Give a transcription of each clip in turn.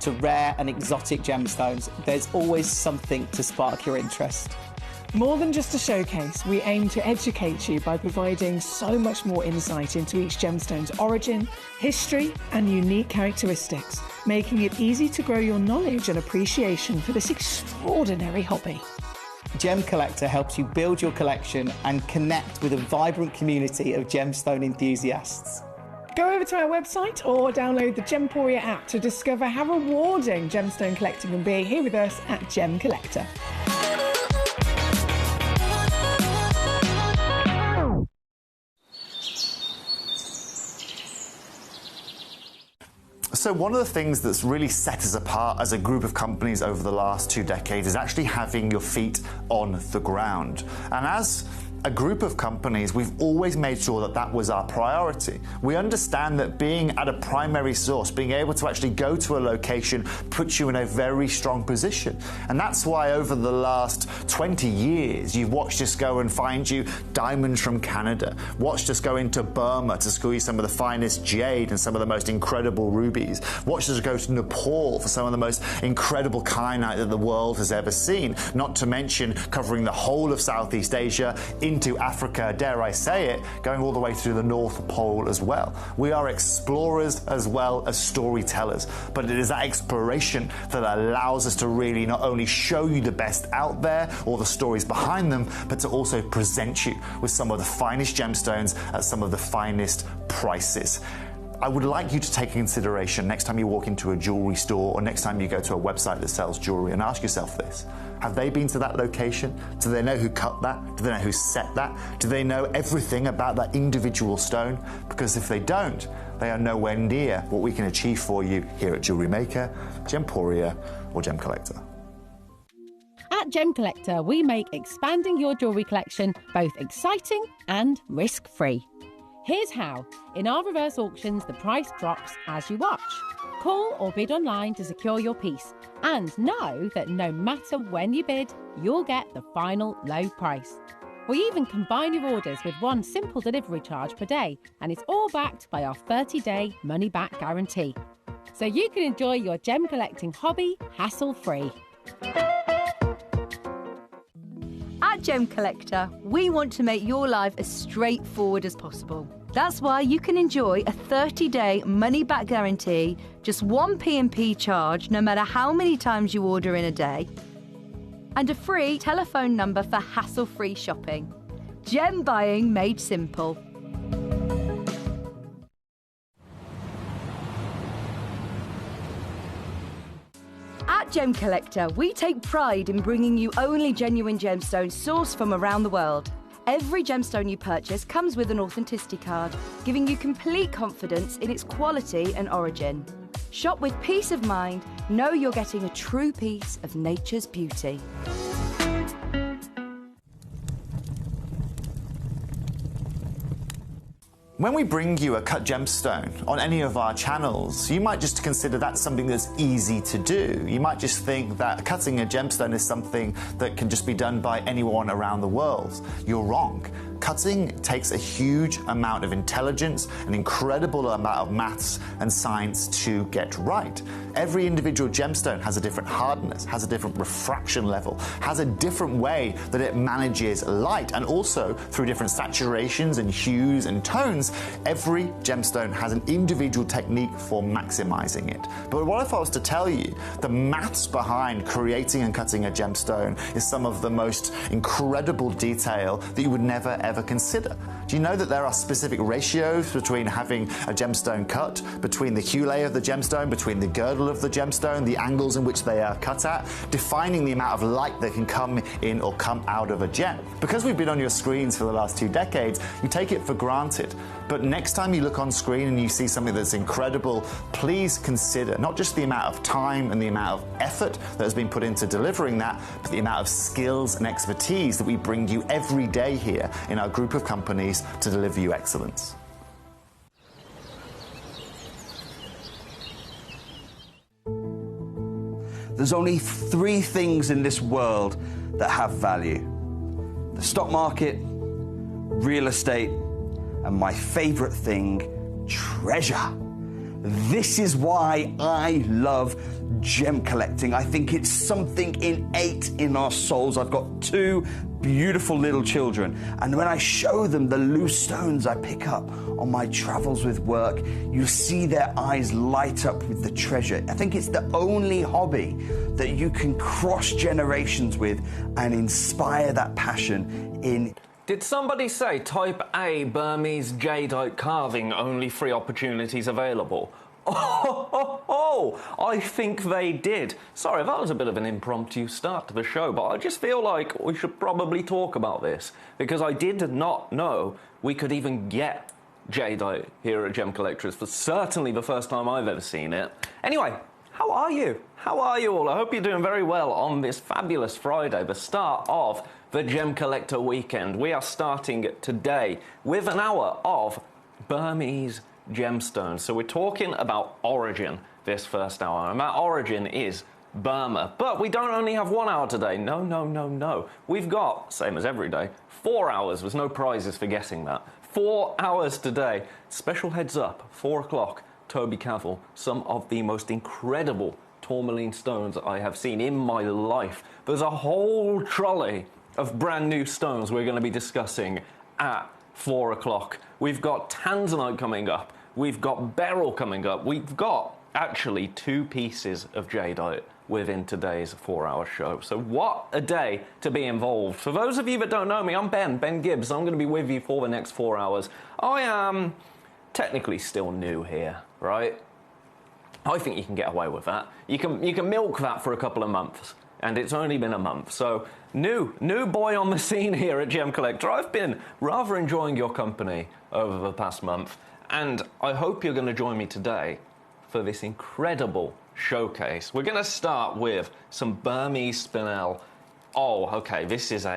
to rare and exotic gemstones, there's always something to spark your interest. More than just a showcase, we aim to educate you by providing so much more insight into each gemstone's origin, history, and unique characteristics, making it easy to grow your knowledge and appreciation for this extraordinary hobby. Gemcollector helps you build your collection and connect with a vibrant community of gemstone enthusiasts. Go over to our website or download the Gemporia app to discover how rewarding gemstone collecting can be here with us at Gemcollector. So one of the things that's really set us apart as a group of companies over the last 2 decades is actually having your feet on the ground. And as a group of companies, we've always made sure that that was our priority. We understand that being at a primary source, being able to actually go to a location, puts you in a very strong position. And that's why over the last 20 years, you've watched us go and find you diamonds from Canada, watched us go into Burma to squeeze some of the finest jade and some of the most incredible rubies, watched us go to Nepal for some of the most incredible kyanite that the world has ever seen, not to mention covering the whole of Southeast Asia, into Africa, dare I say it, going all the way through the North Pole as well. We are explorers as well as storytellers, but it is that exploration that allows us to really not only show you the best out there or the stories behind them, but to also present you with some of the finest gemstones at some of the finest prices. I would like you to take consideration next time you walk into a jewelry store or next time you go to a website that sells jewelry and ask yourself this. Have they been to that location? Do they know who cut that? Do they know who set that? Do they know everything about that individual stone? Because if they don't, they are nowhere near what we can achieve for you here at Jewelry Maker, Gemporia, or Gemcollector. At Gemcollector, we make expanding your jewellery collection both exciting and risk-free. Here's how. In our reverse auctions, the price drops as you watch. Call or bid online to secure your piece. And know that no matter when you bid, you'll get the final low price. We even combine your orders with one simple delivery charge per day, and it's all backed by our 30-day money-back guarantee. So you can enjoy your gem collecting hobby hassle-free. At Gemcollector, we want to make your life as straightforward as possible. That's why you can enjoy a 30-day money-back guarantee, just one P&P charge no matter how many times you order in a day, and a free telephone number for hassle-free shopping. Gem buying made simple. At Gemcollector, we take pride in bringing you only genuine gemstones sourced from around the world. Every gemstone you purchase comes with an authenticity card, giving you complete confidence in its quality and origin. Shop with peace of mind, know you're getting a true piece of nature's beauty. When we bring you a cut gemstone on any of our channels, you might just consider that something that's easy to do. You might just think that cutting a gemstone is something that can just be done by anyone around the world. You're wrong. Cutting takes a huge amount of intelligence, an incredible amount of maths and science to get right. Every individual gemstone has a different hardness, has a different refraction level, has a different way that it manages light, and also through different saturations and hues and tones, every gemstone has an individual technique for maximizing it. But what if I was to tell you the maths behind creating and cutting a gemstone is some of the most incredible detail that you would never ever consider? Do you know that there are specific ratios between having a gemstone cut, between the hue layer of the gemstone, between the girdle of the gemstone, the angles in which they are cut at, defining the amount of light that can come in or come out of a gem? Because we've been on your screens for the last 2 decades, you take it for granted. But next time you look on screen and you see something that's incredible, please consider not just the amount of time and the amount of effort that has been put into delivering that, but the amount of skills and expertise that we bring you every day here in our group of companies to deliver you excellence. There's only 3 things in this world that have value: the stock market, real estate, and my favorite thing, treasure. This is why I love gem collecting. I think it's something innate in our souls. I've got two beautiful little children, and when I show them the loose stones I pick up on my travels with work, you see their eyes light up with the treasure. I think it's the only hobby that you can cross generations with and inspire that passion in. Did somebody say type A Burmese jadeite carving, only 3 opportunities available? I think they did. Sorry, that was a bit of an impromptu start to the show, but I just feel like we should probably talk about this, because I did not know we could even get jadeite here at Gem Collector. For certainly the first time I've ever seen it. Anyway, how are you? How are you all? I hope you're doing very well on this fabulous Friday, the start of the Gem Collector weekend. We are starting today with an hour of Burmese gemstones. So we're talking about origin this first hour, and that origin is Burma. But we don't only have 1 hour today. No. We've got, same as every day, 4 hours. There's no prizes for guessing that. 4 hours today. Special heads up, 4 o'clock, Toby Cavill, some of the most incredible tourmaline stones I have seen in my life. There's a whole trolley of brand new stones we're going to be discussing at 4 o'clock. We've got tanzanite coming up. We've got beryl coming up. We've got actually 2 pieces of jadeite within today's 4-hour show. So what a day to be involved. For those of you that don't know me, I'm Ben Gibbs. I'm going to be with you for the next 4 hours. I am technically still new here, right? I think you can get away with that. You can milk that for a couple of months, and it's only been a month. So new boy on the scene here at Gem Collector. I've been rather enjoying your company over the past month, and I hope you're going to join me today for this incredible showcase. We're going to start with some Burmese spinel. Oh, okay, this is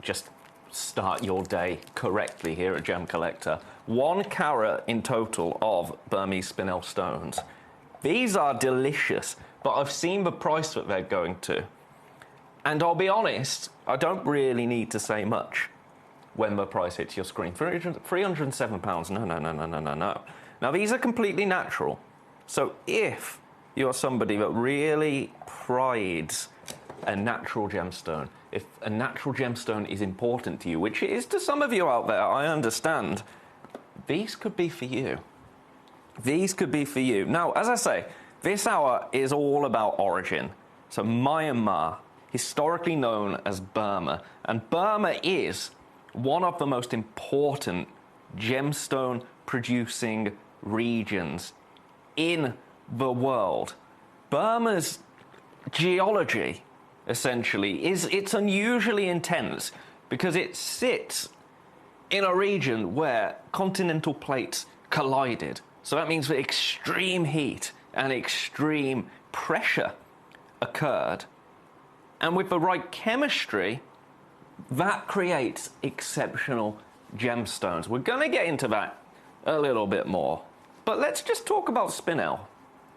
just start your day correctly here at Gem Collector. 1 carat in total of Burmese spinel stones. These are delicious, but I've seen the price that they're going to. And I'll be honest, I don't really need to say much when the price hits your screen. £307, no. Now, these are completely natural. So if you're somebody that really prides a natural gemstone, if a natural gemstone is important to you, which it is to some of you out there, I understand, these could be for you. These could be for you. Now, as I say, this hour is all about origin. So Myanmar, historically known as Burma, and Burma is one of the most important gemstone producing regions in the world. Burma's geology, essentially, it's unusually intense because it sits in a region where continental plates collided. So that means that extreme heat and extreme pressure occurred. And with the right chemistry, that creates exceptional gemstones. We're going to get into that a little bit more. But let's just talk about spinel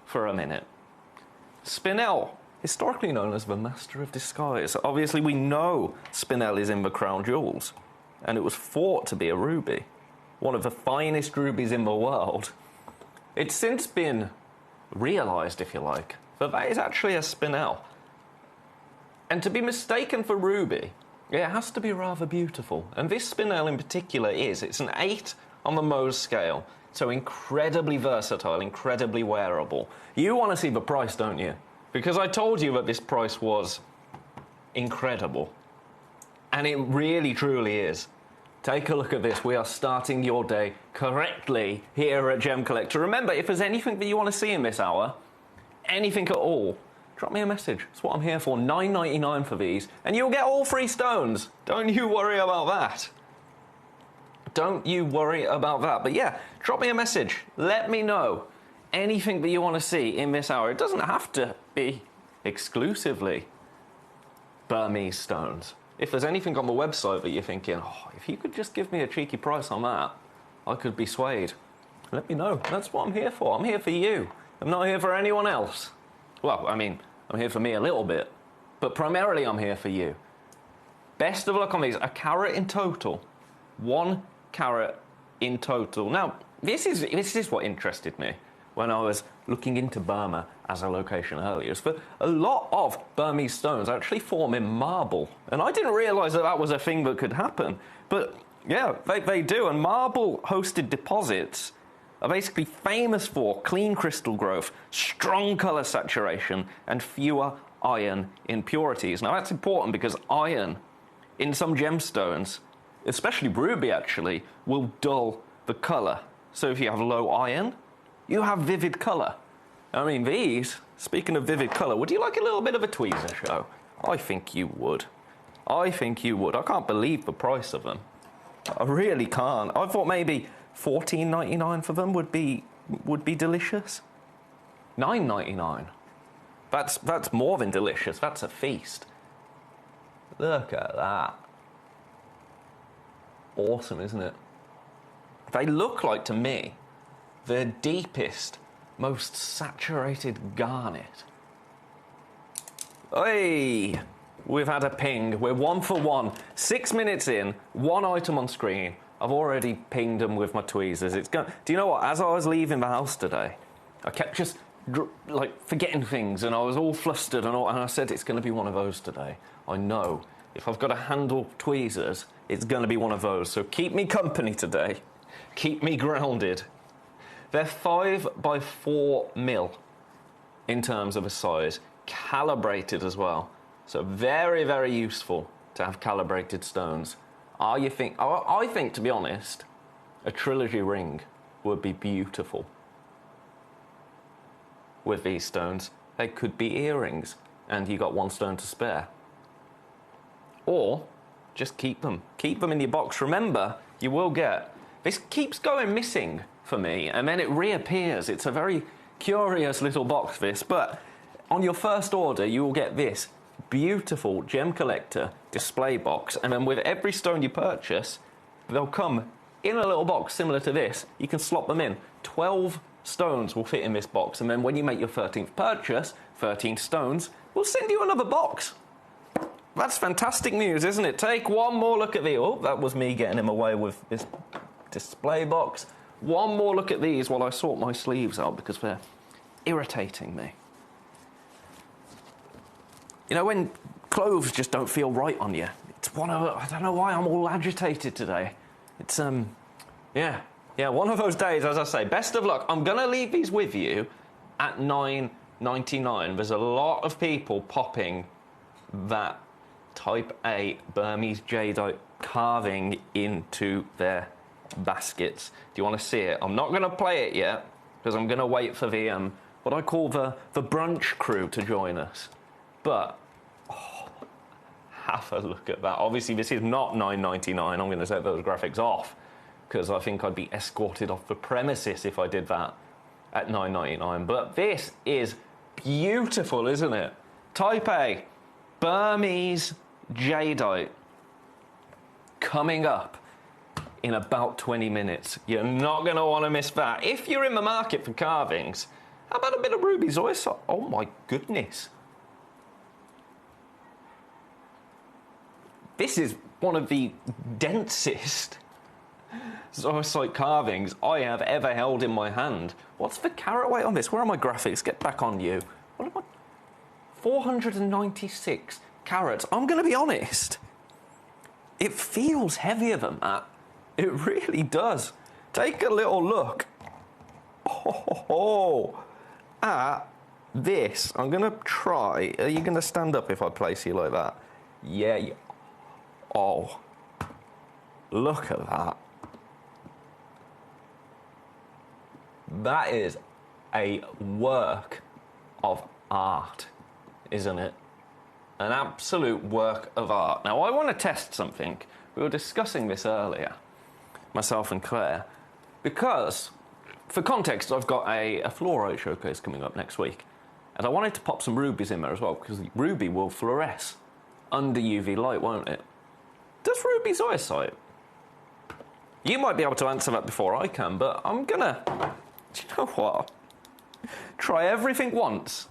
for a minute. Spinel, historically known as the master of disguise. Obviously, we know spinel is in the crown jewels, and it was thought to be a ruby, one of the finest rubies in the world. It's since been realized, if you like, that is actually a spinel. And to be mistaken for ruby, it has to be rather beautiful. And this spinel in particular it's an 8 on the Mohs scale. So incredibly versatile, incredibly wearable. You want to see the price, don't you? Because I told you that this price was incredible. And it really, truly is. Take a look at this. We are starting your day correctly here at Gem Collector. Remember, if there's anything that you want to see in this hour, anything at all, drop me a message. That's what I'm here for. $9.99 for these, and you'll get all 3 stones. Don't you worry about that. Don't you worry about that. But yeah, drop me a message. Let me know anything that you want to see in this hour. It doesn't have to be exclusively Burmese stones. If there's anything on the website that you're thinking, oh, if you could just give me a cheeky price on that, I could be swayed. Let me know. That's what I'm here for. I'm here for you. I'm not here for anyone else. Well, I mean, I'm here for me a little bit, but primarily I'm here for you. Best of luck on these. 1 carat in total. 1 carat in total. Now, this is what interested me. when I was looking into Burma as a location earlier is for a lot of Burmese stones actually form in marble. And I didn't realise that that was a thing that could happen. But yeah, they do. And marble-hosted deposits are basically famous for clean crystal growth, strong colour saturation, and fewer iron impurities. Now that's important because iron in some gemstones, especially ruby actually, will dull the colour. So if you have low iron, you have vivid colour. I mean, these, speaking of vivid colour, would you like a little bit of a tweezer show? I think you would. I think you would. I can't believe the price of them. I really can't. I thought maybe $14.99 for them would be delicious. $9.99. That's more than delicious. That's a feast. Look at that. Awesome, isn't it? They look like, to me, the deepest, most saturated garnet. Hey, we've had a ping. We're 1 for 1. 6 minutes in, one item on screen. I've already pinged them with my tweezers. Do you know what? As I was leaving the house today, I kept just forgetting things, and I was all flustered, and I said it's going to be one of those today. I know if I've got to handle tweezers, it's going to be one of those. So keep me company today. Keep me grounded. They're 5 by 4 mil in terms of a size, calibrated as well. So very, very useful to have calibrated stones. I think, to be honest, a trilogy ring would be beautiful with these stones. They could be earrings, and you got 1 stone to spare. Or just keep them. Keep them in your box. Remember, you will get... This keeps going missing for me, and then it reappears. It's a very curious little box, this. But on your first order, you will get this beautiful Gemcollector display box, and then with every stone you purchase, they'll come in a little box similar to this. You can slot them in. 12 stones will fit in this box, and then when you make your 13th purchase, 13 stones, we'll send you another box. That's fantastic news, isn't it? Take one more look at the... Oh, that was me getting him away with this display box. One more look at these while I sort my sleeves out because they're irritating me. You know, when clothes just don't feel right on you, it's one of... I don't know why I'm all agitated today. It's, yeah, one of those days, as I say. Best of luck. I'm going to leave these with you at $9.99. There's a lot of people popping that Type A Burmese jadeite carving into their baskets. Do you want to see it? I'm not going to play it yet because I'm going to wait for the what I call the brunch crew to join us. But have a look at that. Obviously, this is not $9.99. I'm going to set those graphics off because I think I'd be escorted off the premises if I did that at $9.99. But this is beautiful, isn't it? Type A Burmese jadeite coming up in about 20 minutes. You're not going to want to miss that. If you're in the market for carvings, how about a bit of ruby zoisite? Oh my goodness. This is one of the densest zoisite carvings I have ever held in my hand. What's the carat weight on this? Where are my graphics? Get back on you. What am I? 496 carats. I'm going to be honest. It feels heavier than that. It really does. Take a little look at this. I'm going to try. Are you going to stand up if I place you like that? Yeah. Oh, look at that. That is a work of art, isn't it? An absolute work of art. Now, I want to test something. We were discussing this earlier, myself and Claire, because, for context, I've got a fluorite showcase coming up next week, and I wanted to pop some rubies in there as well, because ruby will fluoresce under UV light, won't it? Does ruby zoisite? You might be able to answer that before I can, but I'm gonna... Do you know what? Try everything once.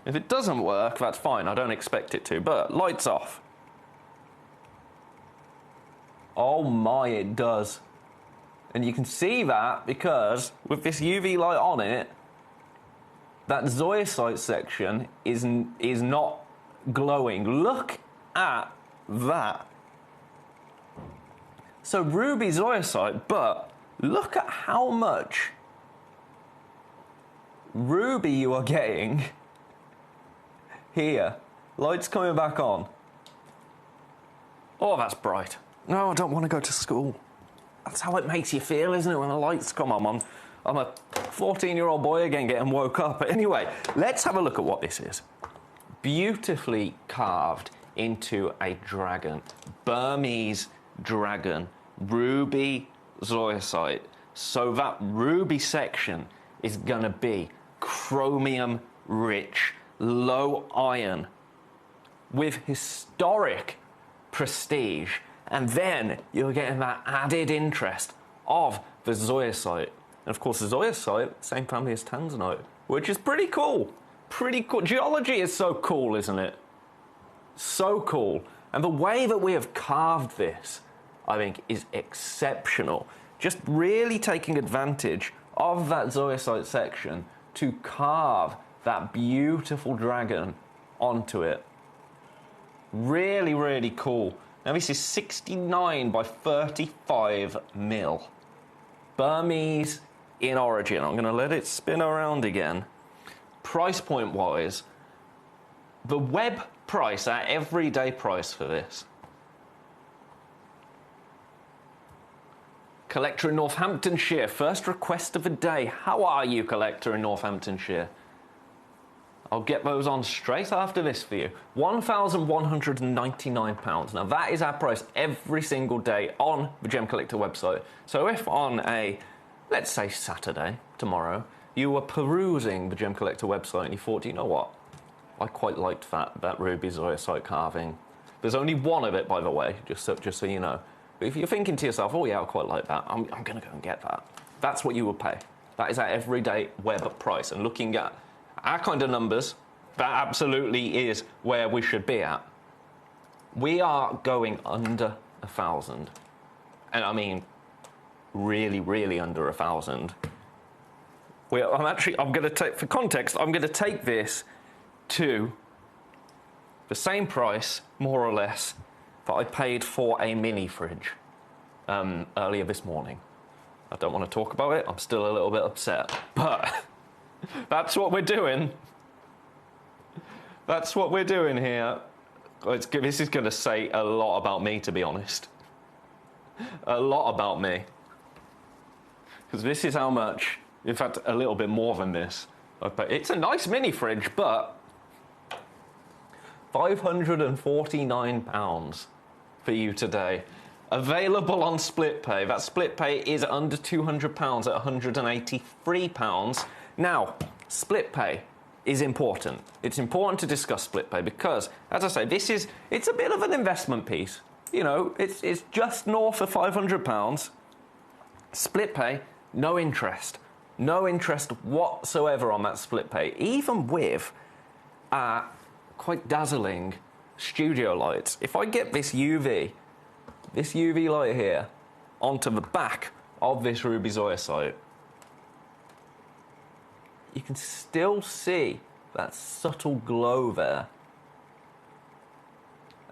If it doesn't work, that's fine. I don't expect it to, but lights off. Oh my, it does. And you can see that because with this UV light on it, that zoisite section is not glowing. Look at that. So ruby zoisite, but look at how much ruby you are getting here. Lights coming back on. Oh, that's bright. No, I don't want to go to school. That's how it makes you feel, isn't it, when the lights come on? I'm a 14-year-old boy again getting woke up. But anyway, let's have a look at what this is. Beautifully carved into a dragon. Burmese dragon. Ruby zoisite. So that ruby section is going to be chromium rich, low iron, with historic prestige. And then you're getting that added interest of the zoisite. And of course, the zoisite, same family as tanzanite, which is pretty cool. Pretty cool. Geology is so cool, isn't it? So cool. And the way that we have carved this, I think, is exceptional. Just really taking advantage of that zoisite section to carve that beautiful dragon onto it. Really, really cool. Now this is 69 by 35 mil. Burmese in origin. I'm going to let it spin around again. Price point wise, the web price, our everyday price for this. Collector in Northamptonshire, first request of the day. How are you, collector in Northamptonshire? I'll get those on straight after this for you. £1,199. Now that is our price every single day on the Gemcollector website. So if on a, let's say Saturday, tomorrow, you were perusing the Gemcollector website and you thought, you know what? I quite liked that ruby zoisite carving. There's only one of it, by the way, just so you know. But if you're thinking to yourself, oh yeah, I quite like that, I'm going to go and get that. That's what you would pay. That is our everyday web price. And looking at our kind of numbers, that absolutely is where we should be at. We are going under 1,000. And I mean, really, really under 1,000. I'm going to take, for context, I'm going to take this to the same price, more or less, that I paid for a mini fridge earlier this morning. I don't want to talk about it. I'm still a little bit upset. But that's what we're doing. That's what we're doing here. This is going to say a lot about me, to be honest. A lot about me. Because this is how much, in fact, a little bit more than this. It's a nice mini fridge, but £549 for you today. Available on split pay. That split pay is under £200 at £183. Now, split pay is important. It's important to discuss split pay because, as I say, it's a bit of an investment piece. You know, it's just north of £500. Split pay, no interest. No interest whatsoever on that split pay, even with quite dazzling studio lights. If I get this UV light here onto the back of this ruby zoisite, you can still see that subtle glow there.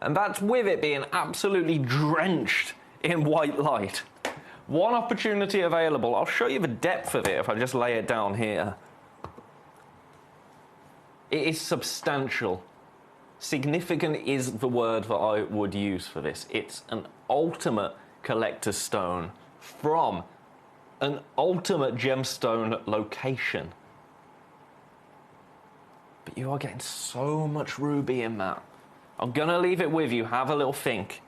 And that's with it being absolutely drenched in white light. One opportunity available. I'll show you the depth of it if I just lay it down here. It is substantial. Significant is the word that I would use for this. It's an ultimate collector's stone from an ultimate gemstone location. But you are getting so much ruby in that. I'm going to leave it with you. Have a little think.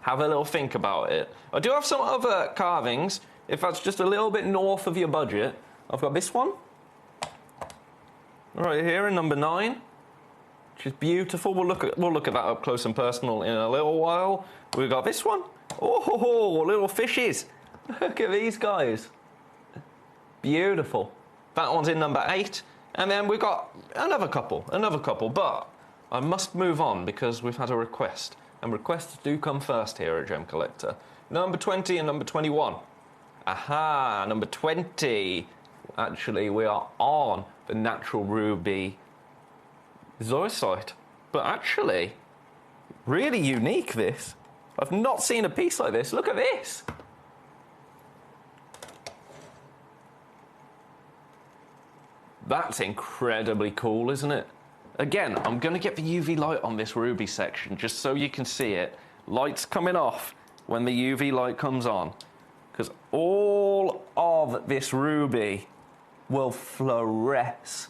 Have a little think about it. I do have some other carvings. If that's just a little bit north of your budget, I've got this one. Right here in number 9. Which is beautiful. We'll look at that up close and personal in a little while. We've got this one. Oh, little fishes. Look at these guys. Beautiful. That one's in number 8. And then we've got another couple. But I must move on because we've had a request. And requests do come first here at Gemcollector. Number 20 and number 21. Aha, number 20. Actually, we are on the natural ruby zoisite. But actually, really unique this. I've not seen a piece like this. Look at this. That's incredibly cool, isn't it? Again, I'm going to get the UV light on this ruby section just so you can see it. Light's coming off when the UV light comes on, because all of this ruby will fluoresce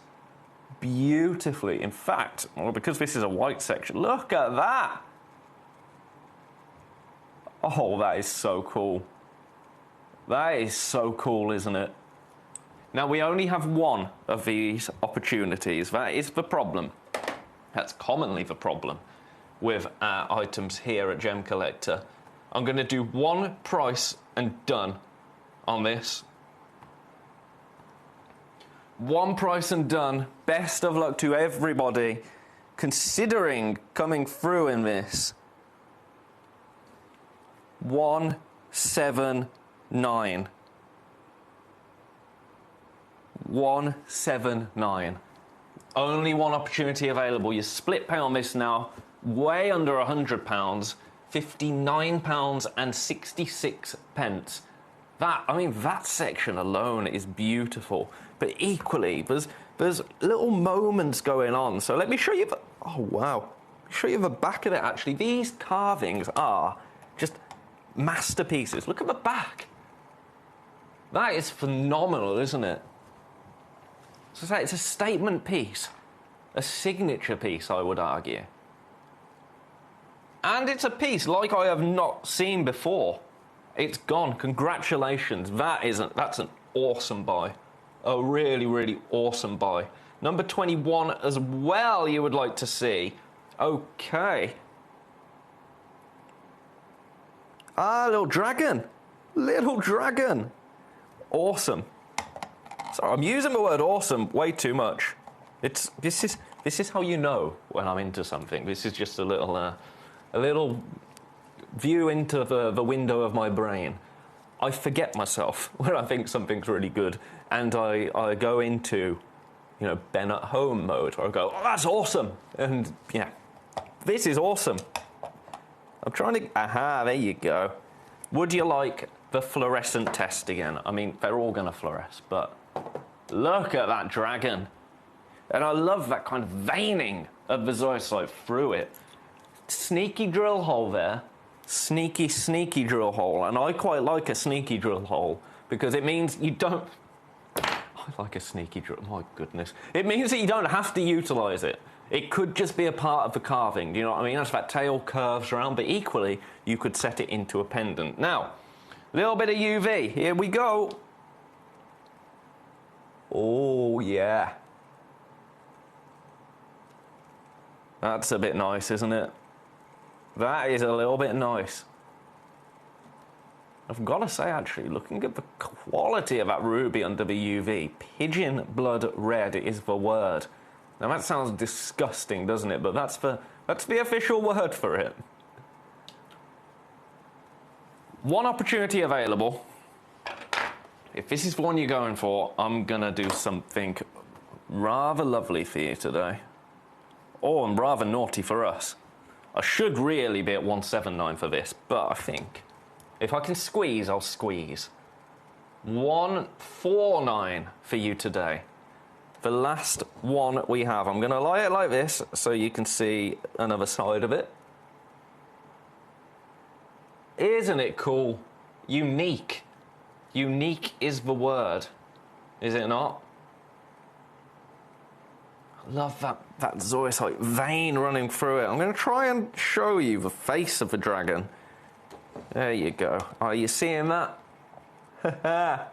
beautifully. In fact, well, because this is a white section, look at that. Oh, that is so cool. That is so cool, isn't it? Now, we only have one of these opportunities. That is the problem. That's commonly the problem with our items here at Gemcollector. I'm going to do one price and done on this. One price and done. Best of luck to everybody considering coming through in this. 179. 179. Only one opportunity available. You split pay on this now. Way under £100. £59.66. That section alone is beautiful. But equally, there's little moments going on. So let me show you the... Oh, wow. Let me show you the back of it, actually. These carvings are just masterpieces. Look at the back. That is phenomenal, isn't it? So it's a statement piece. A signature piece, I would argue. And it's a piece like I have not seen before. It's gone. Congratulations. That's an awesome buy. A really, really awesome buy. Number 21 as well, you would like to see. Okay. Ah, little dragon. Little dragon. Awesome. So I'm using the word awesome way too much. This is how you know when I'm into something. This is just a little view into the window of my brain. I forget myself when I think something's really good, and I go into, Ben at home mode, or I go, oh, that's awesome, and yeah, this is awesome. I'm trying to, there you go. Would you like the fluorescent test again? I mean, they're all gonna fluoresce, but look at that dragon. And I love that kind of veining of the zoisite through it. Sneaky drill hole there. Sneaky, sneaky drill hole. And I quite like a sneaky drill hole because it means you don't... I like a sneaky drill... My goodness. It means that you don't have to utilise it. It could just be a part of the carving. Do you know what I mean? That's that tail curves around, but equally, you could set it into a pendant. Now, a little bit of UV. Here we go. Oh, yeah. That's a bit nice, isn't it? That is a little bit nice. I've got to say, actually, looking at the quality of that ruby under the UV, pigeon blood red is the word. Now, that sounds disgusting, doesn't it? But that's the official word for it. One opportunity available. If this is the one you're going for, I'm going to do something rather lovely for you today. Oh, and rather naughty for us. I should really be at 179 for this, but I think if I can squeeze, I'll squeeze. 149 for you today. The last one we have. I'm going to lie it like this so you can see another side of it. Isn't it cool? Unique. Unique is the word. Is it not? I love that zoisite vein running through it. I'm going to try and show you the face of the dragon. There you go. Are you seeing that? I've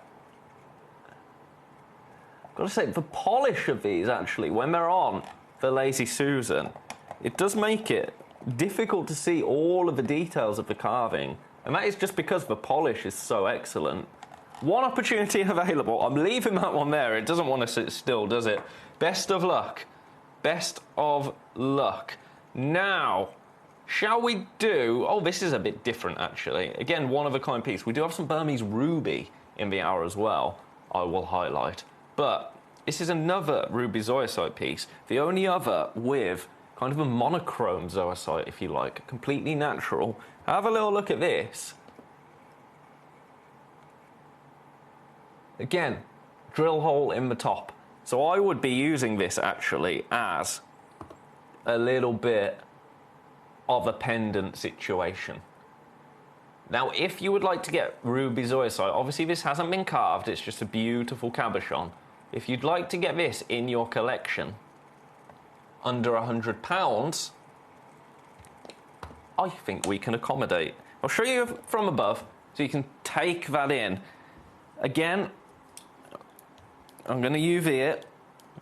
got to say, the polish of these, actually, when they're on the Lazy Susan, it does make it difficult to see all of the details of the carving. And that is just because the polish is so excellent. One opportunity available. I'm leaving that one there. It doesn't want to sit still, does it? Best of luck. Best of luck. Now, shall we do... Oh, this is a bit different, actually. Again, one-of-a-kind piece. We do have some Burmese ruby in the hour as well, I will highlight. But This is another ruby zoisite piece. The only other with kind of a monochrome zoisite, if you like, completely natural. Have a little look at this. Again, drill hole in the top. So I would be using this actually as a little bit of a pendant situation. Now, if you would like to get ruby zoisite, obviously this hasn't been carved, it's just a beautiful cabochon. If you'd like to get this in your collection, under £100, I think we can accommodate. I'll show you from above so you can take that in. Again, I'm going to UV it.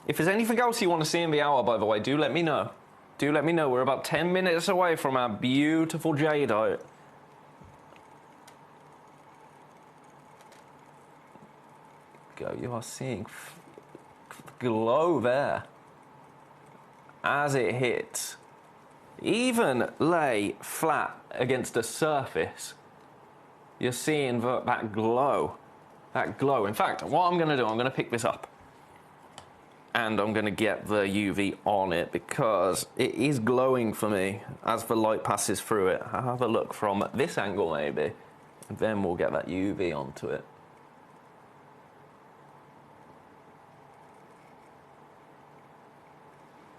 If there's anything else you want to see in the hour, by the way, do let me know. Do let me know. We're about 10 minutes away from our beautiful jadeite. Go, you are seeing glow there as it hits. Even lay flat against a surface, you're seeing that glow. That glow. In fact, what I'm going to do, I'm going to pick this up and I'm going to get the UV on it because it is glowing for me as the light passes through it. I'll have a look from this angle maybe, and then we'll get that UV onto it.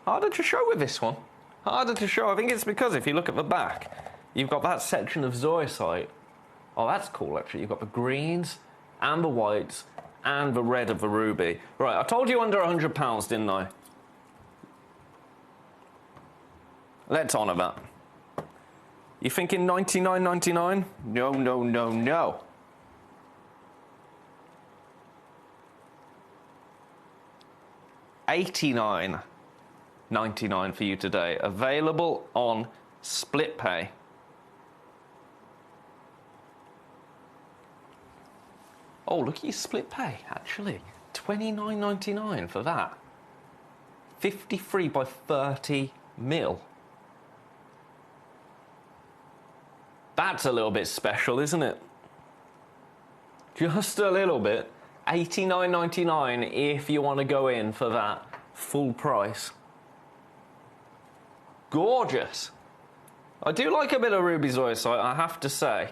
Harder to show with this one. Harder to show. I think it's because if you look at the back, you've got that section of zoisite. Oh, that's cool, actually. You've got the greens and the whites and the red of the ruby. Right, I told you under £100, didn't I? Let's honour that. You thinking $99.99? No, no, no, no. $89.99 for you today. Available on split pay. Oh, look at your split pay, actually. $29.99 for that. 53 by 30 mil. That's a little bit special, isn't it? Just a little bit. $89.99 if you want to go in for that full price. Gorgeous. I do like a bit of ruby zoisite, I have to say.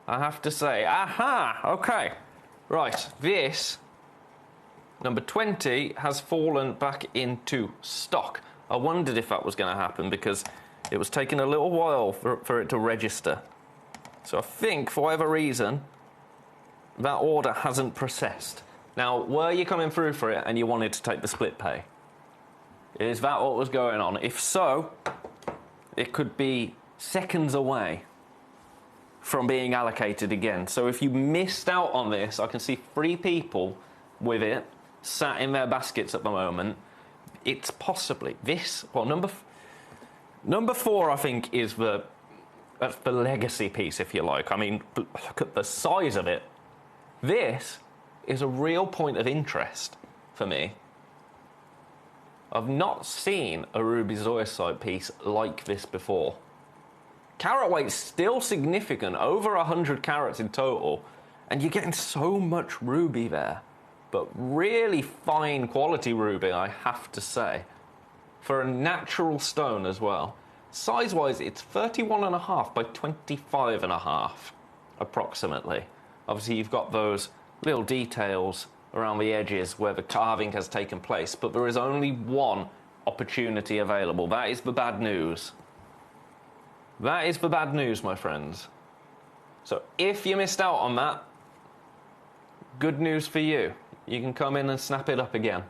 Aha, okay. Right, this, number 20, has fallen back into stock. I wondered if that was going to happen because it was taking a little while for it to register. So I think, for whatever reason, that order hasn't processed. Now, were you coming through for it and you wanted to take the split pay? Is that what was going on? If so, it could be seconds away from being allocated again. So if you missed out on this, I can see 3 people with it sat in their baskets at the moment. It's possibly this. Well, number 4, I think, is that's the legacy piece, if you like. I mean, look at the size of it. This is a real point of interest for me. I've not seen a ruby zoisite piece like this before. Carat weight's still significant, over 100 carats in total, and you're getting so much ruby there. But really fine quality ruby, I have to say. For a natural stone as well. Size-wise, it's 31.5 by 25.5, approximately. Obviously, you've got those little details around the edges where the carving has taken place, but there is only one opportunity available. That is the bad news. That is the bad news, my friends. So if you missed out on that, good news for you. You can come in and snap it up again.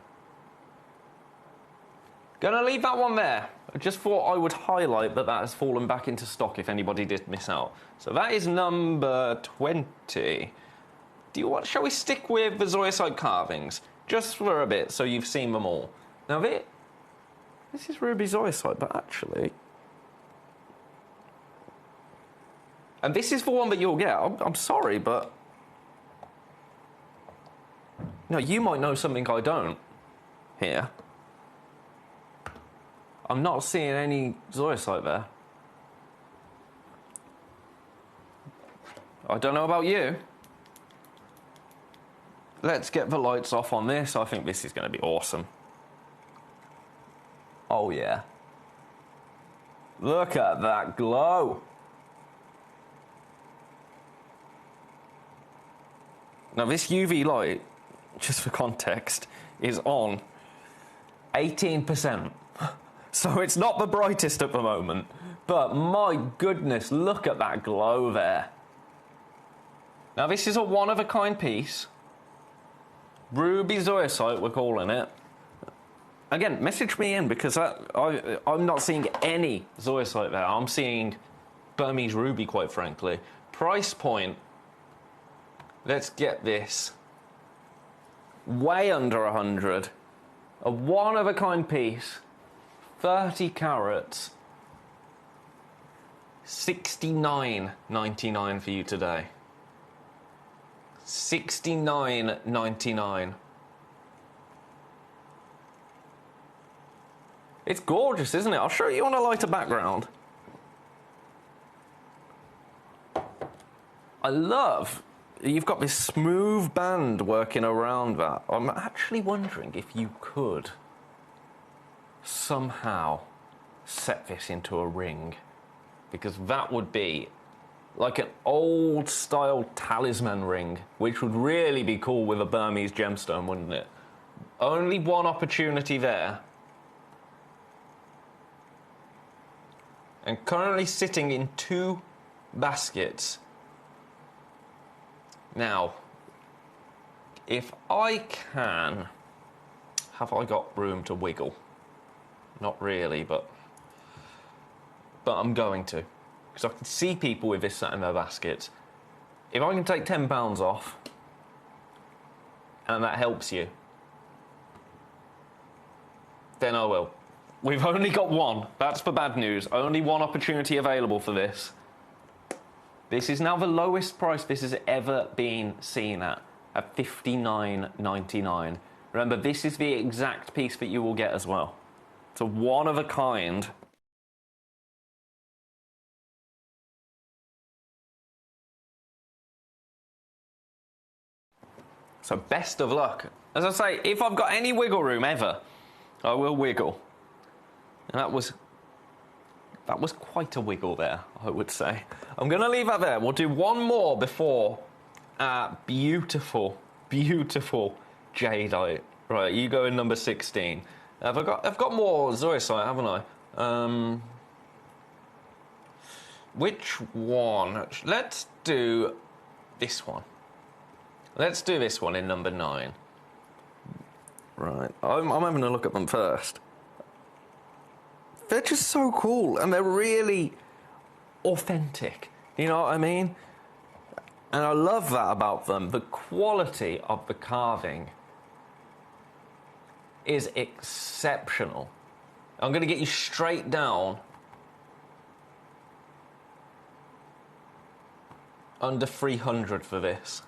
Gonna leave that one there. I just thought I would highlight that has fallen back into stock if anybody did miss out. So that is number 20. Shall we stick with the zoisite carvings? Just for a bit, so you've seen them all. Now this is ruby zoisite, but actually... And this is the one that you'll get. I'm sorry, but... No, you might know something I don't here. I'm not seeing any zoisite there. I don't know about you. Let's get the lights off on this. I think this is going to be awesome. Oh, yeah. Look at that glow. Now, this UV light, just for context, is on 18%. So it's not the brightest at the moment. But my goodness, look at that glow there. Now, this is a one-of-a-kind piece. Ruby Zoisite, we're calling it. Again, message me in, because I'm not seeing any Zoisite there. I'm seeing Burmese Ruby, quite frankly. Price point, let's get this. Way under 100. A one-of-a-kind piece. 30 carats. $69.99 for you today. $69.99. It's gorgeous, isn't it? I'll show you on a lighter background. I love you've got this smooth band working around that. I'm actually wondering if you could somehow set this into a ring, because that would be like an old style talisman ring, which would really be cool with a Burmese gemstone, wouldn't it? Only one opportunity there. And currently sitting in 2 baskets. Now, if I can, have I got room to wiggle? Not really, but I'm going to. Because I can see people with this sat in their baskets. If I can take £10 off, and that helps you, then I will. We've only got one. That's the bad news. Only one opportunity available for this. This is now the lowest price this has ever been seen at $59.99. Remember, this is the exact piece that you will get as well. It's a one-of-a-kind. So best of luck. As I say, if I've got any wiggle room ever, I will wiggle. And that was quite a wiggle there, I would say. I'm going to leave that there. We'll do one more before beautiful, beautiful jadeite. Right, you go in number 16. I've got more Zoisite, haven't I? Which one? Let's do this one. Let's do this one in number 9. Right, I'm having a look at them first. They're just so cool, and they're really authentic. You know what I mean? And I love that about them. The quality of the carving is exceptional. I'm going to get you straight down under 300 for this.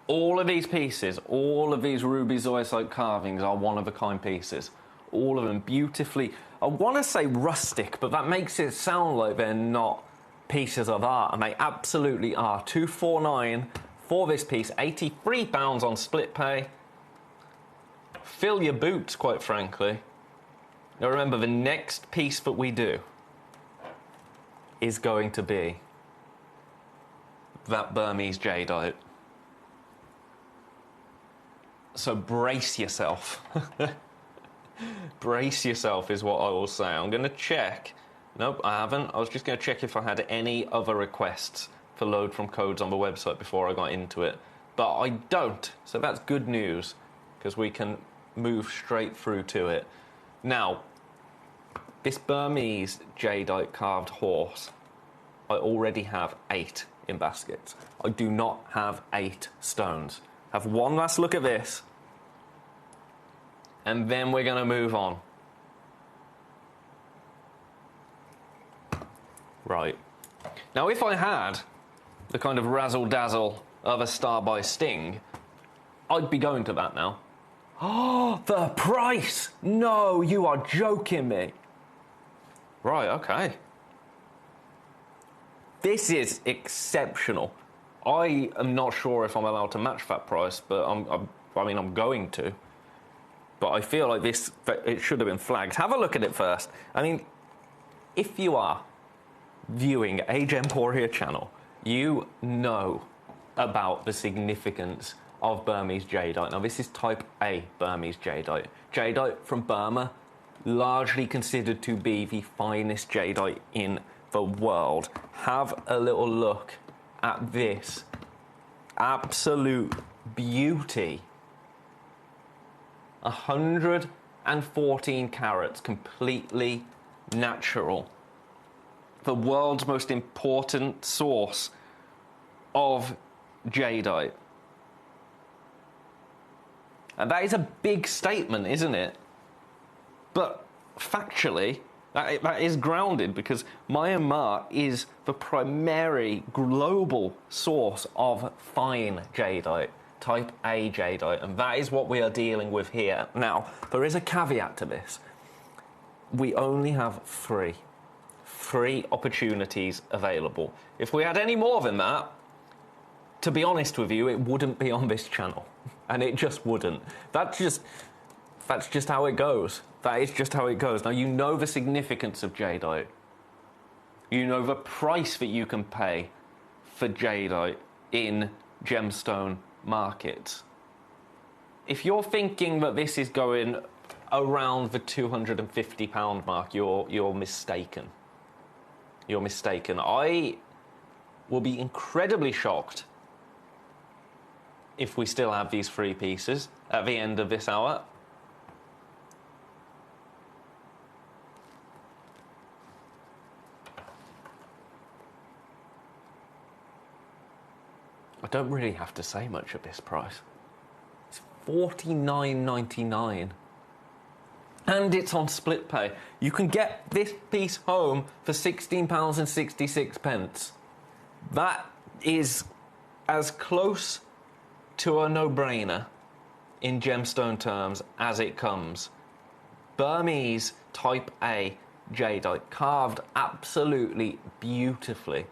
All of these pieces, all of these ruby zoisite carvings are one-of-a-kind pieces. All of them beautifully, I want to say rustic, but that makes it sound like they're not pieces of art, and they absolutely are. $249 for this piece, £83 on split pay. Fill your boots, quite frankly. Now remember, the next piece that we do is going to be that Burmese jadeite. So brace yourself. Brace yourself is what I will say. I'm going to check. Nope, I haven't. I was just going to check if I had any other requests for load from codes on the website before I got into it. But I don't. So that's good news, because we can move straight through to it. Now, this Burmese jadeite carved horse, I already have 8 in baskets. I do not have 8 stones. Have one last look at this, and then we're going to move on. Right. Now, if I had the kind of razzle-dazzle of a Star by Sting, I'd be going to that now. Oh, the price! No, you are joking me. Right, okay. This is exceptional. I am not sure if I'm allowed to match that price, but I'm going to. But I feel like it should have been flagged. Have a look at it first. I mean, if you are viewing a Gemporia channel, you know about the significance of Burmese jadeite. Now, this is type A Burmese jadeite. Jadeite from Burma, largely considered to be the finest jadeite in the world. Have a little look at this absolute beauty. 114 carats, completely natural. The world's most important source of jadeite. And that is a big statement, isn't it? But factually, that is grounded, because Myanmar is the primary global source of fine jadeite, type A jadeite, and that is what we are dealing with here. Now, there is a caveat to this. We only have three opportunities available. If we had any more than that, to be honest with you, it wouldn't be on this channel. And it just wouldn't. That's just how it goes. That is just how it goes. Now, you know the significance of jadeite. You know the price that you can pay for jadeite in gemstone markets. If you're thinking that this is going around the £250 mark, you're mistaken. You're mistaken. I will be incredibly shocked if we still have these three pieces at the end of this hour. I don't really have to say much at this price. It's $49.99. And it's on split pay. You can get this piece home for £16.66. That is as close to a no-brainer in gemstone terms as it comes. Burmese type A jadeite, carved absolutely beautifully.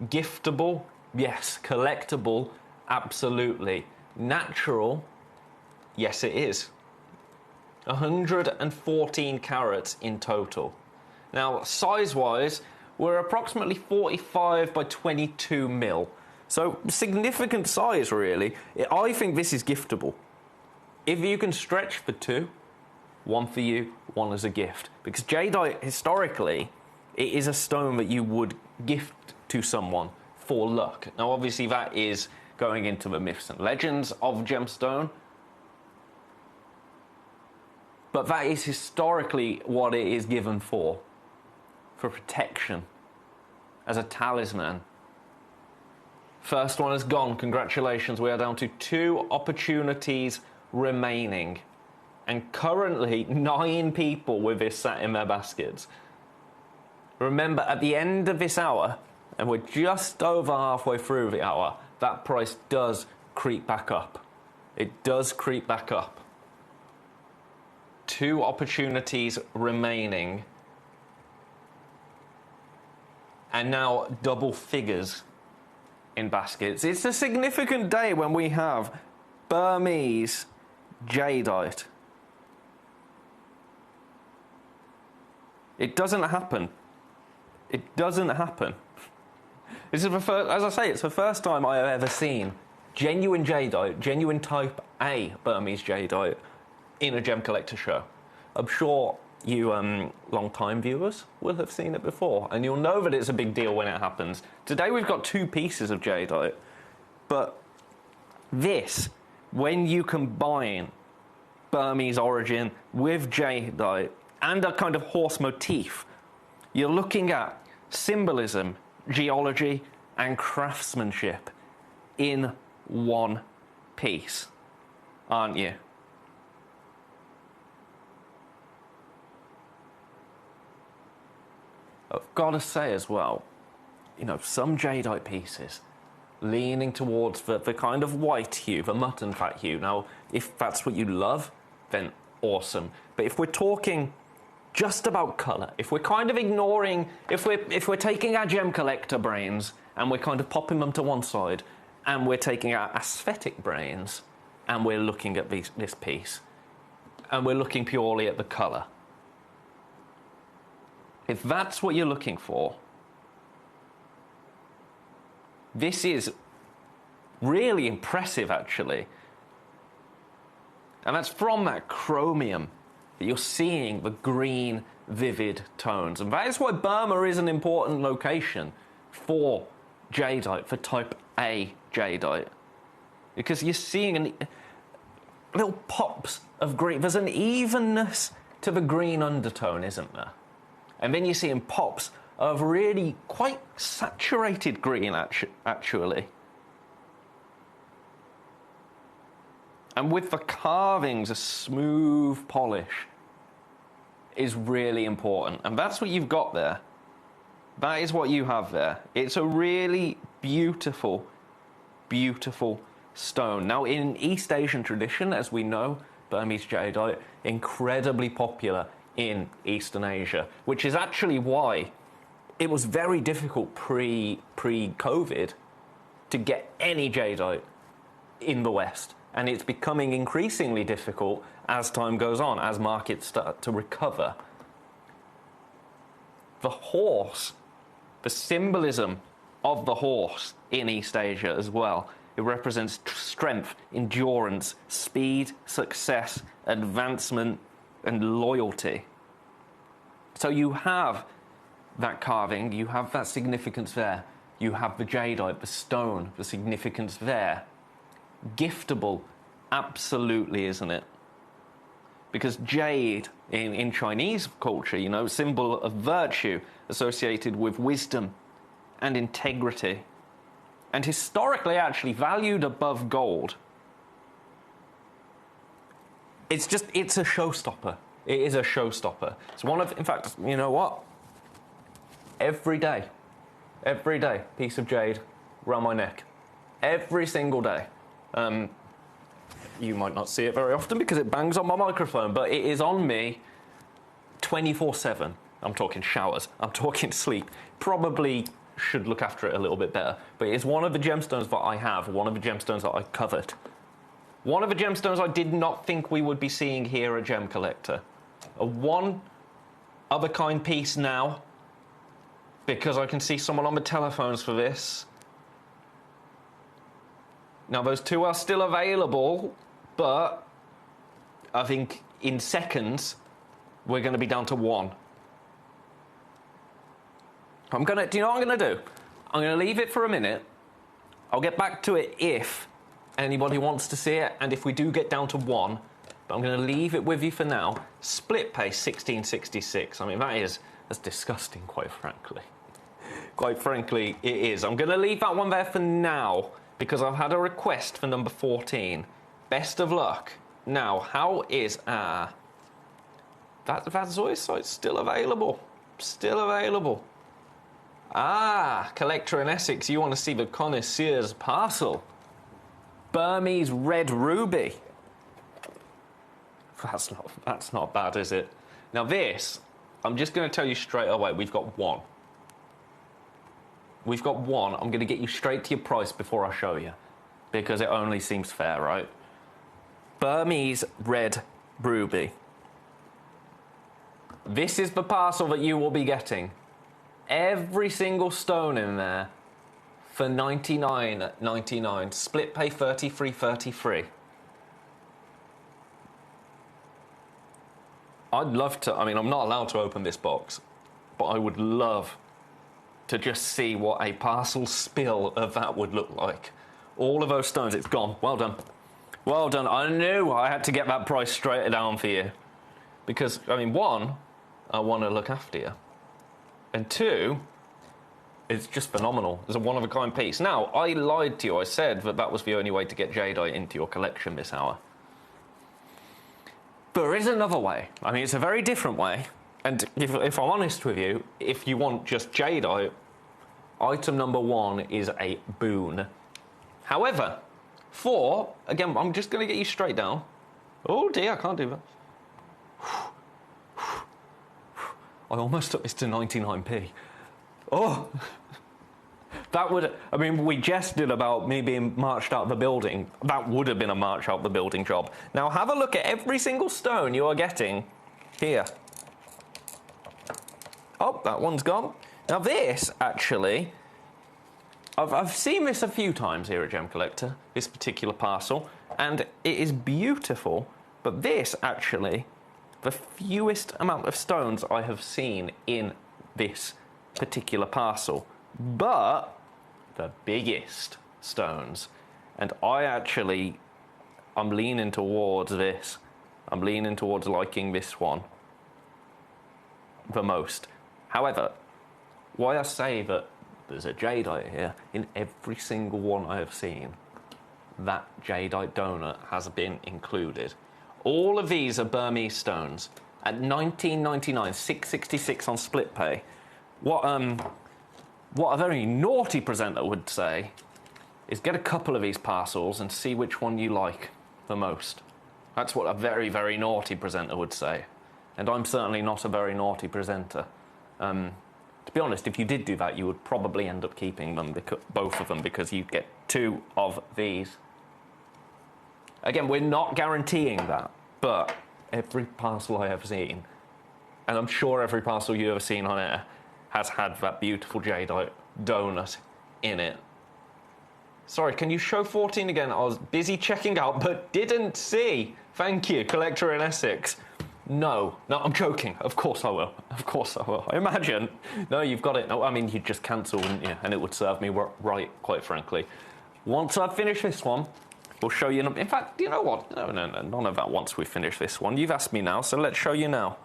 Giftable, yes. Collectible, absolutely. Natural, yes it is. 114 carats in total. Now, size-wise, we're approximately 45 by 22 mil. So, significant size, really. I think this is giftable. If you can stretch for two, one for you, one as a gift. Because jadeite, historically, it is a stone that you would gift to someone for luck. Now, obviously, that is going into the myths and legends of gemstone. But that is historically what it is given for protection, as a talisman. First one is gone. Congratulations. We are down to 2 opportunities remaining. And currently, 9 people with this sat in their baskets. Remember, at the end of this hour, and we're just over halfway through the hour, that price does creep back up. It does creep back up. 2 opportunities remaining. And now double figures in baskets. It's a significant day when we have Burmese jadeite. It doesn't happen. It doesn't happen. This is the first, as I say, it's the first time I have ever seen genuine jadeite, genuine type A Burmese jadeite in a Gemcollector show. I'm sure you long-time viewers will have seen it before, and you'll know that it's a big deal when it happens. Today we've got 2 pieces of jadeite, but this, when you combine Burmese origin with jadeite and a kind of horse motif, you're looking at symbolism, geology, and craftsmanship in one piece, aren't you? I've got to say as well, you know, some jadeite pieces leaning towards the kind of white hue, the mutton fat hue. Now, if that's what you love, then awesome. But if we're talking just about colour, if we're kind of ignoring, if we're taking our Gemcollector brains and we're kind of popping them to one side, and we're taking our aesthetic brains and we're looking at this piece and we're looking purely at the colour. If that's what you're looking for, this is really impressive, actually. And that's from that chromium that you're seeing the green, vivid tones. And that is why Burma is an important location for jadeite, for type A jadeite. Because you're seeing little pops of green. There's an evenness to the green undertone, isn't there? And then you're seeing pops of really quite saturated green, actually. And with the carvings, a smooth polish is really important. And that's what you've got there. That is what you have there. It's a really beautiful, beautiful stone. Now, in East Asian tradition, as we know, Burmese jadeite, incredibly popular in Eastern Asia, which is actually why it was very difficult pre-COVID to get any jadeite in the West. And it's becoming increasingly difficult as time goes on, as markets start to recover. The horse, the symbolism of the horse in East Asia as well, it represents strength, endurance, speed, success, advancement, and loyalty. So you have that carving, you have that significance there. You have the jadeite, the stone, the significance there. Giftable, absolutely, isn't it? Because jade, in Chinese culture, you know, symbol of virtue, associated with wisdom and integrity, and historically actually valued above gold. It's a showstopper. It is a showstopper. It's one of, in fact, you know what? Every day, piece of jade around my neck. Every single day. You might not see it very often because it bangs on my microphone, but it is on me 24/7. I'm talking showers, I'm talking sleep. Probably should look after it a little bit better, but it's one of the gemstones that I have, one of the gemstones that I covet. One of the gemstones I did not think we would be seeing here at Gemcollector. A one of a kind piece now, because I can see someone on the telephones for this. Now, those two are still available, but I think in seconds, we're going to be down to one. Do you know what I'm going to do? I'm going to leave it for a minute. I'll get back to it if anybody wants to see it, and if we do get down to one, but I'm going to leave it with you for now. Split paste 1666. I mean, that's disgusting, quite frankly. Quite frankly, it is. I'm going to leave that one there for now, because I've had a request for number 14. Best of luck. Now, how is that zoisite still available? Still available. Collector in Essex, you want to see the connoisseur's parcel. Burmese red ruby. That's not bad, is it? Now this, I'm just going to tell you straight away, we've got one. We've got one. I'm going to get you straight to your price before I show you, because it only seems fair, right? Burmese red ruby. This is the parcel that you will be getting. Every single stone in there for $99.99. Split pay $33.33. I'd love to, I mean, I'm not allowed to open this box, but I would love to just see what a parcel spill of that would look like. All of those stones, it's gone. Well done. Well done. I knew I had to get that price straight down for you. Because, I mean, one, I want to look after you. And two, it's just phenomenal. It's a one-of-a-kind piece. Now, I lied to you. I said that was the only way to get jadeite into your collection this hour. But there is another way. I mean, it's a very different way. And if I'm honest with you, if you want just jadeite, item number one is a boon. However, again, I'm just going to get you straight down. Oh dear, I can't do that. I almost took this to 99p. Oh, That would, I mean, we jested about me being marched out of the building. That would have been a march out of the building job. Now have a look at every single stone you are getting here. Oh, that one's gone. Now this, actually, I've seen this a few times here at Gemcollector, this particular parcel, and it is beautiful, but this, actually, the fewest amount of stones I have seen in this particular parcel, but the biggest stones. And I'm leaning towards this. I'm leaning towards liking this one the most. However, why I say that there's a jadeite here, in every single one I have seen, that jadeite donut has been included. All of these are Burmese stones. At $19.99, $6.66 on split pay. What a very naughty presenter would say is get a couple of these parcels and see which one you like the most. That's what a very, very naughty presenter would say. And I'm certainly not a very naughty presenter. To be honest, if you did do that, you would probably end up keeping them, both of them, because you'd get 2 of these. Again, we're not guaranteeing that, but every parcel I have seen, and I'm sure every parcel you've ever seen on air, has had that beautiful jadeite donut in it. Sorry, can you show 14 again? I was busy checking out, but didn't see. Thank you, Collector in Essex. No, I'm joking. Of course I will. Of course I will. I imagine. No, you've got it. No, I mean, you'd just cancel, wouldn't you? And it would serve me right, quite frankly. Once I've finished this one, we'll show you... In fact, you know what? No, none of that once we finish this one. You've asked me now, so let's show you now.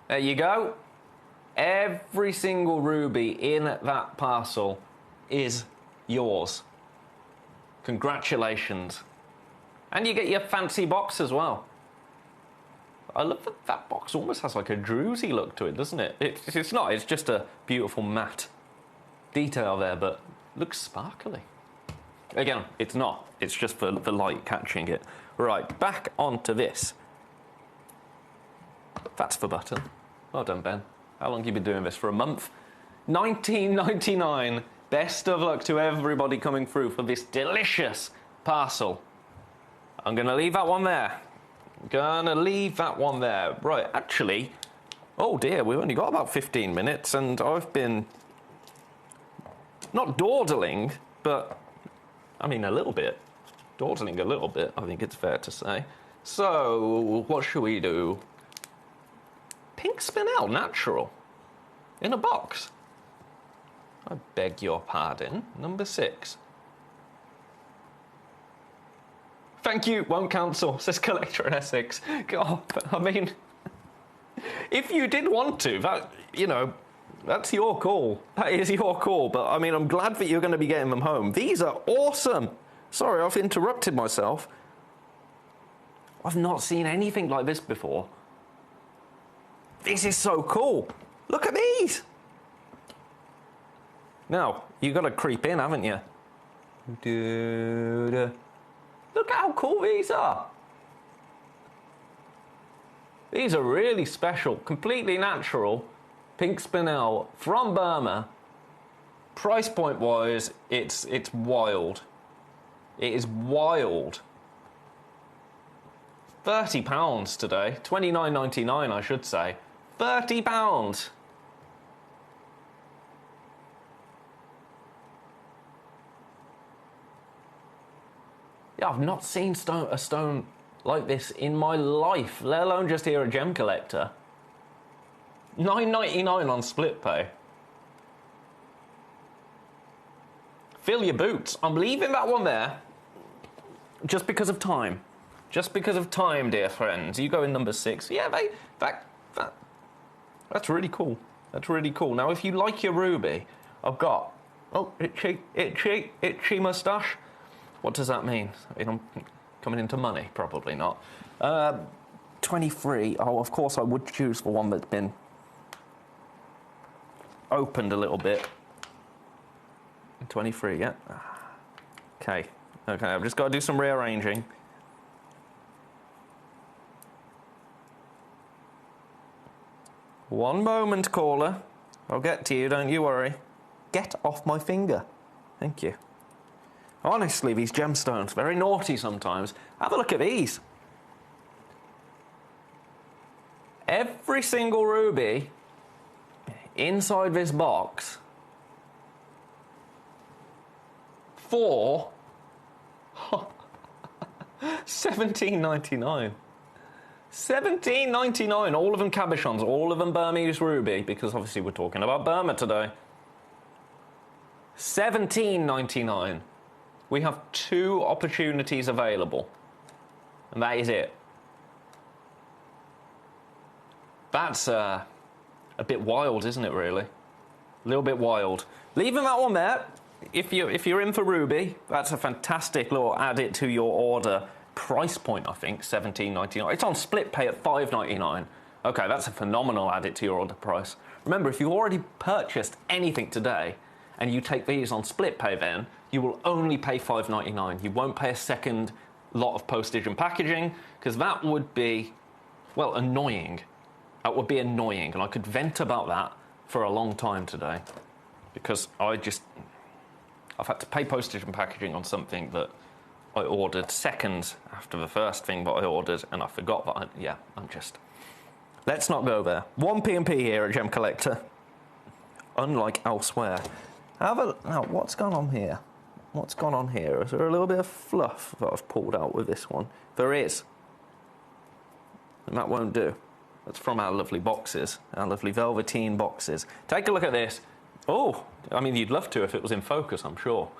There you go. Every single ruby in that parcel is yours. Congratulations. And you get your fancy box as well. I love that that box almost has like a druzy look to it, doesn't it? It's not, it's just a beautiful matte detail there, but looks sparkly. Again, it's not. It's just for the light catching it. Right, back onto this. That's the button. Well done, Ben. How long have you been doing this? For a month? $19.99. Best of luck to everybody coming through for this delicious parcel. I'm going to leave that one there. Right, actually, oh dear, we've only got about 15 minutes, and I've been not dawdling, but I mean a little bit. Dawdling a little bit, I think it's fair to say. So, what should we do? Pink Spinel Natural in a box. I beg your pardon. Number 6. Thank you, won't cancel, says Collector in Essex. God, I mean, if you did want to, that, you know, that's your call. That is your call, but I mean, I'm glad that you're going to be getting them home. These are awesome. Sorry, I've interrupted myself. I've not seen anything like this before. This is so cool. Look at these. Now, you've got to creep in, haven't you? Look at how cool these are. These are really special, completely natural. Pink Spinel from Burma. Price point wise, it's wild. It is wild. £30 today. $29.99, I should say. £30. Yeah, I've not seen a stone like this in my life, let alone just here at Gemcollector. $9.99 on split pay. Fill your boots. I'm leaving that one there just because of time. Just because of time, dear friends. You go in number 6. Yeah, that's really cool. That's really cool. Now, if you like your ruby, I've got... Oh, itchy moustache. What does that mean? I mean, I'm coming into money? Probably not. 23. Oh, of course I would choose the one that's been opened a little bit. 23, yeah. Okay, I've just got to do some rearranging. One moment, caller. I'll get to you, don't you worry. Get off my finger. Thank you. Honestly, these gemstones, very naughty sometimes. Have a look at these. Every single ruby inside this box for $17.99. $17.99. All of them cabochons, all of them Burmese ruby, because obviously we're talking about Burma today. $17.99. We have 2 opportunities available, and that is it. That's a bit wild, isn't it, really? A little bit wild. Leaving that one there. If you're in for ruby, that's a fantastic little add it to your order price point, I think, $17.99. It's on split pay at $5.99. Okay, that's a phenomenal add it to your order price. Remember, if you've already purchased anything today and you take these on split pay, then you will only pay $5.99. You won't pay a second lot of postage and packaging, because that would be, well, annoying. That would be annoying, and I could vent about that for a long time today, because I've had to pay postage and packaging on something that I ordered seconds after the first thing that I ordered, and I forgot that. Let's not go there. 1p&p here at Gemcollector, unlike elsewhere. Now, what's gone on here? What's gone on here? Is there a little bit of fluff that I've pulled out with this one? There is. And that won't do. That's from our lovely boxes, our lovely velveteen boxes. Take a look at this. Oh, I mean, you'd love to if it was in focus, I'm sure.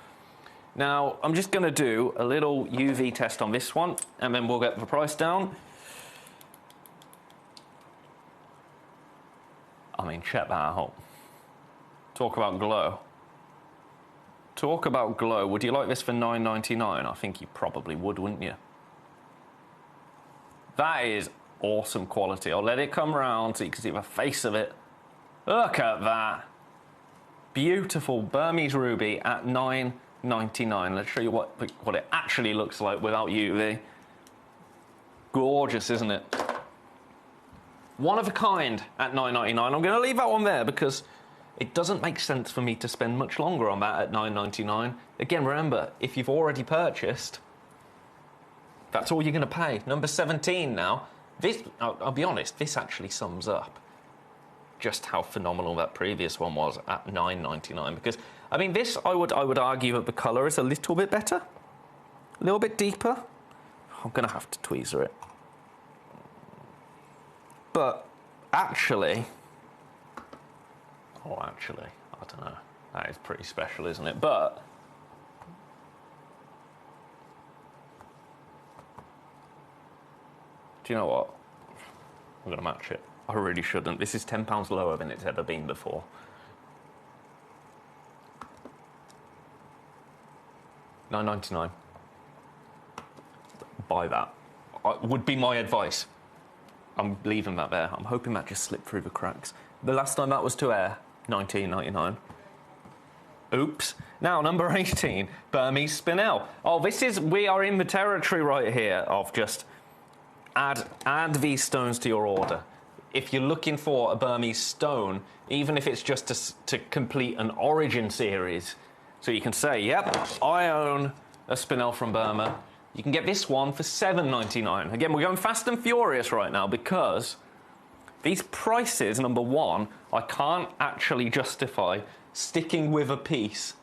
Now, I'm just going to do a little UV test on this one, and then we'll get the price down. I mean, check that out. Talk about glow. Talk about glow. Would you like this for $9.99? I think you probably would, wouldn't you? That is awesome quality. I'll let it come round so you can see the face of it. Look at that. Beautiful Burmese ruby at $9.99. Let's show you what it actually looks like without UV. Gorgeous, isn't it? One of a kind at $9.99. I'm going to leave that one there because it doesn't make sense for me to spend much longer on that at $9.99. Again, remember, if you've already purchased, that's all you're going to pay. Number 17 now. This, I'll be honest, this actually sums up just how phenomenal that previous one was at $9.99. Because, I mean, this, I would argue that the colour is a little bit better, a little bit deeper. I'm going to have to tweezer it. But actually, I don't know. That is pretty special, isn't it? But do you know what? I'm going to match it. I really shouldn't. This is £10 lower than it's ever been before. $9.99. Buy that. Would be my advice. I'm leaving that there. I'm hoping that just slipped through the cracks. The last time that was to air, $19.99. Oops. Now, number 18, Burmese Spinel. Oh, we are in the territory right here of just add these stones to your order. If you're looking for a Burmese stone, even if it's just to complete an origin series, so you can say, yep, I own a Spinel from Burma. You can get this one for $7.99. Again, we're going fast and furious right now because these prices, number one, I can't actually justify sticking with a piece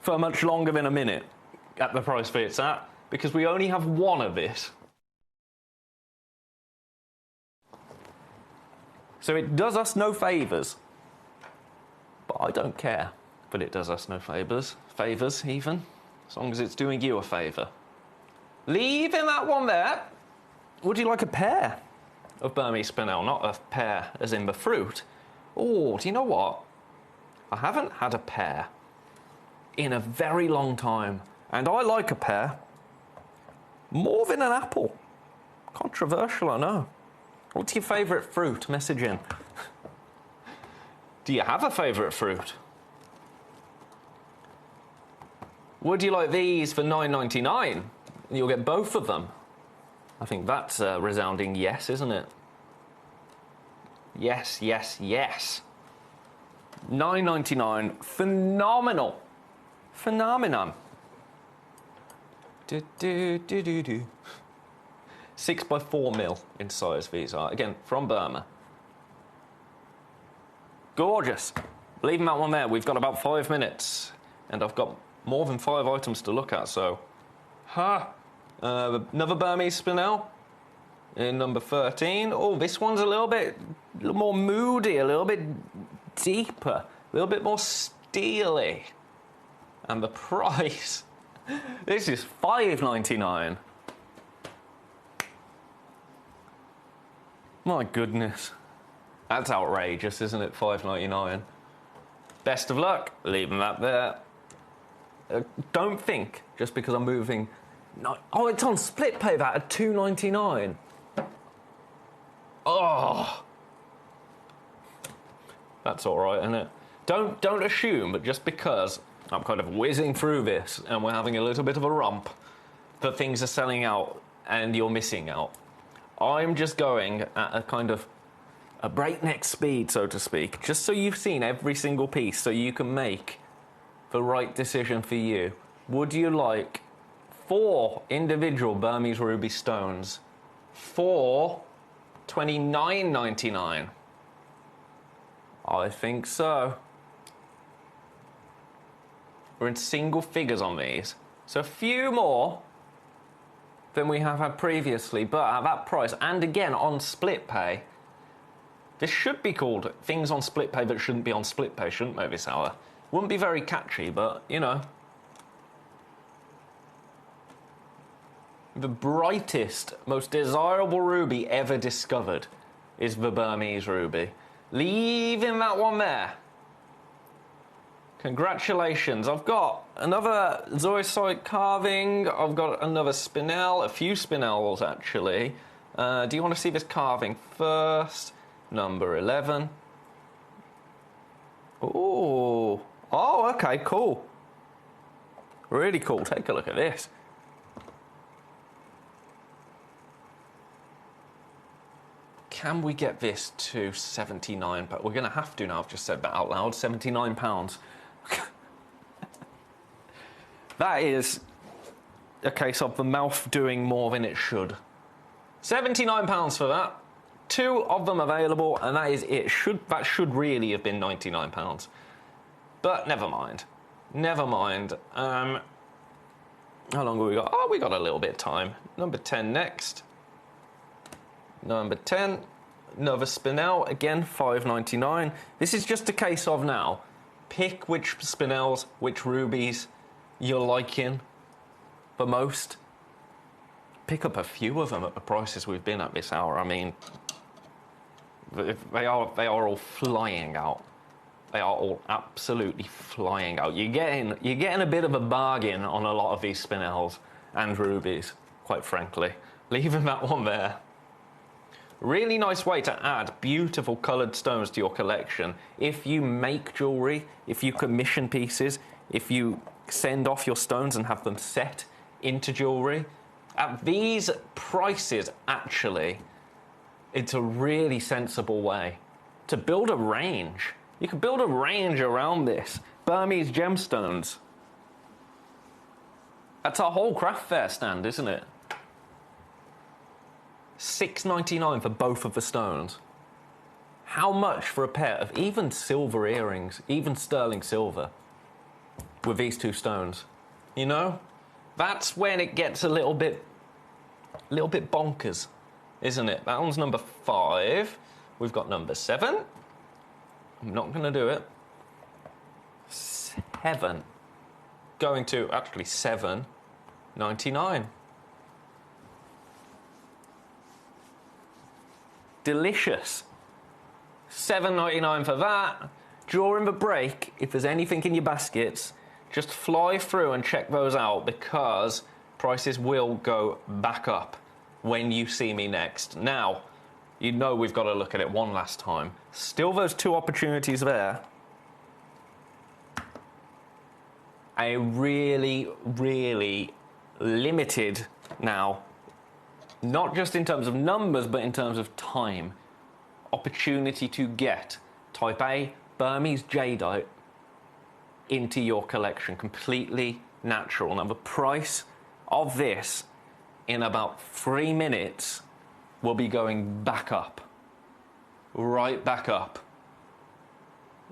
for much longer than a minute at the price that it's at, because we only have one of this. So it does us no favours. But I don't care that it does us no favours even, as long as it's doing you a favour. Leaving that one there. Would you like a pair of Burmese Spinel? Not a pear as in the fruit. Oh, do you know what? I haven't had a pear in a very long time. And I like a pear more than an apple. Controversial, I know. What's your favourite fruit? Message in. Do you have a favourite fruit? Would you like these for $9.99? You'll get both of them. I think that's a resounding yes, isn't it? Yes, yes, yes. $9.99. Phenomenal. Phenomenon. 6 by 4 mil in size these are. Again, from Burma. Gorgeous. Leaving that one there. We've got about 5 minutes. And I've got more than 5 items to look at, so... another Burmese spinel in number 13. Oh, this one's a little more moody, a little bit deeper, a little bit more steely. And the price, this is $5.99. My goodness. That's outrageous, isn't it? $5.99. Best of luck, leaving that there. Don't think, just because I'm moving... No, oh, it's on split pay that at $2.99. Oh, that's all right, isn't it? Don't assume, but just because I'm kind of whizzing through this and we're having a little bit of a romp, that things are selling out and you're missing out. I'm just going at a kind of a breakneck speed, so to speak, just so you've seen every single piece, so you can make the right decision for you. Would you like 4 individual Burmese ruby stones for $29.99? I think so. We're in single figures on these, so a few more than we have had previously, but at that price, and again on split pay. This should be called things on split pay that shouldn't be on split pay, shouldn't they, this hour? Wouldn't be very catchy, but, you know. The brightest, most desirable ruby ever discovered is the Burmese ruby. Leaving that one there. Congratulations. I've got another zoisite carving. I've got another spinel, a few spinels actually. Do you want to see this carving first? Number 11. Ooh. Oh, okay, cool. Really cool. Take a look at this. Can we get this to £79? We're going to have to now. I've just said that out loud. £79. That is a case of the mouth doing more than it should. £79 for that. 2 of them available, and that is it. That should really have been £99. But never mind. Never mind. How long have we got? Oh, we got a little bit of time. Number 10 next. Number 10. Another spinel. Again, $5.99. This is just a case of now. Pick which spinels, which rubies you're liking the most. Pick up a few of them at the prices we've been at this hour. I mean, they are all flying out. They are all absolutely flying out. You're getting a bit of a bargain on a lot of these spinels and rubies, quite frankly. Leaving that one there. Really nice way to add beautiful coloured stones to your collection. If you make jewellery, if you commission pieces, if you send off your stones and have them set into jewellery, at these prices, actually, it's a really sensible way to build a range. You can build a range around this. Burmese gemstones. That's our whole craft fair stand, isn't it? $6.99 for both of the stones. How much for a pair of even silver earrings, even sterling silver, with these 2 stones? You know? That's when it gets a little bit bonkers, isn't it? That one's number 5. We've got number 7. I'm not going to do it. 7. Going to, actually, $7.99. Delicious. $7.99 for that. During the break, if there's anything in your baskets, just fly through and check those out, because prices will go back up when you see me next. Now, you know we've got to look at it one last time. Still those 2 opportunities there. A really, really limited now, not just in terms of numbers, but in terms of time, opportunity to get Type A Burmese jadeite into your collection, completely natural. Now, the price of this in about 3 minutes will be going back up, right back up.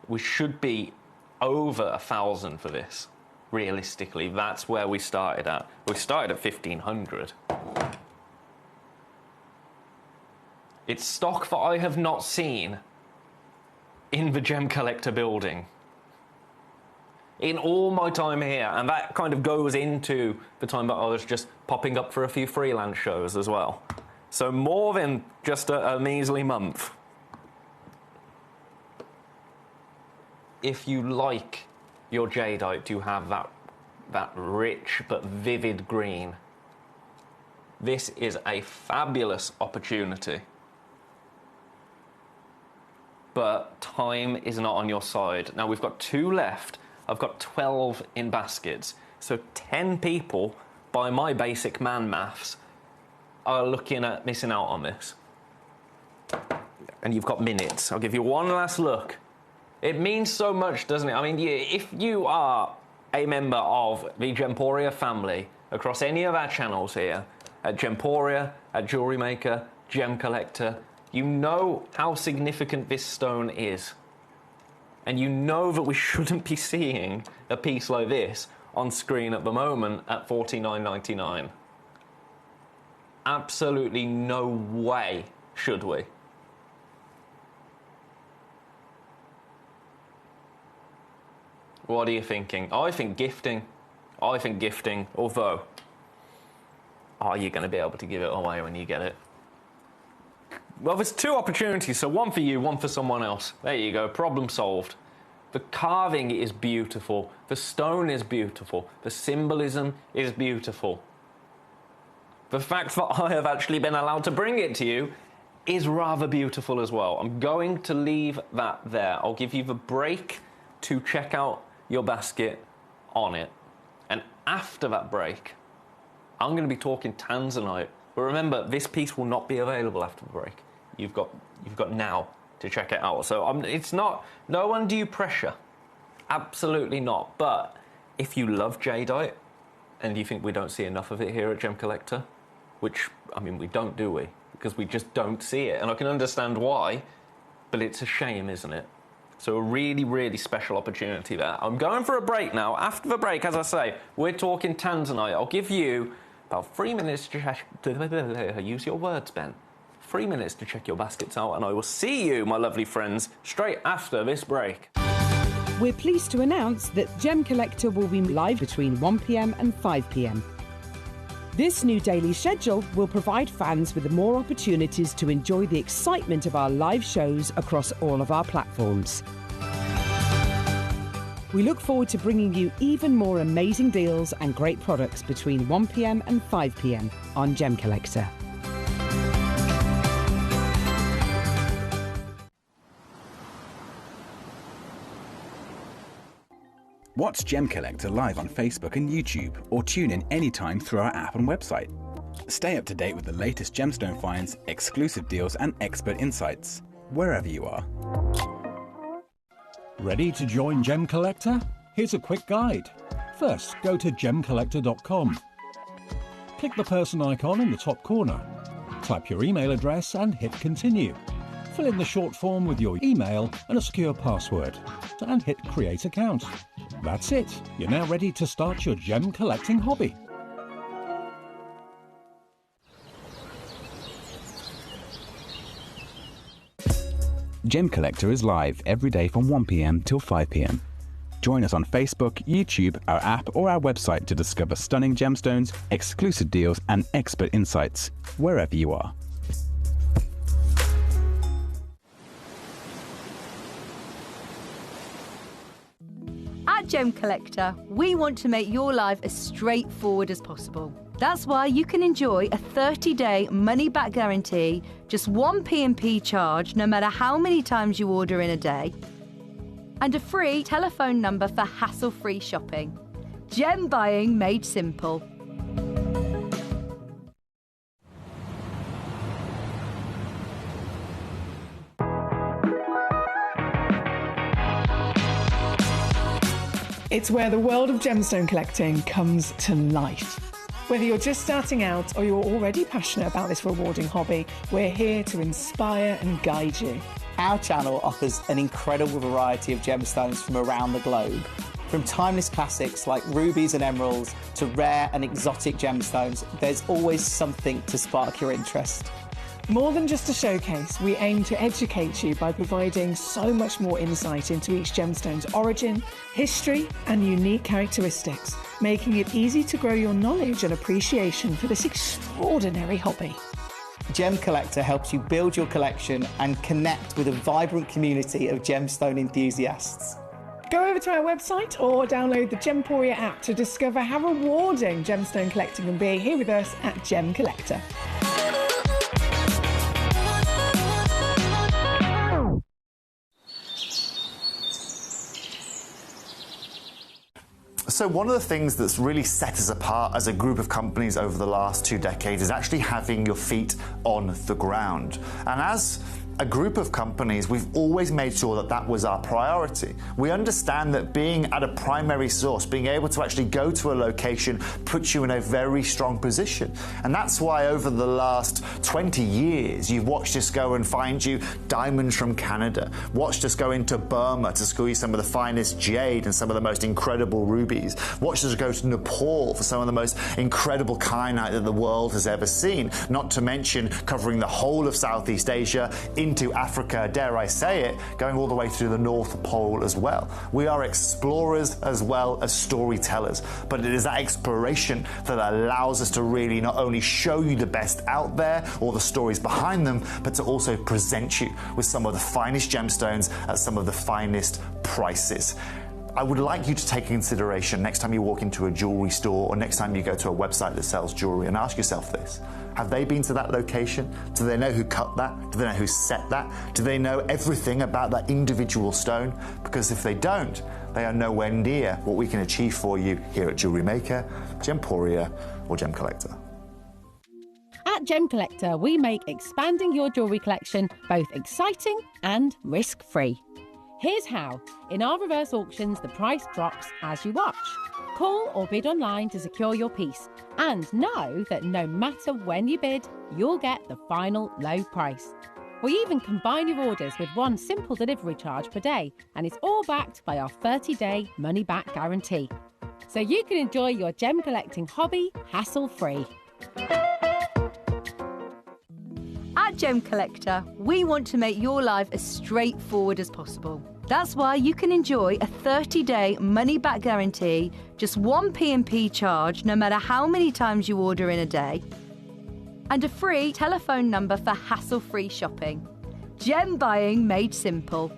We should be over 1,000 for this. Realistically, that's where we started at. We started at 1,500. It's stock that I have not seen in the Gemcollector building in all my time here, and that kind of goes into the time that I was just popping up for a few freelance shows as well. So more than just a measly month. If you like your jadeite to have that rich but vivid green, this is a fabulous opportunity. But time is not on your side. Now, we've got 2 left. I've got 12 in baskets. So 10 people, by my basic man maths, are looking at missing out on this. And you've got minutes. I'll give you one last look. It means so much, doesn't it? I mean, if you are a member of the Gemporia family across any of our channels here, at Gemporia, at Jewelry Maker, Gemcollector, you know how significant this stone is. And you know that we shouldn't be seeing a piece like this on screen at the moment at $49.99. Absolutely no way should we. What are you thinking? I think gifting, although, are you going to be able to give it away when you get it? Well, there's 2 opportunities, so one for you, one for someone else. There you go, problem solved. The carving is beautiful, the stone is beautiful, the symbolism is beautiful. The fact that I have actually been allowed to bring it to you is rather beautiful as well. I'm going to leave that there. I'll give you the break to check out your basket on it. And after that break, I'm going to be talking tanzanite. But remember, this piece will not be available after the break. You've got now to check it out. So it's not, no undue pressure. Absolutely not. But if you love jadeite and you think we don't see enough of it here at Gemcollector, which, I mean, we don't, do we? Because we just don't see it. And I can understand why, but it's a shame, isn't it? So a really, really special opportunity there. I'm going for a break now. After the break, as I say, we're talking tanzanite. I'll give you about 3 minutes to use your words, Ben. 3 minutes to check your baskets out, and I will see you, my lovely friends, straight after this break. We're pleased to announce that Gemcollector will be live between 1 p.m. and 5 p.m. This new daily schedule will provide fans with more opportunities to enjoy the excitement of our live shows across all of our platforms. We look forward to bringing you even more amazing deals and great products between 1 p.m. and 5 p.m. on Gemcollector. Watch Gemcollector live on Facebook and YouTube, or tune in anytime through our app and website. Stay up to date with the latest gemstone finds, exclusive deals and expert insights, wherever you are. Ready to join Gemcollector? Here's a quick guide. First, go to gemcollector.com. Click the person icon in the top corner. Type your email address and hit continue. Fill in the short form with your email and a secure password, and hit create account. That's it. You're now ready to start your gem collecting hobby. Gemcollector is live every day from 1 p.m. till 5 p.m. Join us on Facebook, YouTube, our app or our website to discover stunning gemstones, exclusive deals and expert insights, wherever you are. At Gemcollector, we want to make your life as straightforward as possible. That's why you can enjoy a 30-day money-back guarantee, just one P&P charge no matter how many times you order in a day, and a free telephone number for hassle-free shopping. Gem buying made simple. It's where the world of gemstone collecting comes to life. Whether you're just starting out or you're already passionate about this rewarding hobby, we're here to inspire and guide you. Our channel offers an incredible variety of gemstones from around the globe. From timeless classics like rubies and emeralds to rare and exotic gemstones, there's always something to spark your interest. More than just a showcase, we aim to educate you by providing so much more insight into each gemstone's origin, history, and unique characteristics, making it easy to grow your knowledge and appreciation for this extraordinary hobby. Gemcollector helps you build your collection and connect with a vibrant community of gemstone enthusiasts. Go over to our website or download the Gemporia app to discover how rewarding gemstone collecting can be here with us at Gemcollector. So one of the things that's really set us apart as a group of companies over the last 2 decades is actually having your feet on the ground. And as a group of companies, we've always made sure that that was our priority. We understand that being at a primary source, being able to actually go to a location, puts you in a very strong position. And that's why over the last 20 years, you've watched us go and find you diamonds from Canada, watched us go into Burma to school you some of the finest jade and some of the most incredible rubies, watched us go to Nepal for some of the most incredible kyanite that the world has ever seen, not to mention covering the whole of Southeast Asia, into Africa, dare I say it, going all the way through the North Pole as well. We are explorers as well as storytellers, but it is that exploration that allows us to really not only show you the best out there or the stories behind them, but to also present you with some of the finest gemstones at some of the finest prices. I would like you to take consideration next time you walk into a jewelry store or next time you go to a website that sells jewelry and ask yourself this. Have they been to that location? Do they know who cut that? Do they know who set that? Do they know everything about that individual stone? Because if they don't, they are nowhere near what we can achieve for you here at Jewelry Maker, Gemporia, or Gemcollector. At Gemcollector, we make expanding your jewellery collection both exciting and risk-free. Here's how. In our reverse auctions, the price drops as you watch. Call or bid online to secure your piece and know that no matter when you bid, you'll get the final low price. We even combine your orders with one simple delivery charge per day, and it's all backed by our 30-day money-back guarantee. So you can enjoy your gem collecting hobby hassle-free. At Gemcollector, we want to make your life as straightforward as possible. That's why you can enjoy a 30-day money-back guarantee, just one P&P charge no matter how many times you order in a day, and a free telephone number for hassle-free shopping. Gem buying made simple.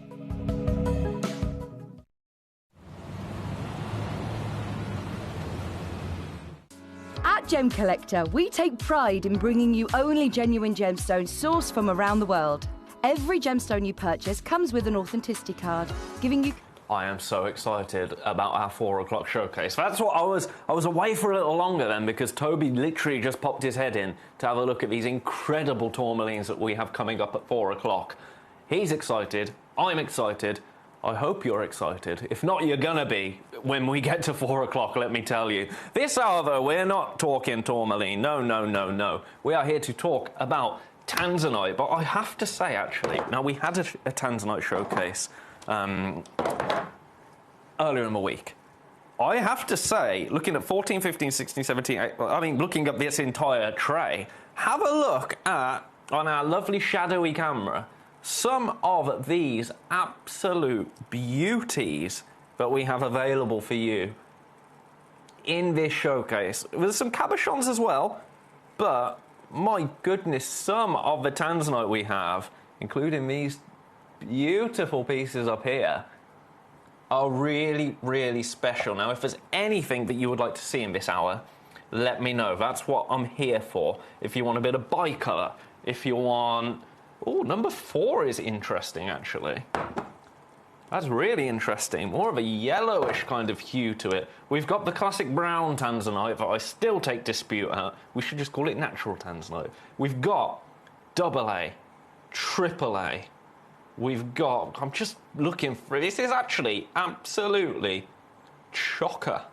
At Gemcollector, we take pride in bringing you only genuine gemstones sourced from around the world. Every gemstone you purchase comes with an authenticity card, giving you... I am so excited about our 4 o'clock showcase. That's what I was away for a little longer then because Toby literally just popped his head in to have a look at these incredible tourmalines that we have coming up at 4 o'clock. He's excited. I'm excited. I hope you're excited. If not, you're gonna be when we get to 4 o'clock, let me tell you. This hour, though, we're not talking tourmaline. No, no, no, no. We are here to talk about Tanzanite. But I have to say, actually, now we had a Tanzanite showcase earlier in the week. I have to say, looking at 14, 15, 16, 17, I mean, looking at this entire tray, have a look at, on our lovely shadowy camera, some of these absolute beauties that we have available for you in this showcase. There's some cabochons as well, but my goodness, some of the Tanzanite we have, including these beautiful pieces up here, are really, really special. Now, if there's anything that you would like to see in this hour, let me know. That's what I'm here for. If you want a bit of bicolour, if you want... Oh, number 4 is interesting, actually. That's really interesting. More of a yellowish kind of hue to it. We've got the classic brown Tanzanite that I still take dispute at. We should just call it natural Tanzanite. We've got AA, AAA. We've got... I'm just looking for... This is actually absolutely chocker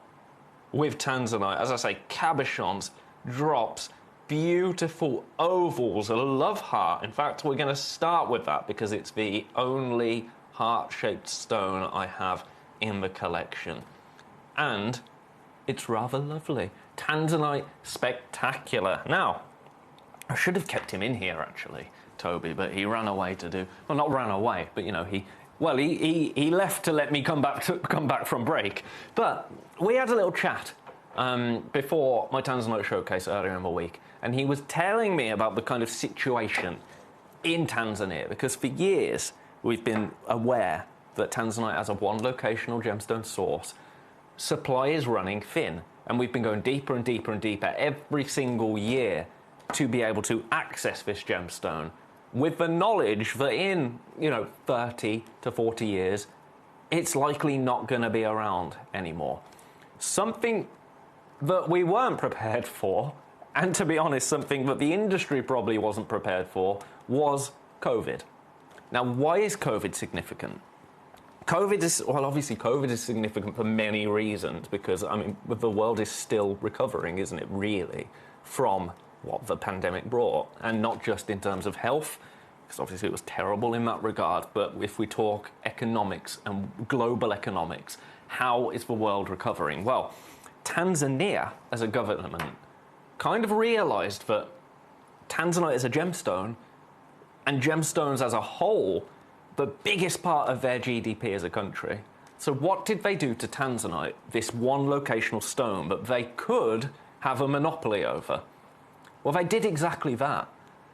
with tanzanite. As I say, cabochons, drops, beautiful ovals, a love heart. In fact, we're going to start with that because it's the only heart-shaped stone I have in the collection. And it's rather lovely. Tanzanite spectacular. Now, I should have kept him in here, actually, Toby, but he ran away to do... Well, not ran away, but, you know, he left to let me come back from break. But we had a little chat before my Tanzanite showcase earlier in the week, and he was telling me about the kind of situation in Tanzania, because for years we've been aware that Tanzanite as a one locational gemstone source, supply is running thin, and we've been going deeper and deeper and deeper every single year to be able to access this gemstone with the knowledge that in, 30 to 40 years, it's likely not going to be around anymore. Something that we weren't prepared for, and to be honest, something that the industry probably wasn't prepared for, was COVID. Now, why is COVID significant? Obviously COVID is significant for many reasons, because, the world is still recovering, isn't it, really, from what the pandemic brought, and not just in terms of health, because obviously it was terrible in that regard, but if we talk economics and global economics, how is the world recovering? Well, Tanzania, as a government, kind of realised that Tanzanite is a gemstone, and gemstones as a whole, the biggest part of their GDP as a country. So what did they do to Tanzanite, this one locational stone that they could have a monopoly over? Well, they did exactly that.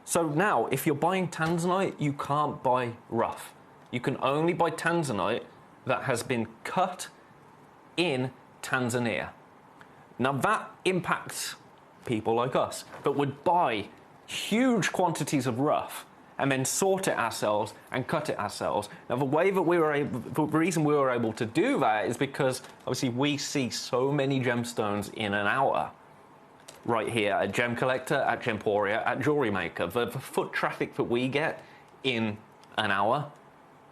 So now, if you're buying Tanzanite, you can't buy rough. You can only buy Tanzanite that has been cut in Tanzania. Now, that impacts people like us that would buy huge quantities of rough and then sort it ourselves and cut it ourselves. Now, the reason we were able to do that is because, obviously, we see so many gemstones in an hour. Right here at Gemcollector, at Gemporia, at Jewelry Maker. The foot traffic that we get in an hour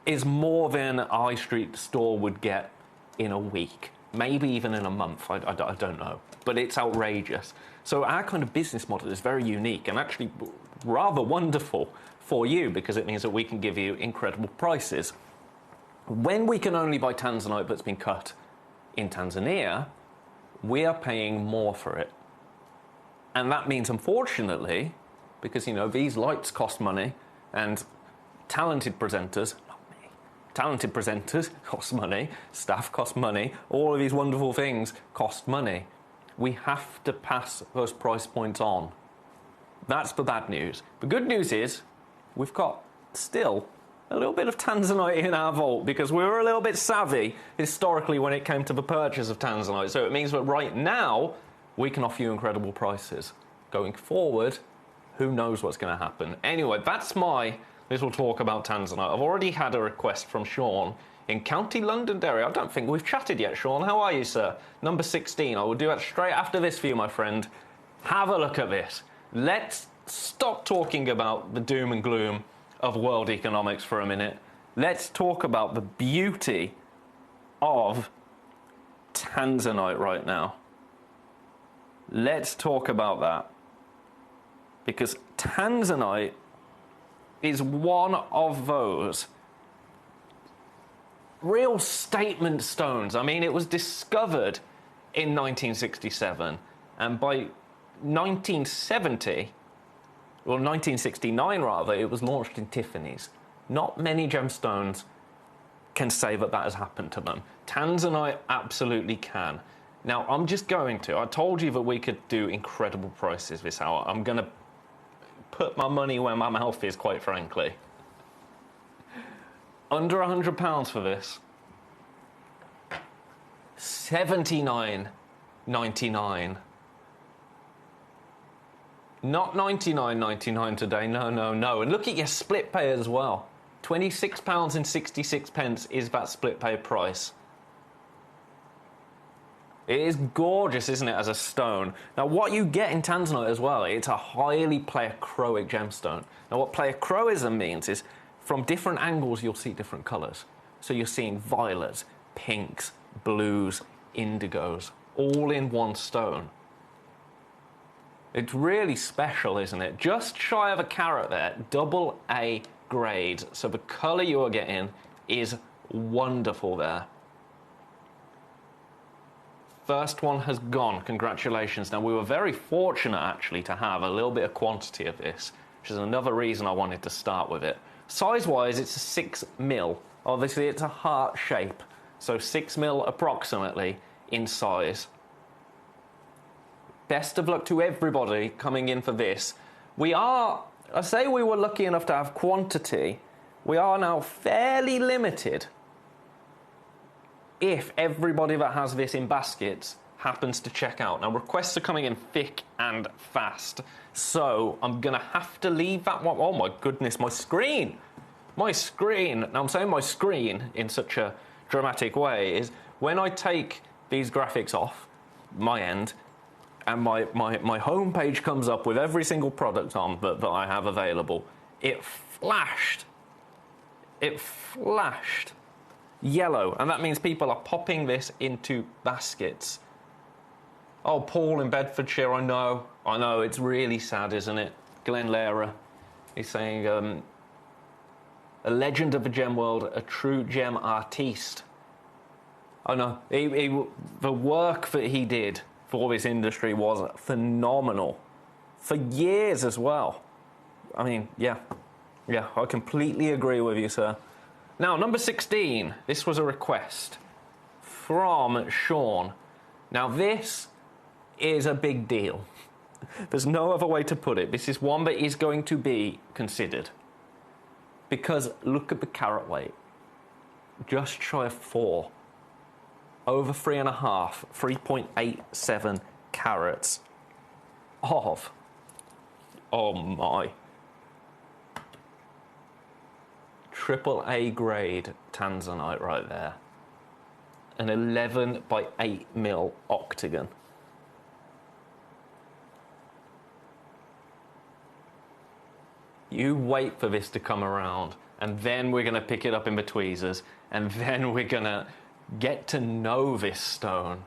is more than a high street store would get in a week. Maybe even in a month, I don't know. But it's outrageous. So our kind of business model is very unique and actually rather wonderful for you, because it means that we can give you incredible prices. When we can only buy Tanzanite that's been cut in Tanzania, we are paying more for it. And that means, unfortunately, because, these lights cost money, and talented presenters cost money, staff cost money, all of these wonderful things cost money. We have to pass those price points on. That's the bad news. The good news is we've got still a little bit of Tanzanite in our vault, because we were a little bit savvy historically when it came to the purchase of Tanzanite. So it means that right now we can offer you incredible prices. Going forward, who knows what's going to happen. Anyway, that's my little talk about Tanzanite. I've already had a request from Sean in County Londonderry. I don't think we've chatted yet, Sean. How are you, sir? Number 16. I will do that straight after this for you, my friend. Have a look at this. Let's stop talking about the doom and gloom of world economics for a minute. Let's talk about the beauty of Tanzanite right now. Let's talk about that, because Tanzanite is one of those real statement stones. It was discovered in 1967, and by 1969 rather, it was launched in Tiffany's. Not many gemstones can say that has happened to them. Tanzanite absolutely can. Now, I told you that we could do incredible prices this hour. I'm going to put my money where my mouth is, quite frankly. Under £100 for this. $79.99. Not $99.99 today, no. And look at your split pay as well. £26.66 is that split pay price. It is gorgeous, isn't it, as a stone? Now, what you get in Tanzanite as well, it's a highly pleiochroic gemstone. Now, what pleiochroism means is from different angles, you'll see different colours. So you're seeing violets, pinks, blues, indigos, all in one stone. It's really special, isn't it? Just shy of a carat there, double A grade. So the colour you are getting is wonderful there. First one has gone, congratulations. Now, we were very fortunate actually to have a little bit of quantity of this, which is another reason I wanted to start with it. Size-wise, it's a 6mm. Obviously, it's a heart shape, so 6mm approximately in size. Best of luck to everybody coming in for this. I say we were lucky enough to have quantity. We are now fairly limited if everybody that has this in baskets happens to check out. Now, requests are coming in thick and fast, so I'm going to have to leave that one. Oh, my goodness, my screen. My screen. Now, I'm saying my screen in such a dramatic way is when I take these graphics off my end and my home page comes up with every single product on that I have available, it flashed yellow, and that means people are popping this into baskets. Oh, Paul in Bedfordshire, I know, it's really sad, isn't it? Glenn Lehrer, he's saying, a legend of the gem world, a true gem artiste. I know, the work that he did for this industry was phenomenal, for years as well. I mean, yeah, I completely agree with you, sir. Now, number 16, this was a request from Sean. Now, this is a big deal. There's no other way to put it. This is one that is going to be considered. Because look at the carat weight. Just shy of 4. Over 3.5, 3.87 carats of, oh my, triple A grade tanzanite right there. An 11 by 8mm octagon. You wait for this to come around, and then we're going to pick it up in the tweezers, and then we're going to get to know this stone.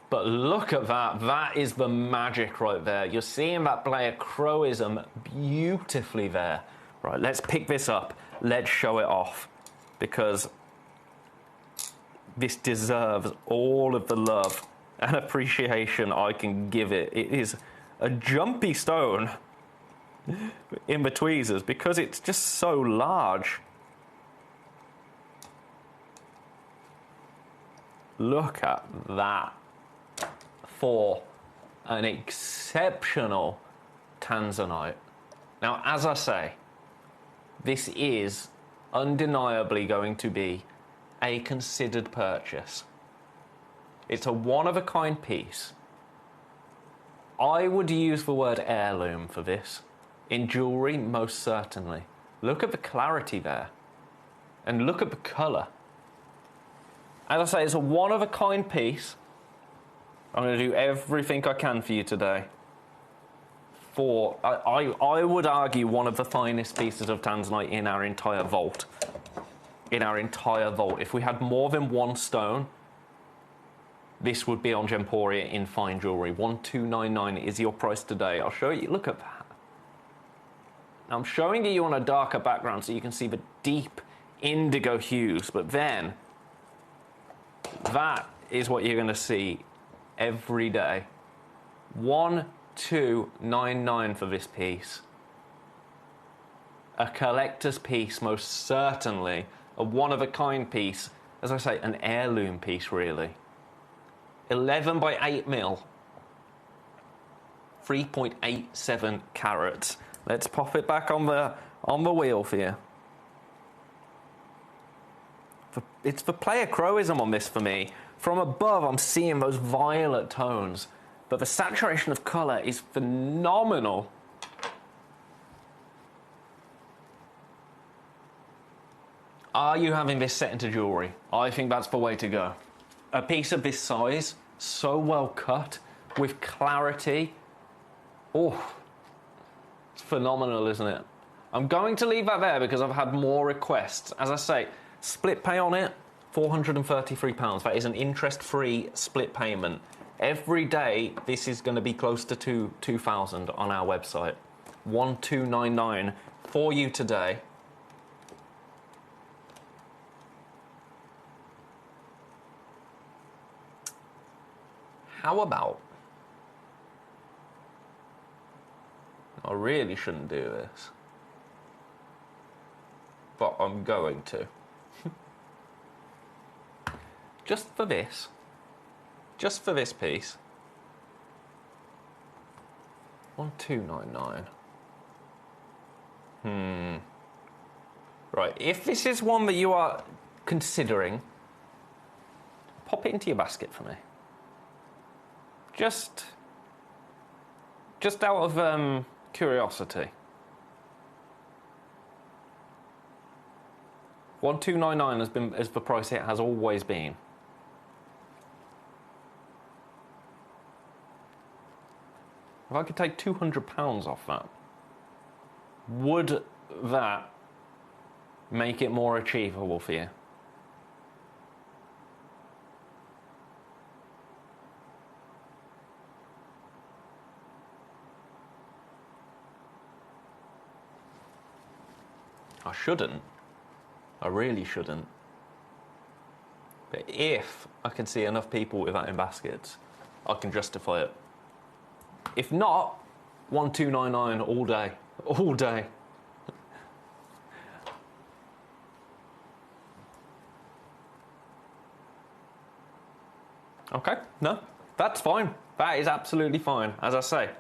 But look at that. That is the magic right there. You're seeing that Pleiochroism beautifully there. Right, let's pick this up. Let's show it off, because this deserves all of the love and appreciation I can give it. It is a jumpy stone in the tweezers because it's just so large. Look at that for an exceptional tanzanite. Now, as I say, this is undeniably going to be a considered purchase. It's a one-of-a-kind piece. I would use the word heirloom for this. In jewellery, most certainly. Look at the clarity there. And look at the colour. As I say, it's a one-of-a-kind piece. I'm going to do everything I can for you today. I would argue, one of the finest pieces of tanzanite in our entire vault. In our entire vault. If we had more than one stone, this would be on Gemporia in fine jewellery. 1299 is your price today. I'll show you. Look at that. Now, I'm showing you on a darker background so you can see the deep indigo hues, but then that is what you're going to see every day. 1299 for this piece. A collector's piece, most certainly. A one-of-a-kind piece. As I say, an heirloom piece, really. 11 by 8mm. 3.87 carats. Let's pop it back on the wheel for you. It's the Pleiochroism on this for me. From above, I'm seeing those violet tones, but the saturation of colour is phenomenal. Are you having this set into jewellery? I think that's the way to go. A piece of this size, so well cut, with clarity. Oh, it's phenomenal, isn't it? I'm going to leave that there because I've had more requests. As I say, split pay on it, £433. That is an interest-free split payment. Every day, this is going to be close to 2,000 on our website. 1299 for you today. How about... I really shouldn't do this, but I'm going to. Just for this piece, 1299. Right, if this is one that you are considering, pop it into your basket for me. Just out of curiosity. 1299 is the price it has always been. If I could take £200 off that, would that make it more achievable for you? I shouldn't. I really shouldn't. But if I can see enough people with that in baskets, I can justify it. If not, 1299 all day. All day. Okay, no, that's fine. That is absolutely fine. As I say,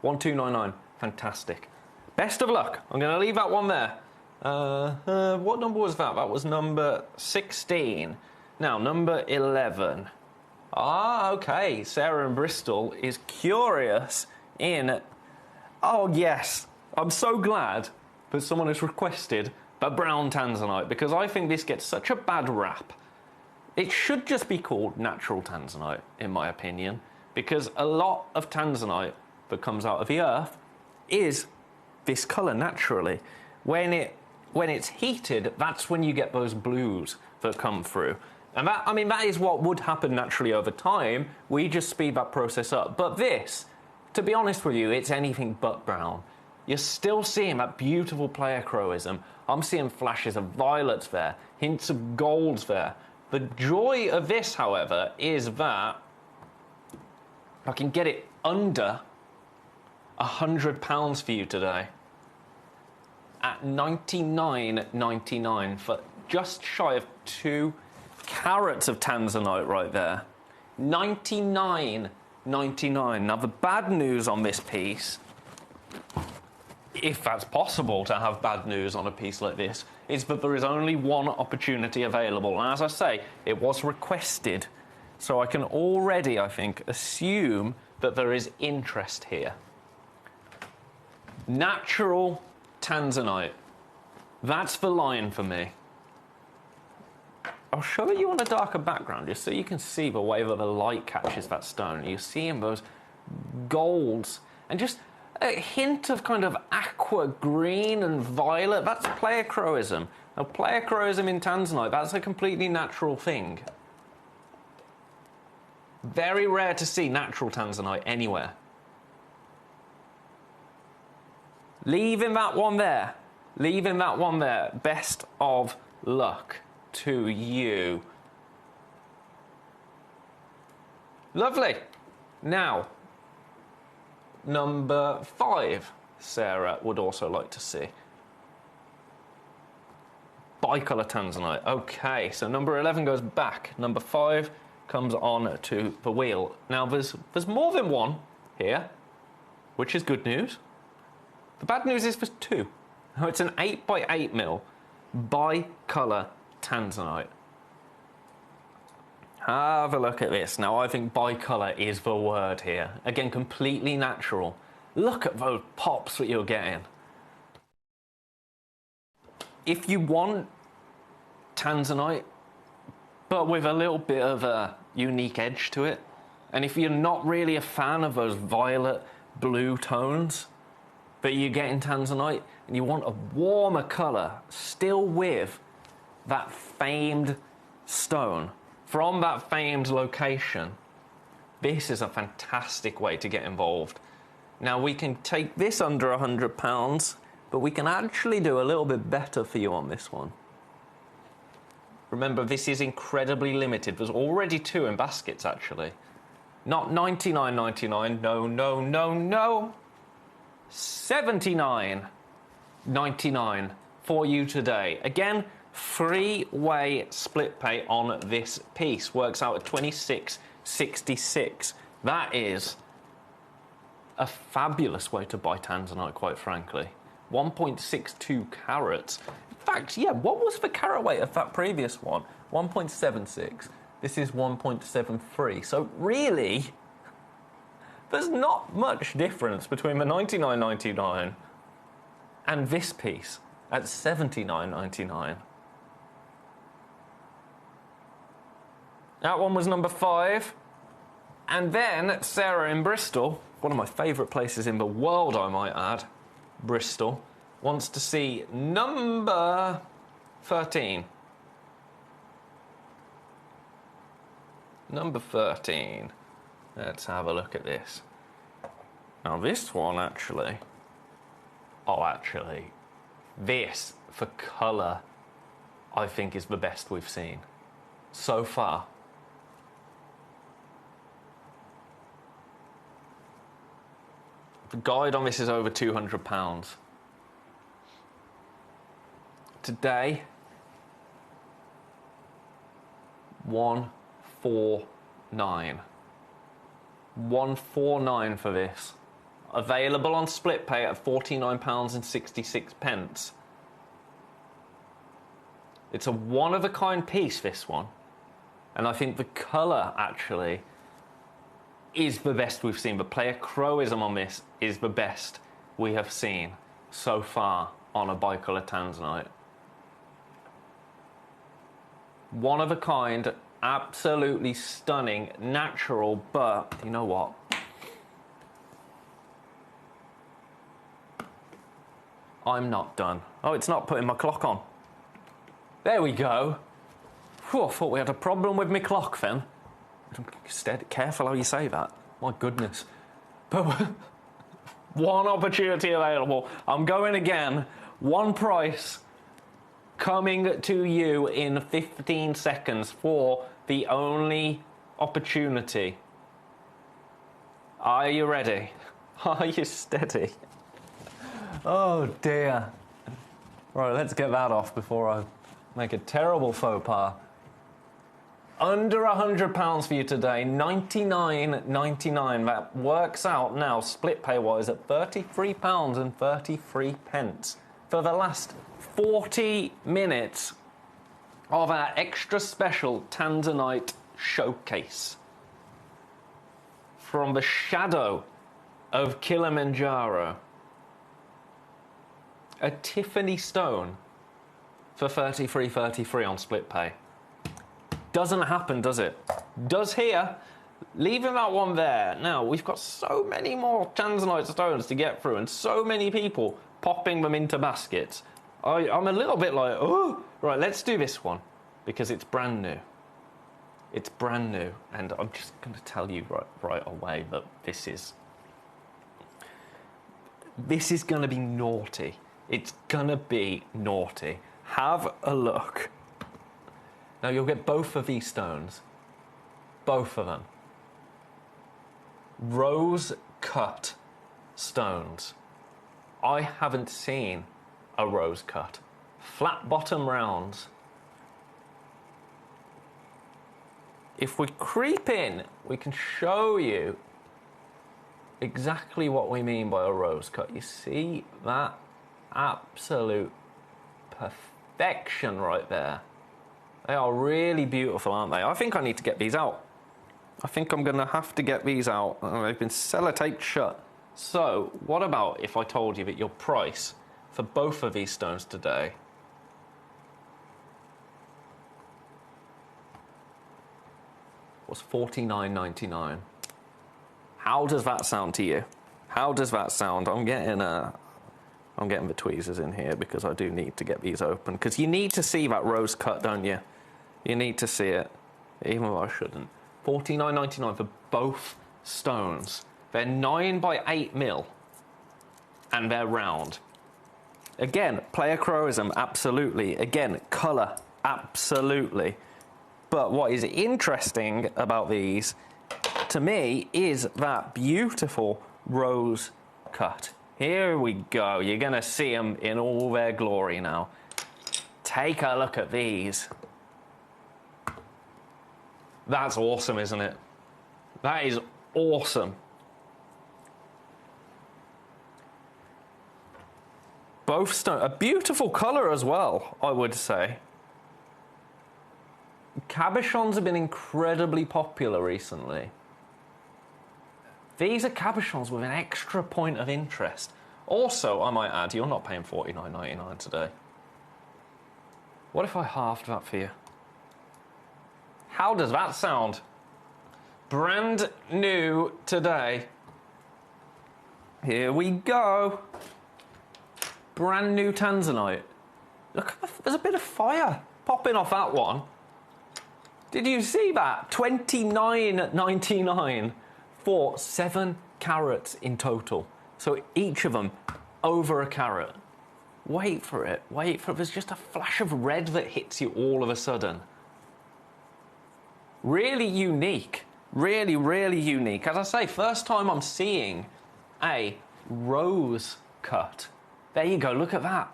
1299, fantastic. Best of luck. I'm going to leave that one there. What number was that? That was number 16. Now, number 11. Ah, okay. Sarah in Bristol is curious in... Oh, yes. I'm so glad that someone has requested the brown tanzanite, because I think this gets such a bad rap. It should just be called natural tanzanite, in my opinion, because a lot of tanzanite that comes out of the earth is this colour naturally. When it's heated, that's when you get those blues that come through. And that, I mean, that is what would happen naturally over time. We just speed that process up. But this, to be honest with you, it's anything but brown. You're still seeing that beautiful pleochroism. I'm seeing flashes of violets there, hints of golds there. The joy of this, however, is that I can get it under £100 for you today at $99.99 for just shy of 2 carats of tanzanite right there. $99.99. Now, the bad news on this piece, if that's possible to have bad news on a piece like this, is that there is only one opportunity available. And as I say, it was requested. So I can already, I think, assume that there is interest here. Natural tanzanite. That's the line for me. I'll show you on a darker background just so you can see the way that the light catches that stone. You're seeing those golds and just a hint of kind of aqua green and violet. That's pleochroism. Now, pleochroism in tanzanite, that's a completely natural thing. Very rare to see natural tanzanite anywhere. Leaving that one there. Leaving that one there. Best of luck to you. Lovely. Now, number 5, Sarah would also like to see. Bicolour tanzanite. Okay, so number 11 goes back. Number 5 comes on to the wheel. Now, there's more than one here, which is good news. The bad news is there's 2. Now, it's an 8x8mm bicolour tanzanite. Have a look at this. Now, I think bicolour is the word here. Again, completely natural. Look at those pops that you're getting. If you want tanzanite, but with a little bit of a unique edge to it, and if you're not really a fan of those violet blue tones that you get in tanzanite, and you want a warmer colour, still with that famed stone from that famed location, this is a fantastic way to get involved. Now, we can take this under £100, but we can actually do a little bit better for you on this one. Remember, this is incredibly limited. There's already 2 in baskets, actually. Not $99.99, no, no, no, no. $79.99 for you today. Again, 3-way split pay on this piece. Works out at $26.66. That is a fabulous way to buy tanzanite, quite frankly. 1.62 carats. In fact, yeah, what was the carat weight of that previous one? 1.76. This is 1.73. So really, there's not much difference between the $99.99 and this piece at $79.99. That one was number 5. And then Sarah in Bristol, one of my favourite places in the world, I might add, Bristol, wants to see number 13. Number 13. Let's have a look at this. Now this one actually, this for colour, I think is the best we've seen so far. The guide on this is over £200. Today, 149. 149 for this. Available on split pay at £49.66. It's a one-of-a-kind piece, this one. And I think the colour, actually, is the best we've seen. The player Crowism on this is the best we have seen so far on a bicolour tanzanite. One of a kind, absolutely stunning, natural, but you know what? I'm not done. Oh, it's not putting my clock on. There we go. Whew, I thought we had a problem with my clock then. Careful how you say that. My goodness. But one opportunity available. I'm going again. One price coming to you in 15 seconds for the only opportunity. Are you ready? Are you steady? Oh dear. Right, let's get that off before I make a terrible faux pas. Under £100 for you today, $99.99. That works out now, split pay-wise, at £33.33 for the last 40 minutes of our extra special Tanzanite showcase. From the shadow of Kilimanjaro, a Tiffany stone for $33.33 on split pay. Doesn't happen, does it? Does here. Leaving that one there. Now, we've got so many more tanzanite stones to get through and so many people popping them into baskets. I'm a little bit like, oh, right, let's do this one because it's brand new. It's brand new, and I'm just going to tell you right away that this is going to be naughty. It's going to be naughty. Have a look. Now, you'll get both of these stones. Both of them. Rose-cut stones. I haven't seen a rose-cut. Flat bottom rounds. If we creep in, we can show you exactly what we mean by a rose-cut. You see that absolute perfection right there. They are really beautiful, aren't they? I think I need to get these out. I think I'm going to have to get these out. They've been sellotaped shut. So, what about if I told you that your price for both of these stones today was $49.99? How does that sound to you? How does that sound? I'm getting the tweezers in here because I do need to get these open. Because you need to see that rose cut, don't you? You need to see it, even though I shouldn't. $49.99 for both stones. They're 9 by 8 mil, and they're round. Again, player chroism, absolutely. Again, colour, absolutely. But what is interesting about these, to me, is that beautiful rose cut. Here we go. You're going to see them in all their glory now. Take a look at these. That's awesome, isn't it? That is awesome. Both stone, a beautiful colour as well, I would say. Cabochons have been incredibly popular recently. These are cabochons with an extra point of interest. Also, I might add, you're not paying $49.99 today. What if I halved that for you? How does that sound? Brand new today. Here we go. Brand new Tanzanite. Look, there's a bit of fire popping off that one. Did you see that? $29.99 for 7 carats in total. So each of them over a carat. Wait for it. Wait for it. There's just a flash of red that hits you all of a sudden. Really unique. Really, really unique. As I say, first time I'm seeing a rose cut. There you go. Look at that.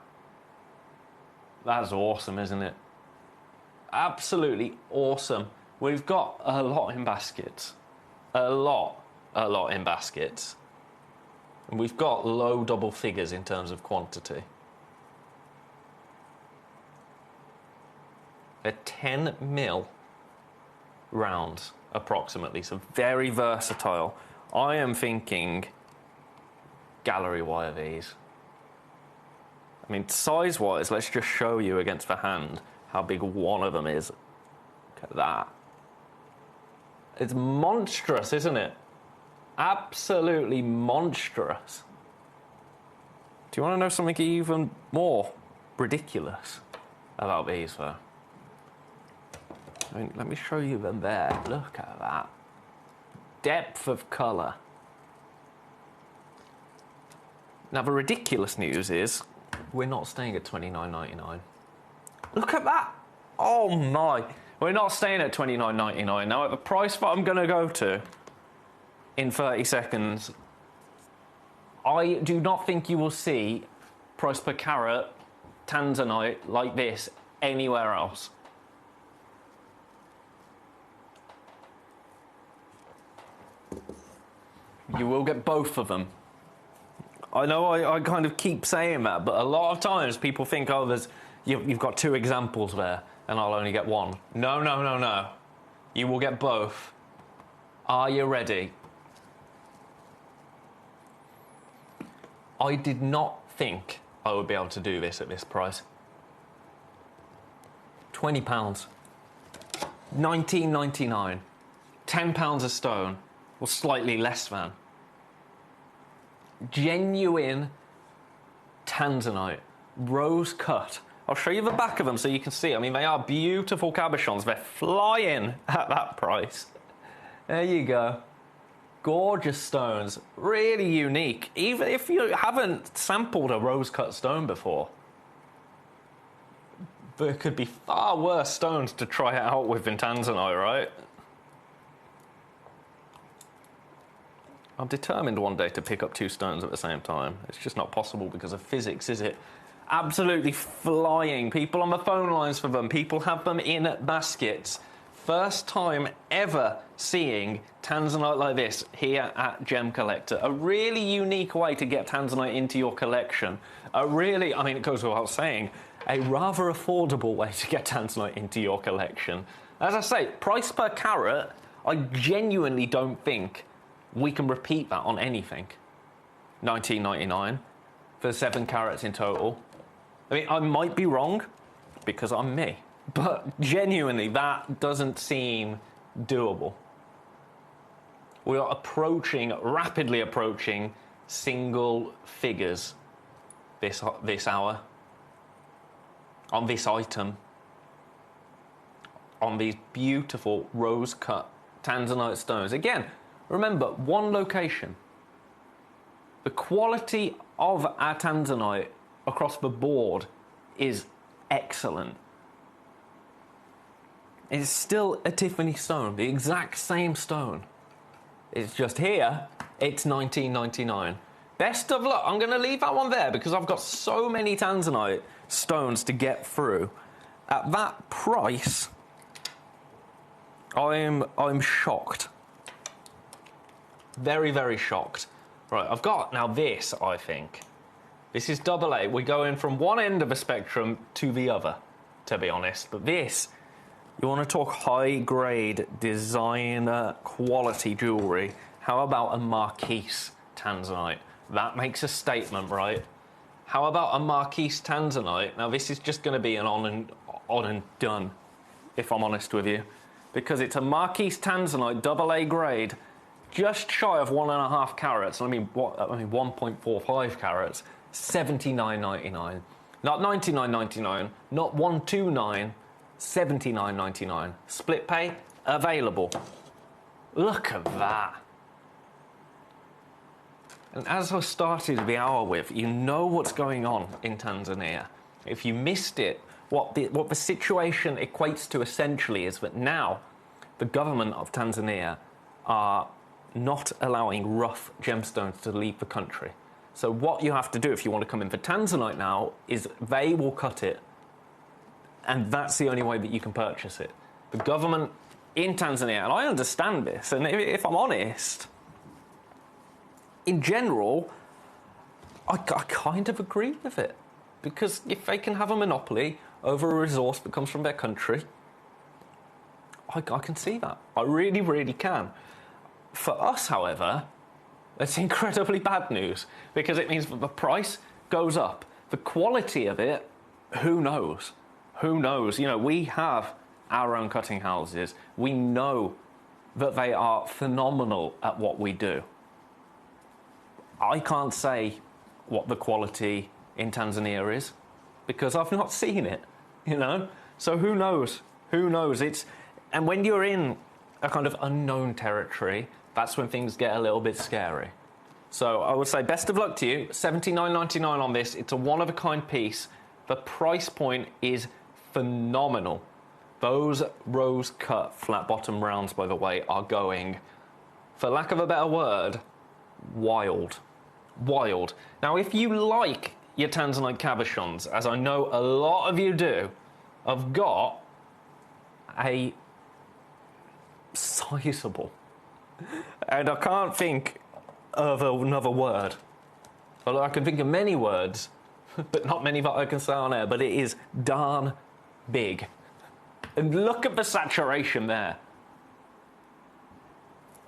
That's awesome, isn't it? Absolutely awesome. We've got a lot in baskets. A lot in baskets. And we've got low double figures in terms of quantity. They're 10 mil rounds, approximately, so very versatile. I am thinking gallery wire these. I mean, size-wise, let's just show you against the hand how big one of them is. Look at that. It's monstrous, isn't it? Absolutely monstrous. Do you want to know something even more ridiculous about these, though? I mean, let me show you them there. Look at that. Depth of colour. Now, the ridiculous news is we're not staying at $29.99. Look at that. Oh, my. We're not staying at $29.99. Now, at the price that I'm going to go to in 30 seconds, I do not think you will see price per carat Tanzanite like this anywhere else. You will get both of them. I know I kind of keep saying that, but a lot of times people think, oh, you've got 2 examples there, and I'll only get one. No, no, no, no. You will get both. Are you ready? I did not think I would be able to do this at this price. £20. $19.99. £10 a stone. Or slightly less than. Genuine Tanzanite. Rose cut. I'll show you the back of them so you can see. I mean, they are beautiful cabochons. They're flying at that price. There you go. Gorgeous stones. Really unique. Even if you haven't sampled a rose cut stone before, there could be far worse stones to try it out with in Tanzanite, right? I'm determined one day to pick up 2 stones at the same time. It's just not possible because of physics, is it? Absolutely flying. People on the phone lines for them. People have them in baskets. First time ever seeing Tanzanite like this here at Gemcollector. A really unique way to get Tanzanite into your collection. I mean, it goes without saying, a rather affordable way to get Tanzanite into your collection. As I say, price per carat, I genuinely don't think we can repeat that on anything. $19.99 for 7 carats in total. I mean, I might be wrong because I'm me, but genuinely that doesn't seem doable. We are rapidly approaching single figures this hour on this item. on these beautiful rose-cut tanzanite stones. Again, remember, one location. The quality of our tanzanite across the board is excellent. It's still a Tiffany stone, the exact same stone. It's just here, it's $19.99. Best of luck. I'm going to leave that one there because I've got so many tanzanite stones to get through. At that price, I'm shocked. Very, very shocked. Right, I've got now this, I think. This is AA. We're going from one end of the spectrum to the other, to be honest. But this, you want to talk high-grade designer quality jewellery. How about a Marquise tanzanite? That makes a statement, right? How about a Marquise tanzanite? Now, this is just going to be an on and done, if I'm honest with you. Because it's a Marquise tanzanite, AA grade, just shy of 1.5 carats. I mean 1.45 carats. $79.99. Not $99.99. Not $129. $79.99. Split pay available. Look at that. And as I started the hour with, you know what's going on in Tanzania. If you missed it, what the situation equates to essentially is that now the government of Tanzania are not allowing rough gemstones to leave the country. So what you have to do if you want to come in for tanzanite now is they will cut it, and that's the only way that you can purchase it. The government in Tanzania, and I understand this, and if I'm honest, in general, I kind of agree with it. Because if they can have a monopoly over a resource that comes from their country, I can see that. I really, really can. For us, however, that's incredibly bad news, because it means that the price goes up. The quality of it, who knows? Who knows? You know, we have our own cutting houses. We know that they are phenomenal at what we do. I can't say what the quality in Tanzania is because I've not seen it, you know? So who knows? Who knows? And when you're in a kind of unknown territory, that's when things get a little bit scary. So I would say best of luck to you. $79.99 on this. It's a one-of-a-kind piece. The price point is phenomenal. Those rose-cut flat-bottom rounds, by the way, are going, for lack of a better word, wild. Wild. Now, if you like your Tanzanite cabochons, as I know a lot of you do, I've got a sizable, and I can't think of another word. Well, I can think of many words, but not many that I can say on air, but it is darn big. And look at the saturation there.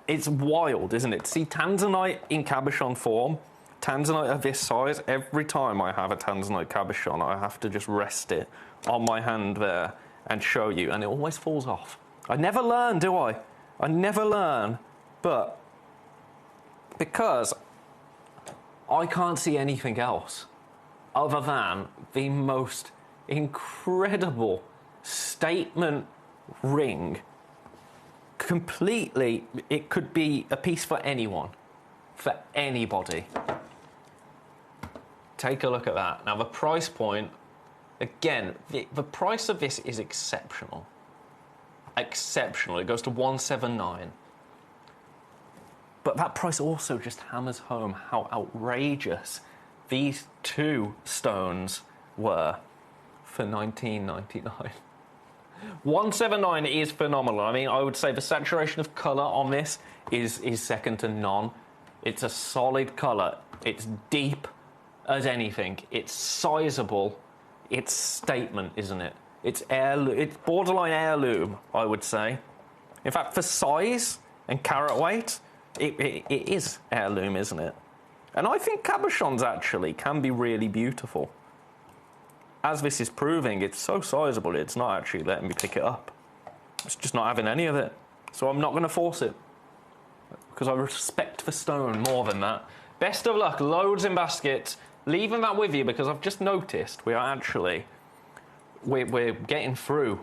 It's wild, isn't it? See, Tanzanite in cabochon form, Tanzanite of this size, every time I have a Tanzanite cabochon, I have to just rest it on my hand there and show you, and it always falls off. I never learn, do I? I never learn, but because I can't see anything else other than the most incredible statement ring. Completely, it could be a piece for anyone, for anybody. Take a look at that. Now, the price point, again, the price of this is exceptional. Exceptional. It goes to $179. But that price also just hammers home how outrageous these two stones were for $19.99. $179 is phenomenal. I mean, I would say the saturation of colour on this is second to none. It's a solid colour. It's deep as anything. It's sizable. It's statement, isn't it? It's borderline heirloom, I would say. In fact, for size and carat weight, it is heirloom, isn't it? And I think cabochons actually can be really beautiful. As this is proving, it's so sizable, it's not actually letting me pick it up. It's just not having any of it. So I'm not going to force it, because I respect the stone more than that. Best of luck, loads in baskets. Leaving that with you, because I've just noticed we're getting through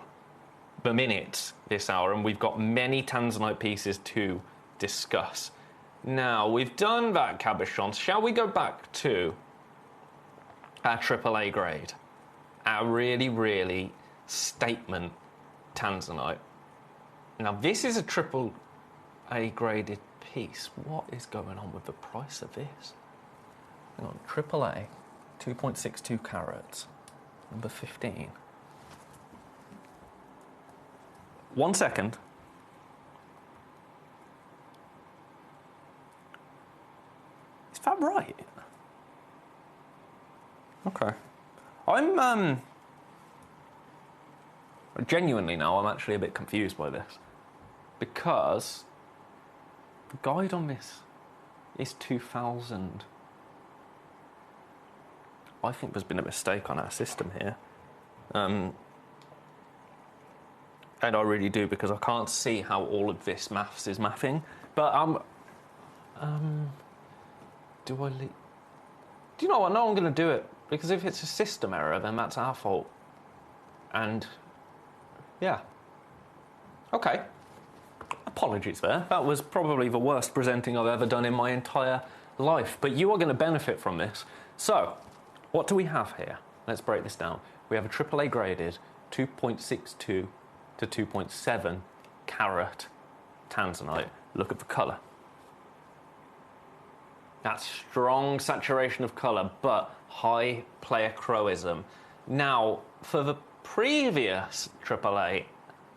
the minutes this hour, and we've got many Tanzanite pieces to discuss. Now, we've done that cabochon. Shall we go back to our AAA grade? Our really, really statement Tanzanite. Now, this is a AAA graded piece. What is going on with the price of this? Hang on, AAA, 2.62 carats, number 15. 1 second. Is that right? Okay. I'm genuinely now, I'm actually a bit confused by this, because the guide on this is 2000. I think there's been a mistake on our system here. And I really do, because I can't see how all of this maths is mathing. But do you know what? No, I'm going to do it, because if it's a system error, then that's our fault. And yeah, okay. Apologies there. That was probably the worst presenting I've ever done in my entire life. But you are going to benefit from this. So, what do we have here? Let's break this down. We have a AAA graded 2.62 to 2.7 carat Tanzanite. Look at the colour. That's strong saturation of colour, but high pleochroism. Now, for the previous AAA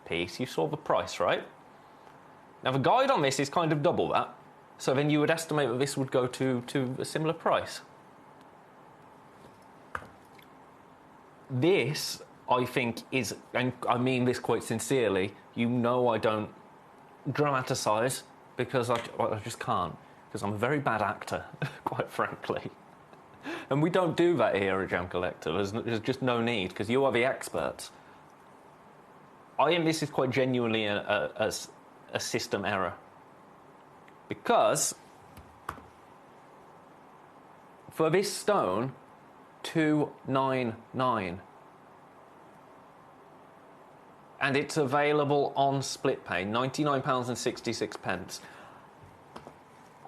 piece, you saw the price, right? Now, the guide on this is kind of double that. So then you would estimate that this would go to a similar price. This, I think, is, and I mean this quite sincerely, you know I don't dramatise, because I just can't, because I'm a very bad actor, quite frankly. And we don't do that here at Gemcollector. There's just no need, because you are the experts. I think this is quite genuinely a system error. Because for this stone, 299. And it's available on split pay, £99.66.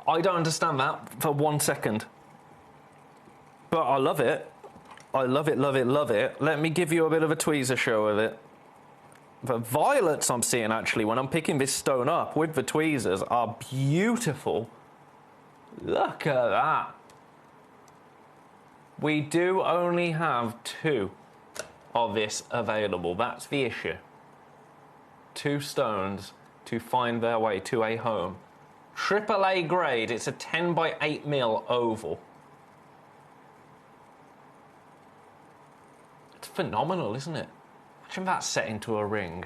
I don't understand that for 1 second. But I love it. I love it, love it, love it. Let me give you a bit of a tweezer show of it. The violets I'm seeing, actually, when I'm picking this stone up with the tweezers, are beautiful. Look at that. We do only have 2 of this available. That's the issue. 2 stones to find their way to a home. AAA grade, it's a 10 by 8 mil oval. It's phenomenal, isn't it? Imagine that set into a ring.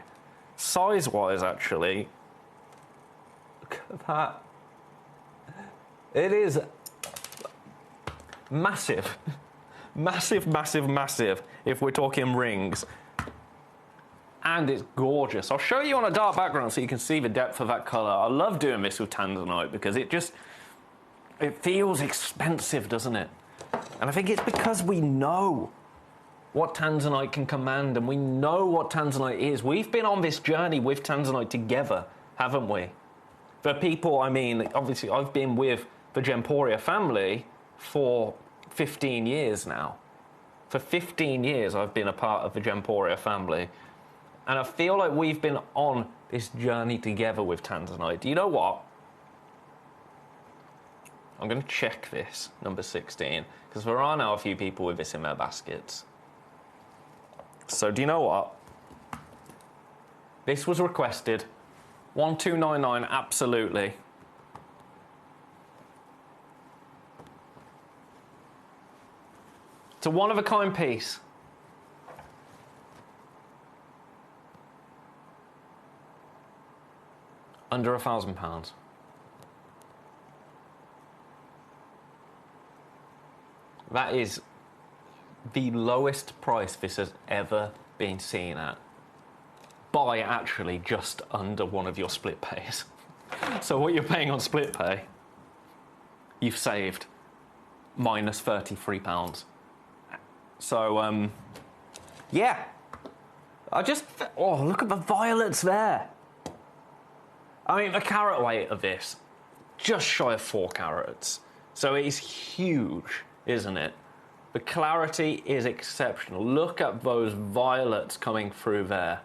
Size-wise, actually, look at that. It is massive. Massive, massive, massive, if we're talking rings. And it's gorgeous. I'll show you on a dark background so you can see the depth of that colour. I love doing this with Tanzanite because it feels expensive, doesn't it? And I think it's because we know what Tanzanite can command, and we know what Tanzanite is. We've been on this journey with Tanzanite together, haven't we? For people, I mean, obviously I've been with the Gemporia family for 15 years now. For 15 years I've been a part of the Gemporia family. And I feel like we've been on this journey together with Tanzanite. Do you know what? I'm going to check this, number 16, because there are now a few people with this in their baskets. So do you know what? This was requested. 1299, absolutely. It's a one-of-a-kind piece. Under £1,000. That is the lowest price this has ever been seen at, by actually just under one of your split pays. So what you're paying on split pay, you've saved minus £33. So, yeah. Oh, look at the violets there. I mean, the carat weight of this, just shy of 4 carats. So it is huge, isn't it? The clarity is exceptional. Look at those violets coming through there.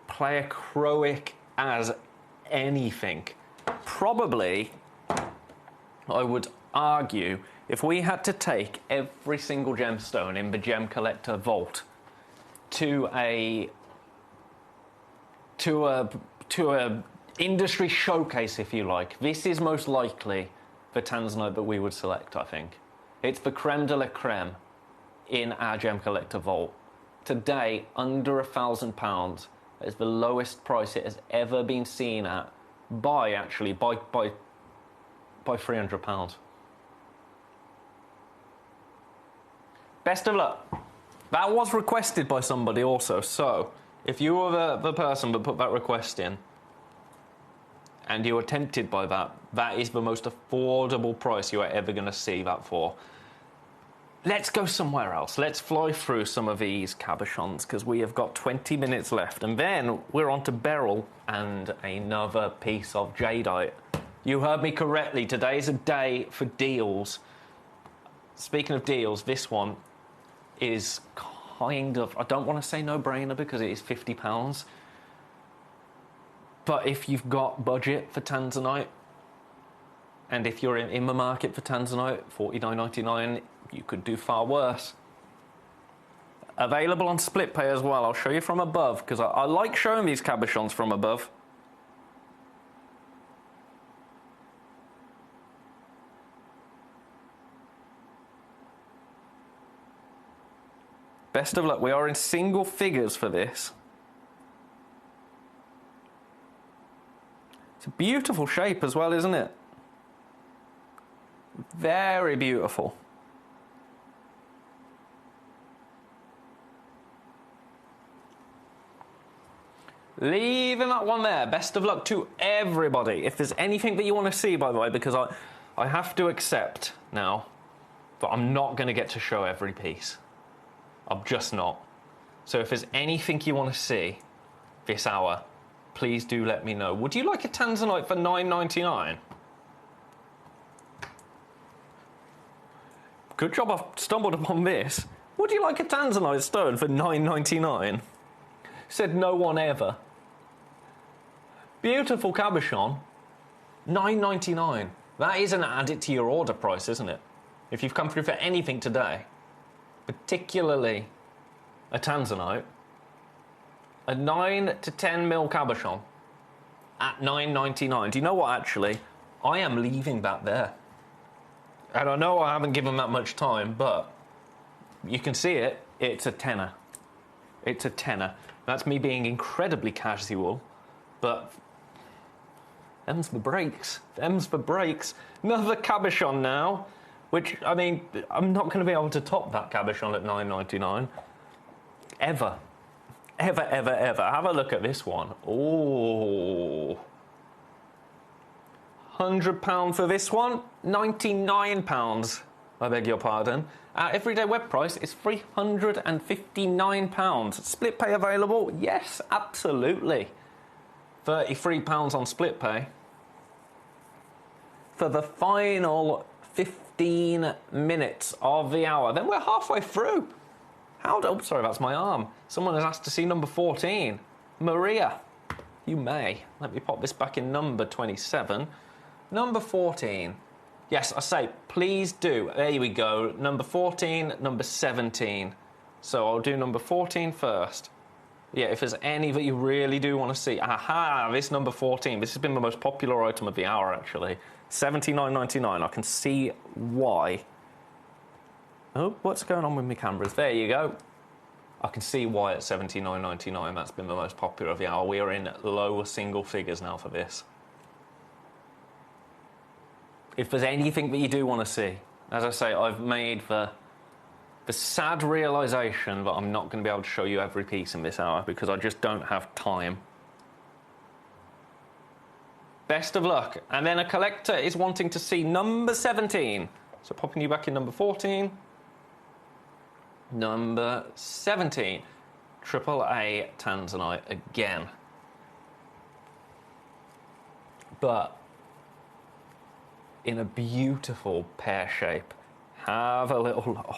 Pleiochroic as anything. Probably, I would argue, if we had to take every single gemstone in the Gemcollector vault to a industry showcase, if you like, this is most likely the tanzanite that we would select, I think. It's the creme de la creme in our Gemcollector vault. Today, under £1,000 is the lowest price it has ever been seen at by £300. Best of luck. That was requested by somebody also, so if you were the person that put that request in and you were tempted by that, that is the most affordable price you are ever going to see that for. Let's go somewhere else. Let's fly through some of these cabochons because we have got 20 minutes left, and then we're on to beryl and another piece of jadeite. You heard me correctly. Today is a day for deals. Speaking of deals, this one is kind of, I don't want to say no-brainer because it is £50. But if you've got budget for tanzanite, and if you're in the market for tanzanite, $49.99, you could do far worse. Available on split pay as well. I'll show you from above because I like showing these cabochons from above. Best of luck. We are in single figures for this. It's a beautiful shape as well, isn't it? Very beautiful. Leaving that one there. Best of luck to everybody. If there's anything that you want to see, by the way, because I have to accept now that I'm not going to get to show every piece. I'm just not. So if there's anything you want to see this hour, please do let me know. Would you like a tanzanite for $9.99? Good job I've stumbled upon this. Would you like a tanzanite stone for $9.99? Said no one ever. Beautiful cabochon, $9.99. That isn't added to your order price, isn't it? If you've come through for anything today, particularly a tanzanite, a 9 to 10 mil cabochon at $9.99. Do you know what, actually? I am leaving that there. And I know I haven't given that much time, but you can see it. It's a tenner. It's a tenner. That's me being incredibly casual, but them's the breaks. Them's the breaks. Another cabochon now, which, I mean, I'm not going to be able to top that cabochon at $9.99. Ever. Ever, ever, ever. Have a look at this one. Oh. £100 for this one. £99. I beg your pardon. Our everyday web price is £359. Split pay available? Yes, absolutely. £33 on split pay. For the final 15 minutes of the hour. Then we're halfway through. Oh, sorry, that's my arm. Someone has asked to see number 14. Maria, you may. Let me pop this back in number 27. Number 14. Yes, I say, please do. There we go. Number 14, number 17. So I'll do number 14 first. Yeah, if there's any that you really do want to see. Aha, this number 14. This has been the most popular item of the hour, actually. $79.99. I can see why. Oh, what's going on with my cameras? There you go. I can see why at $79.99 that's been the most popular of the hour. We are in lower single figures now for this. If there's anything that you do want to see, as I say, I've made the sad realisation that I'm not going to be able to show you every piece in this hour because I just don't have time. Best of luck. And then a collector is wanting to see number 17. So popping you back in number 14. Number 17, AAA Tanzanite again. But in a beautiful pear shape. Have a little,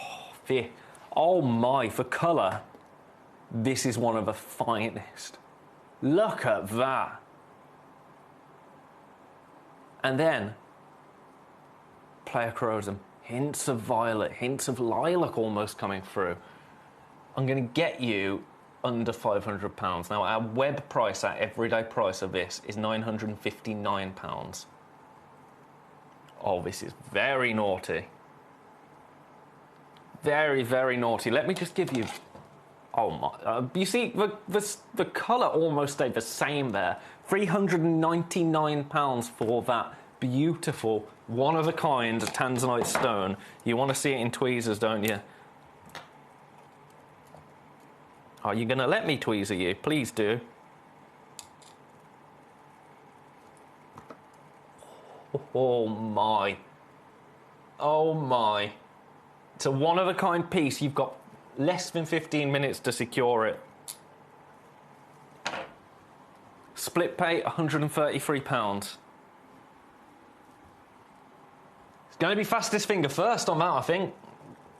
oh my, for colour, this is one of the finest. Look at that. And then, Pleochrosum, hints of violet, hints of lilac almost coming through. I'm going to get you under £500. Now, our web price, our everyday price of this is £959. Oh, this is very naughty. Very, very naughty. Let me just give you... Oh, my... you see, the colour almost stayed the same there. £399 for that beautiful, one-of-a-kind Tanzanite stone. You want to see it in tweezers, don't you? Are you going to let me tweezer you? Please do. Oh, my. Oh, my. It's a one-of-a-kind piece. You've got less than 15 minutes to secure it. Split pay, £133. It's going to be fastest finger first on that, I think.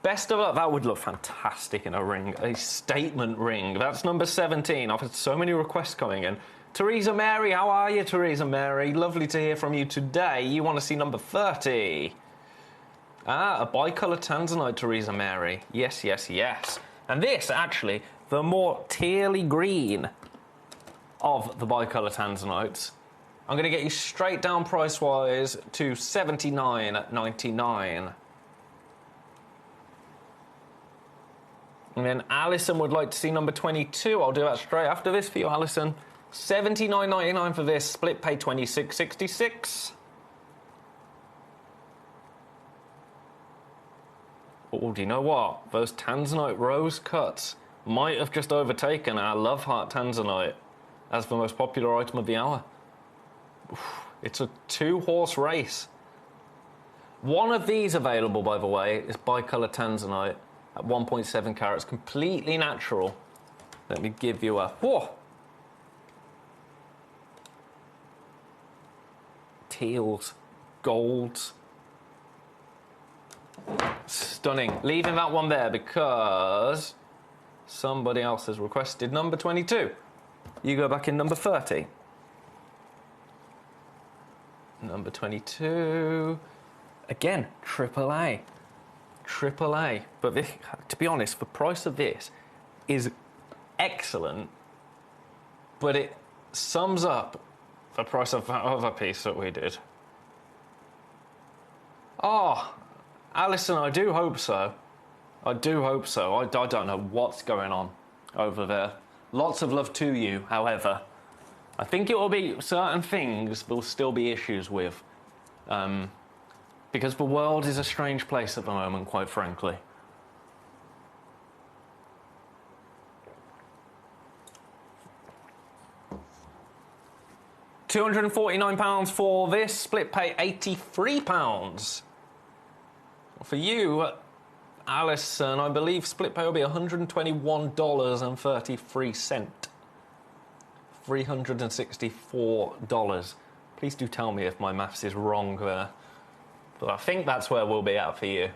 Best of luck. That would look fantastic in a ring. A statement ring. That's number 17. I've had so many requests coming in. Theresa Mary, how are you, Theresa Mary? Lovely to hear from you today. You want to see number 30. Ah, a bicolour Tanzanite, Theresa Mary. Yes, yes, yes. And this, actually, the more tealy green of the bicolour Tanzanites. I'm going to get you straight down price-wise to $79.99. And then Alison would like to see number 22. I'll do that straight after this for you, Alison. $79.99 for this. Split pay $26.66. Oh, do you know what? Those Tanzanite rose cuts might have just overtaken our Love Heart Tanzanite as the most popular item of the hour. It's a 2-horse race. One of these available, by the way, is bicolour Tanzanite at 1.7 carats, completely natural. Let me give you a... Whoa! Teals, golds. Stunning. Leaving that one there because somebody else has requested number 22. You go back in number 30. Number 22. Again, AAA. AAA. But this, to be honest, the price of this is excellent, but it sums up the price of that other piece that we did. Oh, Alison, I do hope so. I do hope so. I don't know what's going on over there. Lots of love to you, however. I think it will be certain things there'll still be issues with. Because the world is a strange place at the moment, quite frankly. £249 for this. Split pay £83. For you, Alison, I believe split pay will be $121.33. $364. Please do tell me if my maths is wrong there. But I think that's where we'll be at for you.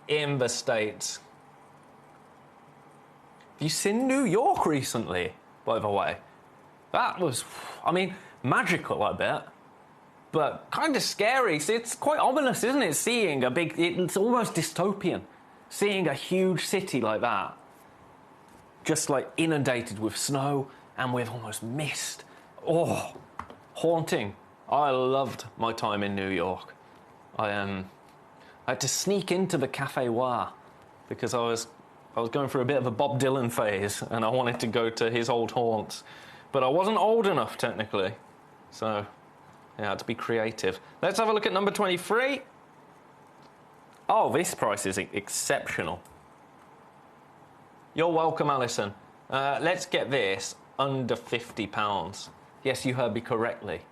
In the States. Have you seen New York recently, by the way? That was, I mean, magical, I bet. But kind of scary. It's quite ominous, isn't it? Seeing a big... It's almost dystopian. Seeing a huge city like that. Just like inundated with snow and with almost mist. Oh, haunting. I loved my time in New York. I had to sneak into the Café Wa because I was going through a bit of a Bob Dylan phase and I wanted to go to his old haunts. But I wasn't old enough, technically. So... yeah, I had to be creative. Let's have a look at number 23. Oh, this price is exceptional. You're welcome, Alison. Let's get this under £50. Yes, you heard me correctly.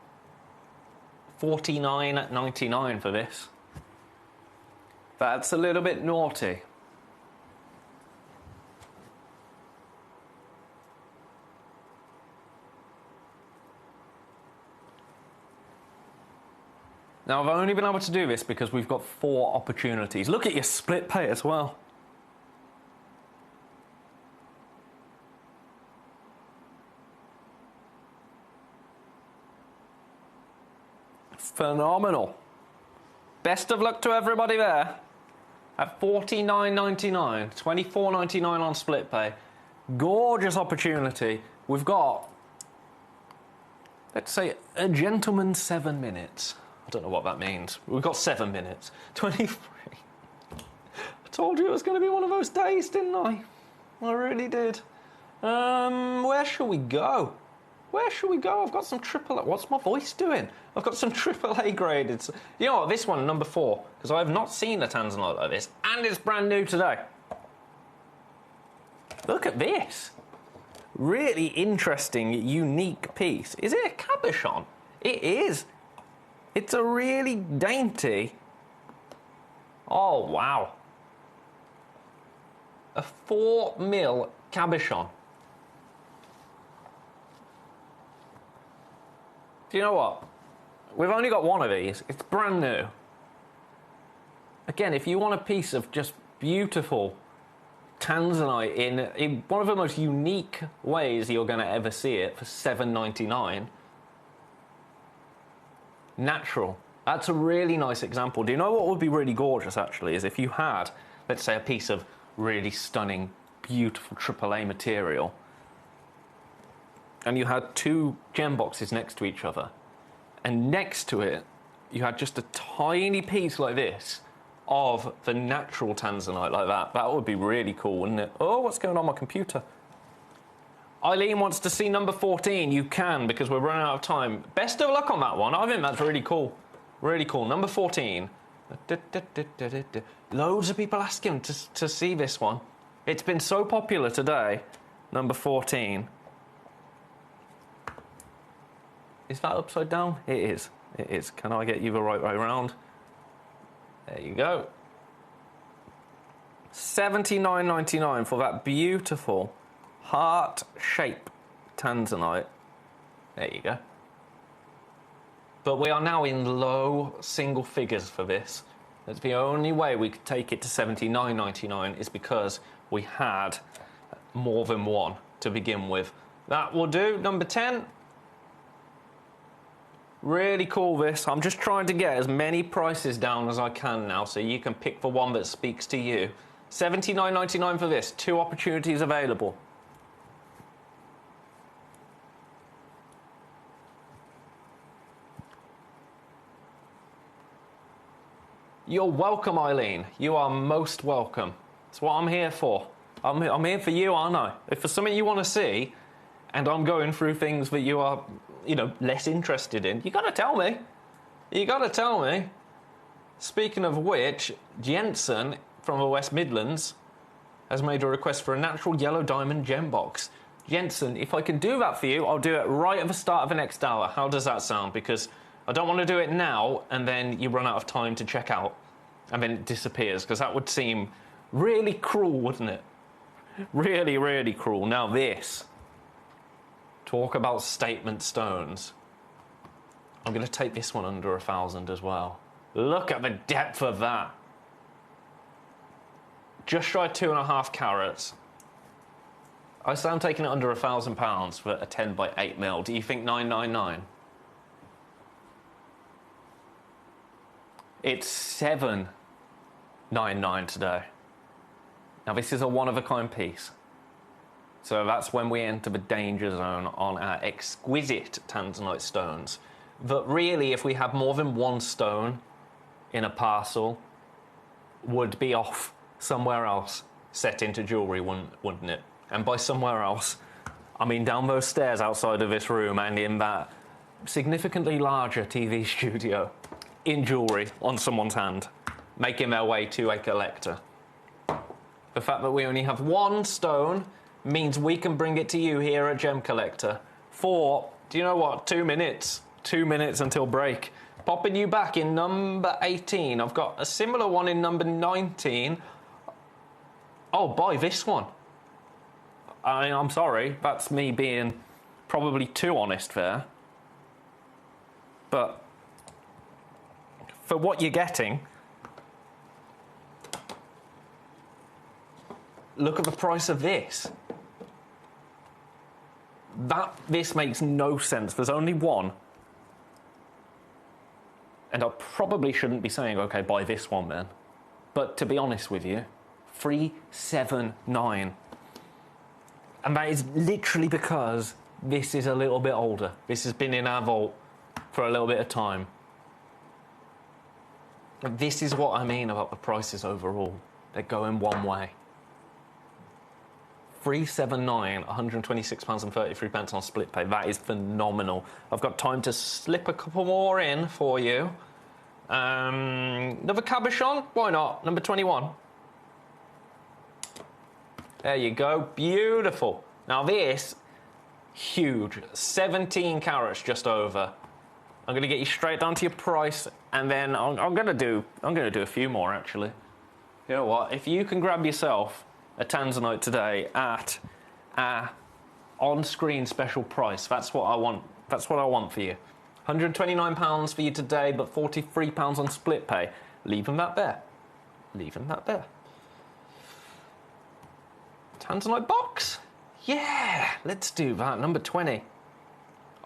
$49.99 for this. That's a little bit naughty. Now, I've only been able to do this because we've got 4 opportunities. Look at your split pay as well. Phenomenal. Best of luck to everybody there. At $49.99, $24.99 on split pay. Gorgeous opportunity. We've got, let's say, a gentleman's 7 minutes. I don't know what that means. We've got 7 minutes. 23. I told you it was going to be one of those days, didn't I? I really did. Where shall we go? Where should we go? I've got some triple A. What's my voice doing? I've got some AAA graded. You know what? This one, number 4, because I have not seen a Tanzanite like this, and it's brand new today. Look at this. Really interesting, unique piece. Is it a cabochon? It is. It's a really dainty. Oh, wow. A 4mm cabochon. Do you know what? We've only got one of these. It's brand new. Again, if you want a piece of just beautiful Tanzanite in one of the most unique ways you're going to ever see it for $7.99, natural. That's a really nice example. Do you know what would be really gorgeous, actually, is if you had, let's say, a piece of really stunning, beautiful AAA material, and you had 2 gem boxes next to each other, and next to it you had just a tiny piece like this of the natural Tanzanite like that. That would be really cool, wouldn't it? Oh, what's going on my computer? Eileen wants to see number 14. You can, because we're running out of time. Best of luck on that one. I think that's really cool. Really cool. Number 14. Loads of people asking to see this one. It's been so popular today. Number 14. Is that upside down? It is. It is. Can I get you the right way around? There you go. $79.99 for that beautiful heart-shaped Tanzanite. There you go. But we are now in low single figures for this. That's the only way we could take it to $79.99 is because we had more than one to begin with. That will do. Number 10. Really cool, this. I'm just trying to get as many prices down as I can now so you can pick the one that speaks to you. $79.99 for this. 2 opportunities available. You're welcome, Eileen. You are most welcome. That's what I'm here for. I'm here for you, aren't I? If there's something you want to see, and I'm going through things that you are, you know, less interested in, you got to tell me. You got to tell me. Speaking of which, Jensen from the West Midlands has made a request for a natural yellow diamond gem box. Jensen, if I can do that for you, I'll do it right at the start of the next hour. How does that sound? Because I don't want to do it now and then you run out of time to check out and then it disappears, because that would seem really cruel, wouldn't it? Really, really cruel. Now this. Talk about statement stones. I'm going to take this one under 1,000 as well. Look at the depth of that. Just shy of 2.5 carats. I say I'm taking it under £1,000 for a 10 by 8 mil. Do you think 999? It's 799 today. Now this is a one-of-a-kind piece. So that's when we enter the danger zone on our exquisite Tanzanite stones. But really, if we have more than one stone in a parcel, would be off somewhere else, set into jewellery, wouldn't it? And by somewhere else, I mean down those stairs outside of this room and in that significantly larger TV studio, in jewellery on someone's hand, making their way to a collector. The fact that we only have one stone means we can bring it to you here at Gem Collector for, do you know what, 2 minutes. 2 minutes until break. Popping you back in number 18. I've got a similar one in number 19. Oh, buy this one. I'm sorry, that's me being probably too honest there. But for what you're getting. Look at the price of this. This makes no sense. There's only one. And I probably shouldn't be saying, okay, buy this one then. But to be honest with you, 379. And that is literally because this is a little bit older. This has been in our vault for a little bit of time. And this is what I mean about the prices overall. They're going one way. 379, £126.33 on split pay. That is phenomenal. I've got time to slip a couple more in for you. Another cabochon? Why not? Number 21. There you go. Beautiful. Now this, huge. 17 carats just over. I'm going to get you straight down to your price, and then I'm going to do a few more actually. You know what? If you can grab yourself a Tanzanite today at on-screen special price, that's what I want. That's what I want for you. £129 for you today, but £43 on split pay. Leaving that there. Leaving that there. Tanzanite box? Yeah, let's do that. Number 20.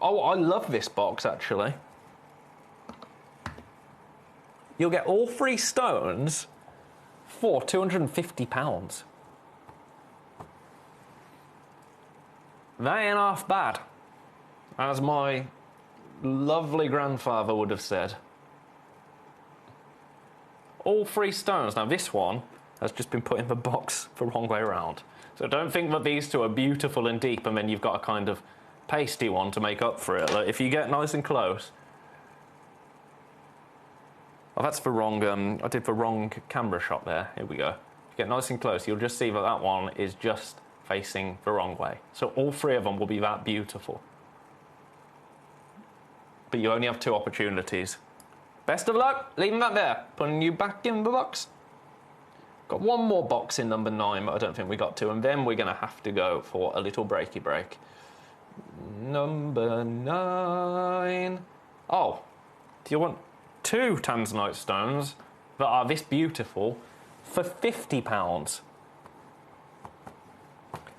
Oh, I love this box, actually. You'll get all 3 stones for £250. That ain't half bad, as my lovely grandfather would have said. All 3 stones. Now this one has just been put in the box the wrong way around. So don't think that these two are beautiful and deep and then you've got a kind of pasty one to make up for it. Like, if you get nice and close... Oh, that's the wrong... I did the wrong camera shot there. Here we go. If you get nice and close, you'll just see that that one is just facing the wrong way. So all 3 of them will be that beautiful. But you only have 2 opportunities. Best of luck. Leaving that there. Putting you back in the box. Got one more box in number 9, but I don't think we got to. And then we're going to have to go for a little breaky break. Number 9. Oh, do you want 2 Tanzanite stones that are this beautiful for £50?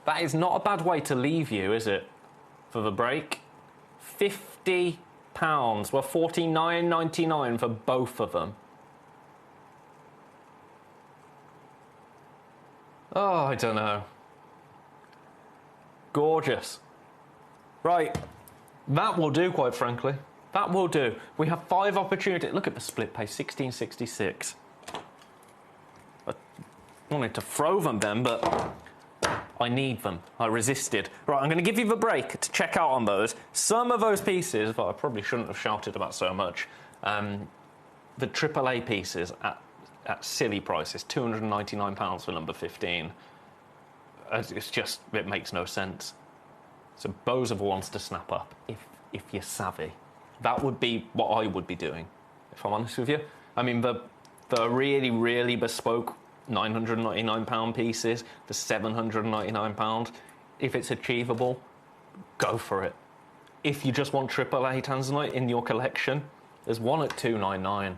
That is not a bad way to leave you, is it? For the break. £50. Well, $49.99 for both of them. Oh, I don't know. Gorgeous. Right. That will do, quite frankly. That will do. We have 5 opportunities. Look at the split pay, $16.66. I wanted to throw them then, but I need them. I resisted. Right, I'm going to give you the break to check out on those. Some of those pieces, but I probably shouldn't have shouted about so much, the AAA pieces at silly prices, £299 for number 15. It's just, it makes no sense. So those are the ones to snap up, if you're savvy. That would be what I would be doing, if I'm honest with you. I mean, the really, really bespoke £999 pieces, the £799, if it's achievable, go for it. If you just want AAA Tanzanite in your collection, there's one at $299.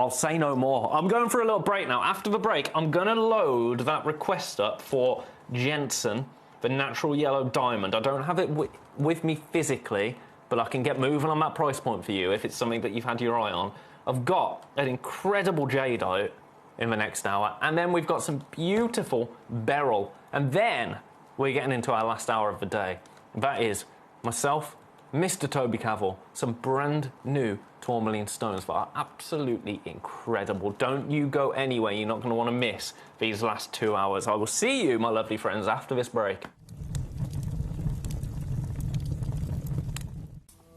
I'll say no more. I'm going for a little break now. After the break, I'm going to load that request up for Jensen, the natural yellow diamond. I don't have it with me physically, but I can get moving on that price point for you if it's something that you've had your eye on. I've got an incredible jadeite in the next hour, and then we've got some beautiful beryl, and then we're getting into our last hour of the day. That is myself, Mr. Toby Cavill, some brand new tourmaline stones that are absolutely incredible. Don't you go anywhere. You're not going to want to miss these last 2 hours. I will see you, my lovely friends, after this break.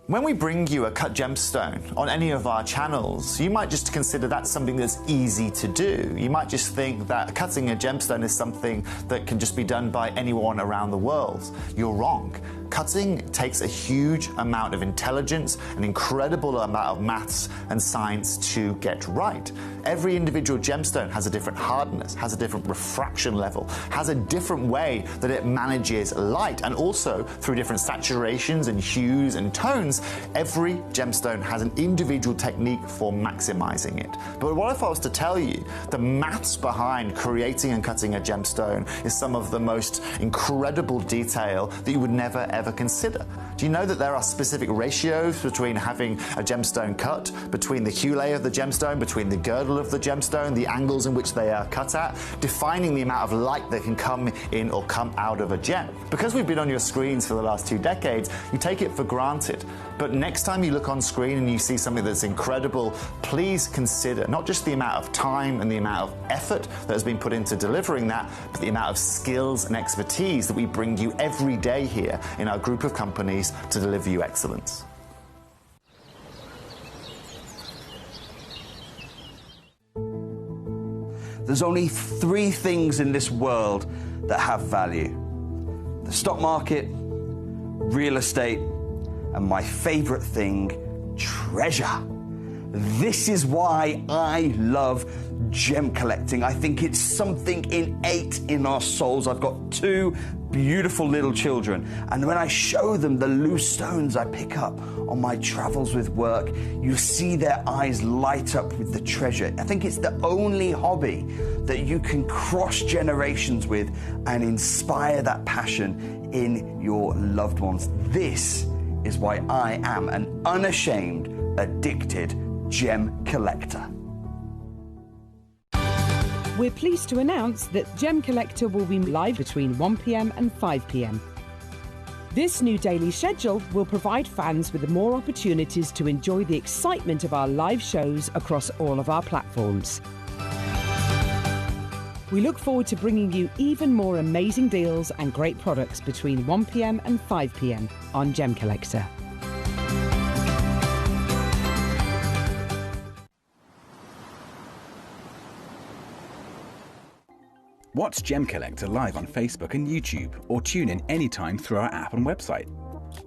When we bring you a cut gemstone on any of our channels, you might just consider that something that's easy to do. You might just think that cutting a gemstone is something that can just be done by anyone around the world. You're wrong. Cutting takes a huge amount of intelligence, an incredible amount of maths and science to get right. Every individual gemstone has a different hardness, has a different refraction level, has a different way that it manages light, and also through different saturations and hues and tones, every gemstone has an individual technique for maximizing it. But what if I was to tell you the maths behind creating and cutting a gemstone is some of the most incredible detail that you would never ever consider? Do you know that there are specific ratios between having a gemstone cut, between the hue layer of the gemstone, between the girdle of the gemstone, the angles in which they are cut at, defining the amount of light that can come in or come out of a gem? Because we've been on your screens for the last 2 decades, you take it for granted. But next time you look on screen and you see something that's incredible, please consider not just the amount of time and the amount of effort that has been put into delivering that, but the amount of skills and expertise that we bring you every day here in our group of companies to deliver you excellence. There's only 3 things in this world that have value: the stock market, real estate, and my favorite thing, treasure. This is why I love gem collecting. I think it's something innate in our souls. I've got 2 beautiful little children, and when I show them the loose stones I pick up on my travels with work, you see their eyes light up with the treasure. I think it's the only hobby that you can cross generations with and inspire that passion in your loved ones. This is why I am an unashamed, addicted gem collector. We're pleased to announce that Gemcollector will be live between 1 p.m. and 5 p.m. This new daily schedule will provide fans with more opportunities to enjoy the excitement of our live shows across all of our platforms. We look forward to bringing you even more amazing deals and great products between 1 p.m. and 5 p.m. on Gemcollector. Watch Gemcollector live on Facebook and YouTube, or tune in anytime through our app and website.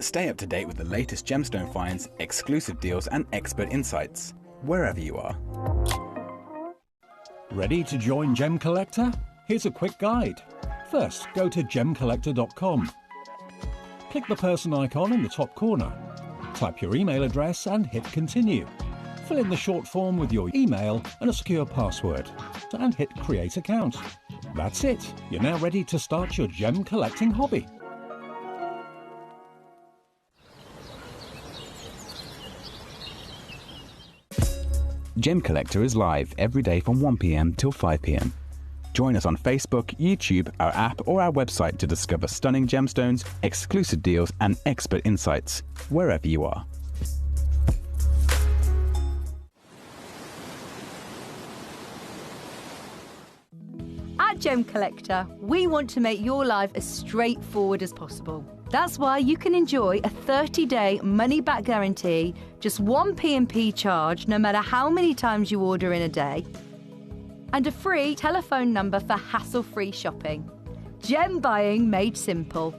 Stay up to date with the latest gemstone finds, exclusive deals and expert insights, wherever you are. Ready to join Gemcollector? Here's a quick guide. First, go to gemcollector.com. Click the person icon in the top corner. Type your email address and hit continue. Fill in the short form with your email and a secure password, and hit create account. That's it. You're now ready to start your gem collecting hobby. Gemcollector is live every day from 1 p.m. till 5 p.m. Join us on Facebook, YouTube, our app or our website to discover stunning gemstones, exclusive deals and expert insights, wherever you are. At Gemcollector, we want to make your life as straightforward as possible. That's why you can enjoy a 30-day money-back guarantee, just 1 P&P charge no matter how many times you order in a day, and a free telephone number for hassle-free shopping. Gem buying made simple.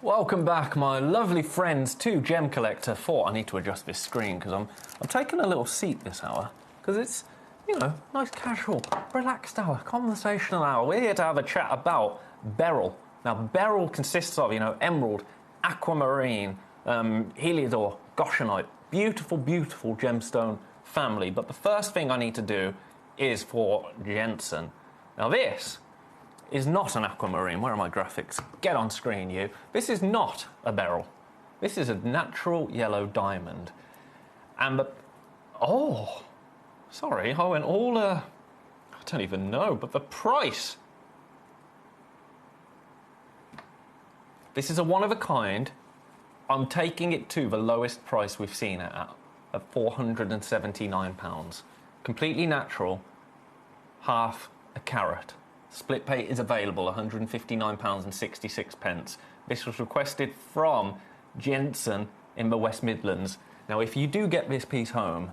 Welcome back, my lovely friends, to Gemcollector. I need to adjust this screen because I'm taking a little seat this hour because it's, you know, nice, casual, relaxed hour, conversational hour. We're here to have a chat about beryl. Now, beryl consists of, you know, emerald, aquamarine, heliodor, goshenite. Beautiful, beautiful gemstone family. But the first thing I need to do is for Jensen. Now, this is not an aquamarine. Where are my graphics? Get on screen, you. This is not a beryl. This is a natural yellow diamond. And the... Oh, sorry, I went all... I don't even know, but the price. This is a one-of-a-kind. I'm taking it to the lowest price we've seen it at £479. Completely natural, half a carat. Split pay is available, £159.66. This was requested from Jensen in the West Midlands. Now, if you do get this piece home,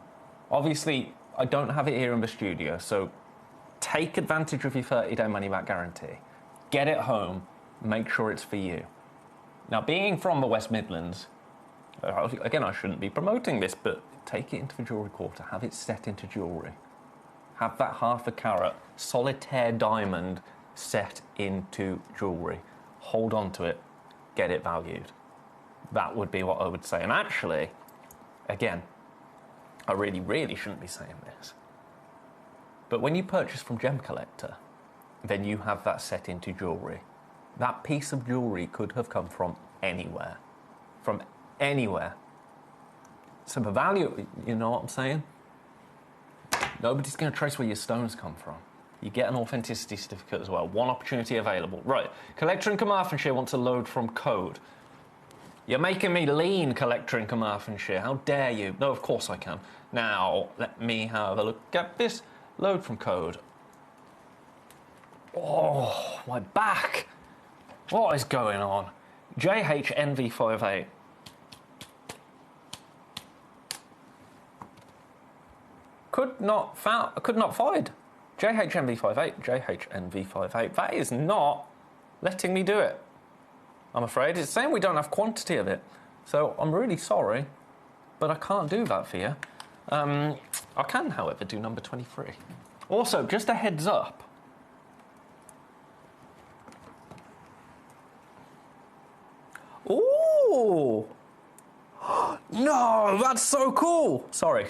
obviously, I don't have it here in the studio, so take advantage of your 30-day money-back guarantee. Get it home. Make sure it's for you. Now, being from the West Midlands, again, I shouldn't be promoting this, but take it into the jewellery quarter. Have it set into jewellery. Have that half-a-carat solitaire diamond set into jewellery. Hold on to it. Get it valued. That would be what I would say. And actually, again, I really, really shouldn't be saying this, but when you purchase from Gemcollector, then you have that set into jewellery. That piece of jewellery could have come from anywhere. From anywhere. So the value, you know what I'm saying? Nobody's going to trace where your stones come from. You get an authenticity certificate as well. One opportunity available. Right, Collector in Carmarthenshire wants a load from code. You're making me lean, Collector in Carmarthenshire. How dare you? No, of course I can. Now, let me have a look at this. Load from code. Oh, my back. What is going on? JHNV58. Could not find. JHNV58, JHNV58. That is not letting me do it, I'm afraid. It's saying we don't have quantity of it. So I'm really sorry, but I can't do that for you. I can, however, do number 23. Also, just a heads up. Ooh! No, that's so cool! Sorry.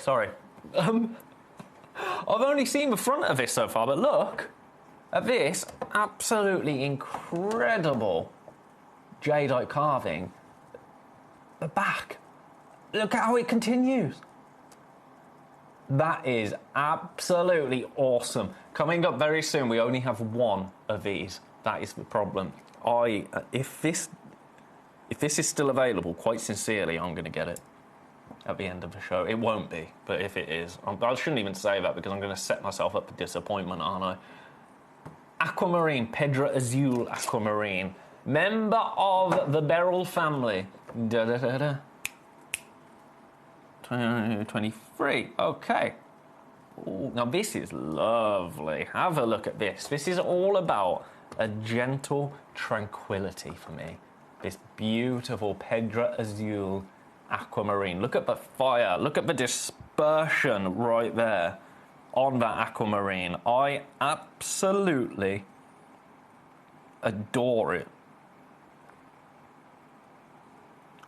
I've only seen the front of this so far, but look at this absolutely incredible jadeite carving. The back. Look at how it continues. That is absolutely awesome. Coming up very soon, we only have one of these. That is the problem. If this is still available, quite sincerely, I'm going to get it at the end of the show. It won't be, but if it is, I shouldn't even say that because I'm going to set myself up for disappointment, aren't I? Aquamarine, Pedra Azul Aquamarine. Member of the Beryl family. 23. Okay. Ooh, now this is lovely. Have a look at this. This is all about a gentle tranquility for me. This beautiful Pedra Azul Aquamarine. Look at the fire. Look at the dispersion right there on that aquamarine. I absolutely adore it.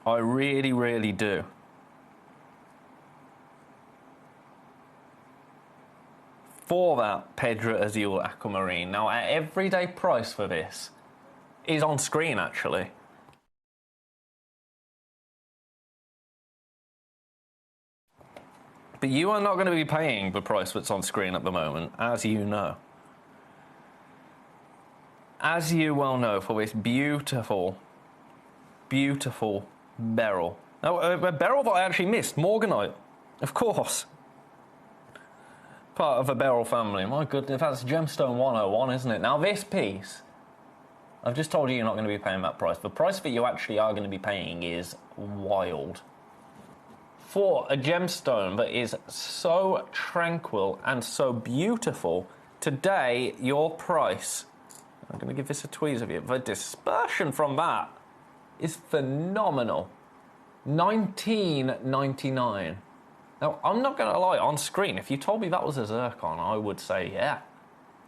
I really, really do. For that Pedra Azul Aquamarine. Now, our everyday price for this is on screen, actually. But you are not going to be paying the price that's on screen at the moment, as you know. As you well know, for this beautiful, beautiful beryl. Now, a beryl that I actually missed, Morganite, of course. Part of the beryl family. My goodness, that's Gemstone 101, isn't it? Now, this piece, I've just told you you're not going to be paying that price. The price that you actually are going to be paying is wild. For a gemstone that is so tranquil and so beautiful, today your price, I'm going to give this a tweeze of you, the dispersion from that is phenomenal. $19.99. Now, I'm not going to lie, on screen, if you told me that was a zircon, I would say, yeah.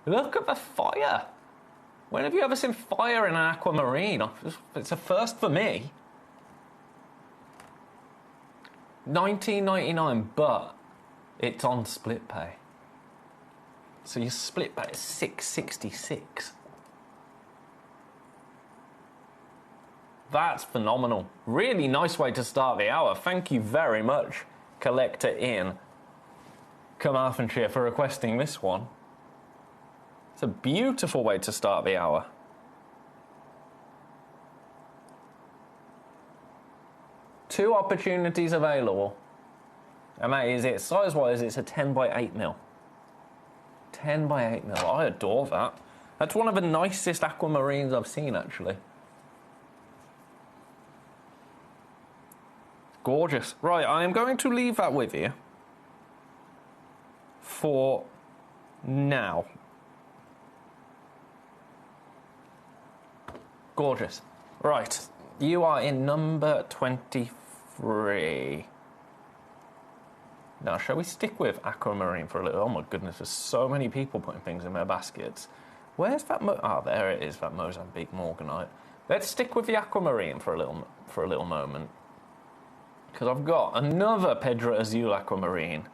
Look at the fire. When have you ever seen fire in an aquamarine? It's a first for me. $19.99, but it's on split pay. So your split pay is $6.66. That's phenomenal. Really nice way to start the hour. Thank you very much, Collector in Carmarthenshire, for requesting this one. It's a beautiful way to start the hour. Two opportunities available. And that is it. Size-wise, it's a 10 by 8 mil. 10 by 8 mil. I adore that. That's one of the nicest aquamarines I've seen, actually. Gorgeous. Right, I am going to leave that with you for now. Gorgeous. Right, you are in number 23. Now, shall we stick with aquamarine for a little? Oh my goodness, there's so many people putting things in their baskets. Where's that? There it is, that Mozambique morganite. Let's stick with the aquamarine for a little moment, because I've got another Pedra Azul aquamarine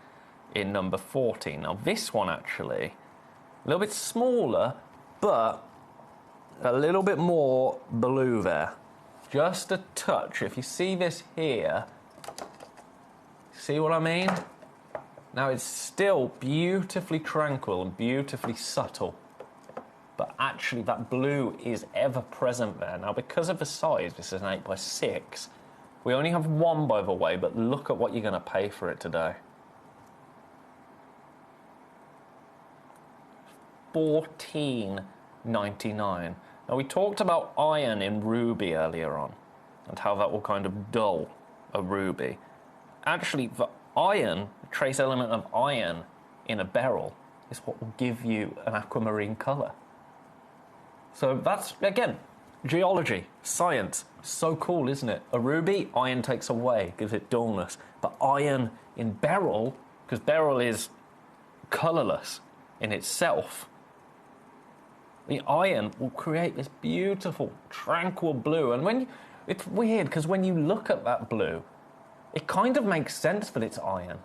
in number 14. Now, this one actually a little bit smaller, but a little bit more blue there, just a touch. If you see this here, see what I mean? Now, it's still beautifully tranquil and beautifully subtle, but actually that blue is ever present there. Now, because of the size, this is an 8x6. We only have one, by the way, but look at what you're going to pay for it today. $14.99. Now, we talked about iron in ruby earlier on, and how that will kind of dull a ruby. Actually, the iron, the trace element of iron in a beryl, is what will give you an aquamarine colour. So that's, again, geology, science. So cool, isn't it? A ruby, iron takes away, gives it dullness. But iron in beryl, because beryl is colourless in itself, the iron will create this beautiful, tranquil blue. And it's weird, because when you look at that blue, it kind of makes sense that it's iron.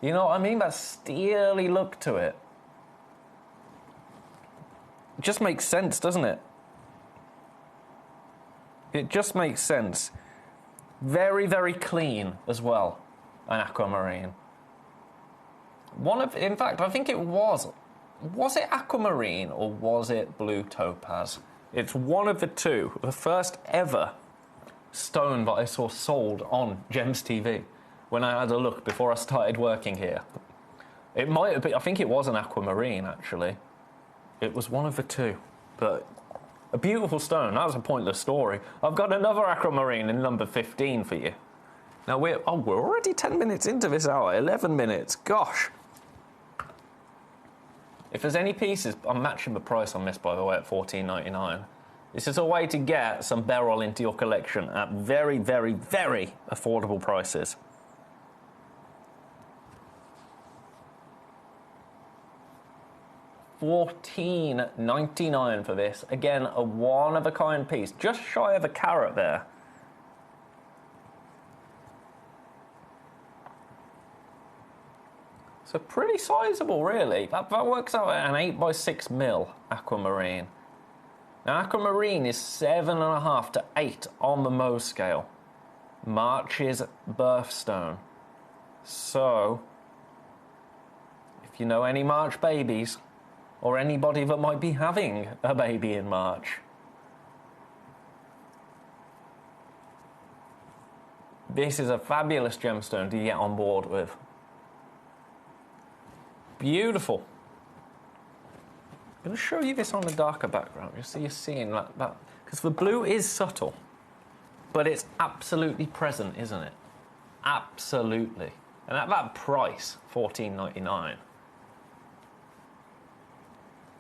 You know what I mean? That steely look to it. It just makes sense, doesn't it? It just makes sense. Very, very clean as well, an aquamarine. In fact, I think it was it aquamarine or was it blue topaz? It's one of the two. The first ever stone that I saw sold on Gems TV when I had a look before I started working here. It might have been, I think it was an aquamarine actually. It was one of the two, but a beautiful stone. That was a pointless story. I've got another aquamarine in number 15 for you. Now we're already 10 minutes into this hour, 11 minutes, gosh. If there's any pieces, I'm matching the price on this, by the way, at $14.99. This is a way to get some beryl into your collection at very, very, very affordable prices. $14.99 for this. Again, a one-of-a-kind piece, just shy of a carat there. So pretty sizable, really. That works out at an 8x6 mil aquamarine. Now, aquamarine is 7.5 to 8 on the Mohs scale. March's birthstone. So, if you know any March babies, or anybody that might be having a baby in March, this is a fabulous gemstone to get on board with. Beautiful. I'm going to show you this on the darker background, just so you're seeing that, because the blue is subtle, but it's absolutely present, isn't it? Absolutely. And at that price, $14.99,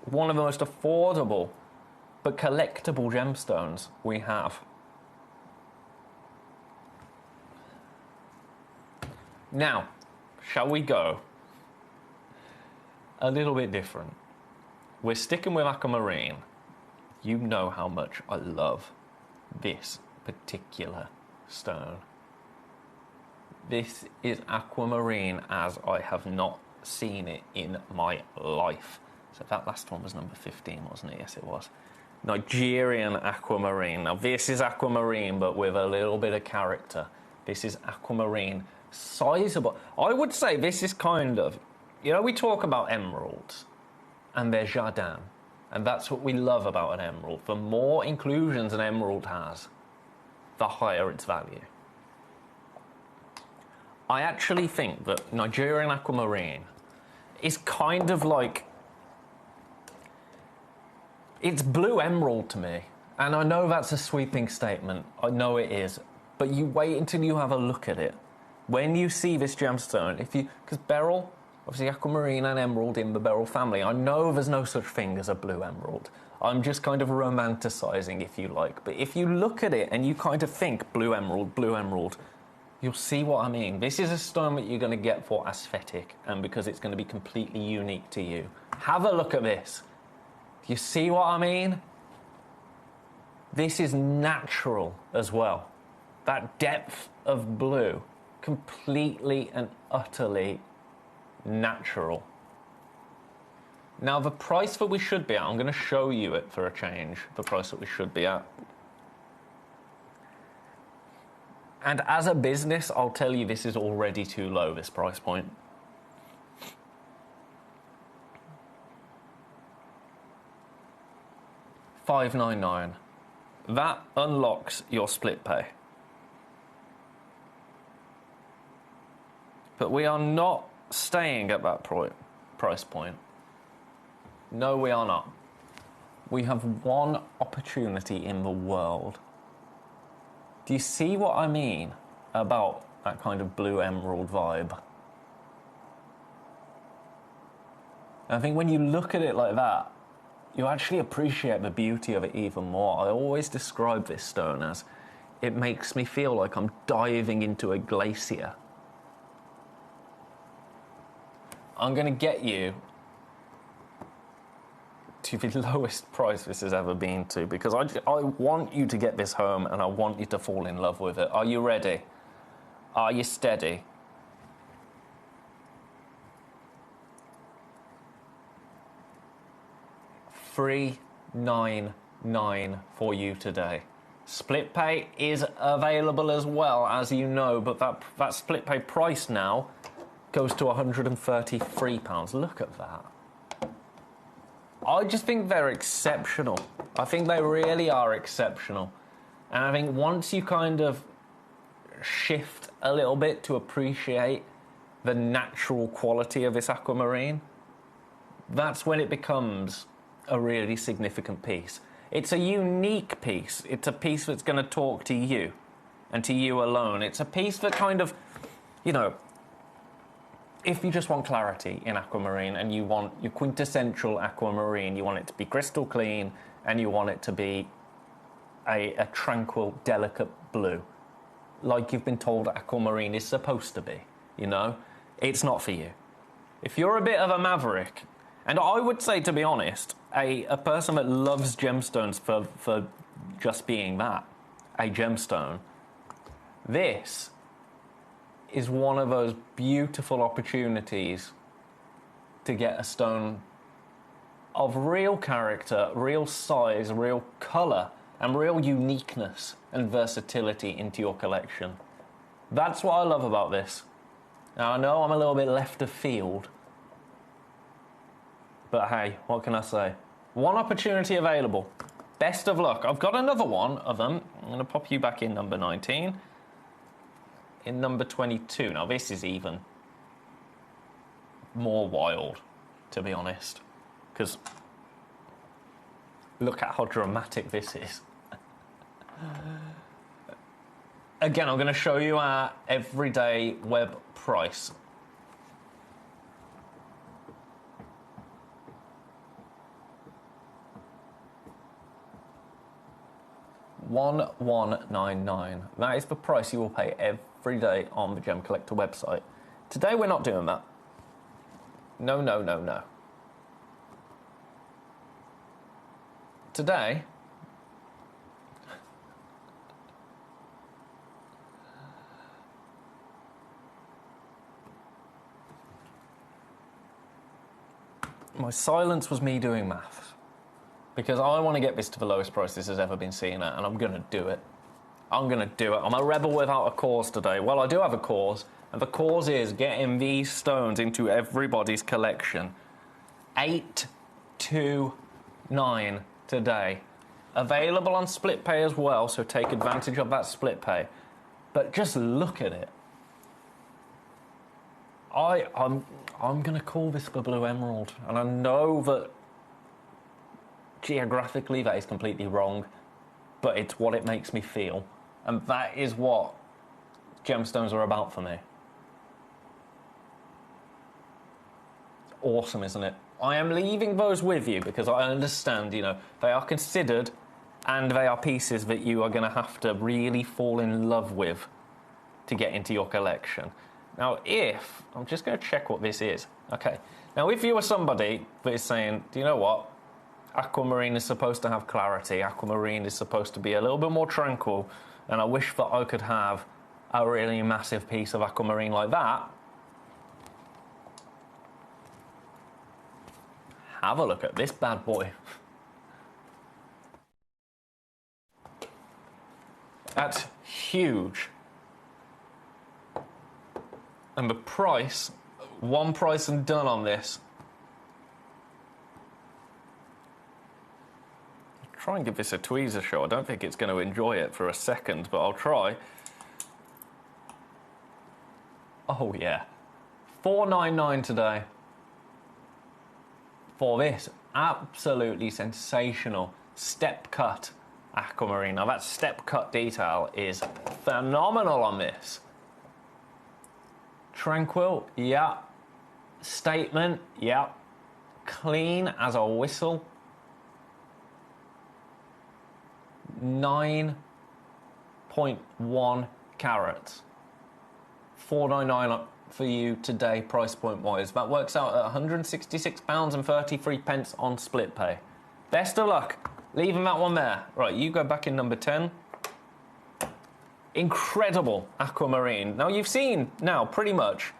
one of the most affordable but collectible gemstones we have. Now, shall we go a little bit different? We're sticking with aquamarine. You know how much I love this particular stone. This is aquamarine as I have not seen it in my life. So that last one was number 15, wasn't it? Yes, it was. Nigerian aquamarine. Now, this is aquamarine, but with a little bit of character. This is aquamarine. Sizable. I would say this is kind of, you know, we talk about emeralds and their jardin, and that's what we love about an emerald. The more inclusions an emerald has, the higher its value. I actually think that Nigerian aquamarine is kind of like, it's blue emerald to me. And I know that's a sweeping statement. I know it is. But you wait until you have a look at it. When you see this gemstone, because beryl, Obviously, aquamarine and emerald in the beryl family. I know there's no such thing as a blue emerald. I'm just kind of romanticising, if you like. But if you look at it and you kind of think blue emerald, you'll see what I mean. This is a stone that you're going to get for aesthetic and because it's going to be completely unique to you. Have a look at this. Do you see what I mean? This is natural as well. That depth of blue, completely and utterly natural. Now, the price that we should be at, I'm going to show you it for a change, the price that we should be at. And as a business, I'll tell you this is already too low, this price point. $599. That unlocks your split pay. But we are not staying at that price point. No, we are not. We have one opportunity in the world. Do you see what I mean about that kind of blue emerald vibe? I think when you look at it like that, you actually appreciate the beauty of it even more. I always describe this stone as, it makes me feel like I'm diving into a glacier. I'm going to get you to the lowest price this has ever been to, because I want you to get this home and I want you to fall in love with it. Are you ready? Are you steady? $399 for you today. Split pay is available as well, as you know, but that split pay price now goes to £133. Look at that. I just think they're exceptional. I think they really are exceptional. And I think once you kind of shift a little bit to appreciate the natural quality of this aquamarine, that's when it becomes a really significant piece. It's a unique piece. It's a piece that's going to talk to you and to you alone. It's a piece that kind of, you know, if you just want clarity in aquamarine and you want your quintessential aquamarine, you want it to be crystal clean and you want it to be a tranquil, delicate blue, like you've been told aquamarine is supposed to be, you know, it's not for you. If you're a bit of a maverick, and I would say, to be honest, a person that loves gemstones for just being that, a gemstone, this is one of those beautiful opportunities to get a stone of real character, real size, real colour, and real uniqueness and versatility into your collection. That's what I love about this. Now, I know I'm a little bit left of field, but hey, what can I say? One opportunity available. Best of luck. I've got another one of them. I'm going to pop you back in number 19. In number 22. Now, this is even more wild, to be honest, because look at how dramatic this is. Again, I'm going to show you our everyday web price. $1199. That is the price you will pay every day on the Gemcollector website. Today we're not doing that. No, no, no, no. Today, my silence was me doing maths. Because I want to get this to the lowest price this has ever been seen at, and I'm going to do it. I'm going to do it. I'm a rebel without a cause today. Well, I do have a cause, and the cause is getting these stones into everybody's collection. 829 today. Available on split pay as well, so take advantage of that split pay. But just look at it. I'm going to call this the Blue Emerald, and I know that geographically that is completely wrong, but it's what it makes me feel, and that is what gemstones are about for me. Awesome, isn't it? I am leaving those with you because I understand, you know, they are considered and they are pieces that you are going to have to really fall in love with to get into your collection. Now, I'm just going to check what this is. Okay. Now, if you were somebody that is saying, do you know what? Aquamarine is supposed to have clarity. Aquamarine is supposed to be a little bit more tranquil. And I wish that I could have a really massive piece of aquamarine like that. Have a look at this bad boy. That's huge. And the price, one price and done on this. I'll try and give this a tweezer shot. I don't think it's going to enjoy it for a second, but I'll try. Oh yeah, $4.99 today for this absolutely sensational step cut aquamarine. Now that step cut detail is phenomenal on this. Tranquil, yeah. Statement, yeah. Clean as a whistle. 9.1 carats. $4.99 for you today, price point wise. That works out at £166.33 on split pay. Best of luck. Leaving that one there. Right, you go back in number 10. Incredible aquamarine. Now you've seen now pretty much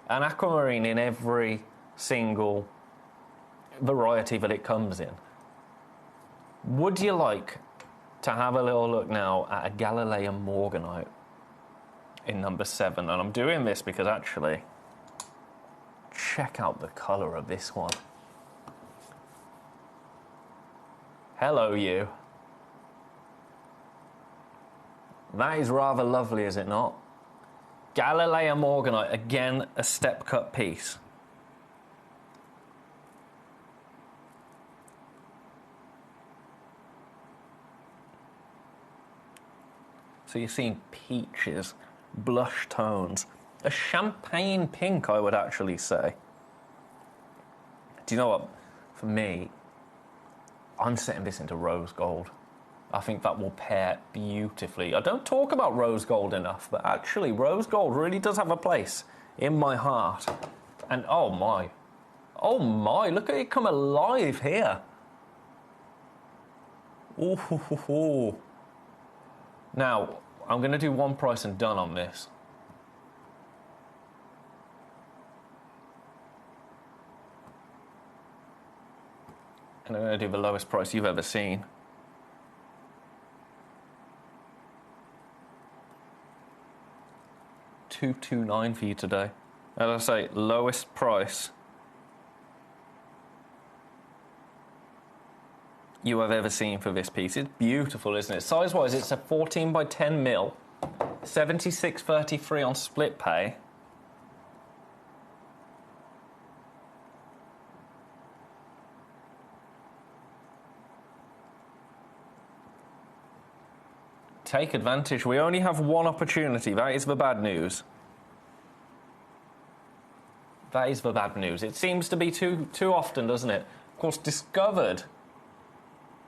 an aquamarine in every single variety that it comes in. Would you like to have a little look now at a Galilean Morganite in number 7? And I'm doing this because actually, check out the colour of this one. Hello, you. That is rather lovely, is it not? Galilean Morganite, again, a step cut piece. So you're seeing peaches, blush tones, a champagne pink, I would actually say. Do you know what? For me, I'm setting this into rose gold. I think that will pair beautifully. I don't talk about rose gold enough, but actually rose gold really does have a place in my heart. And oh my, look at it come alive here. Ooh. Now, I'm going to do one price and done on this. And I'm going to do the lowest price you've ever seen. $229 for you today. As I say, lowest price you have ever seen for this piece. It's beautiful, isn't it? Size-wise, it's a 14 by 10 mil, 76.33 on split pay. Take advantage. We only have one opportunity. That is the bad news. That is the bad news. It seems to be too often, doesn't it? Of course, discovered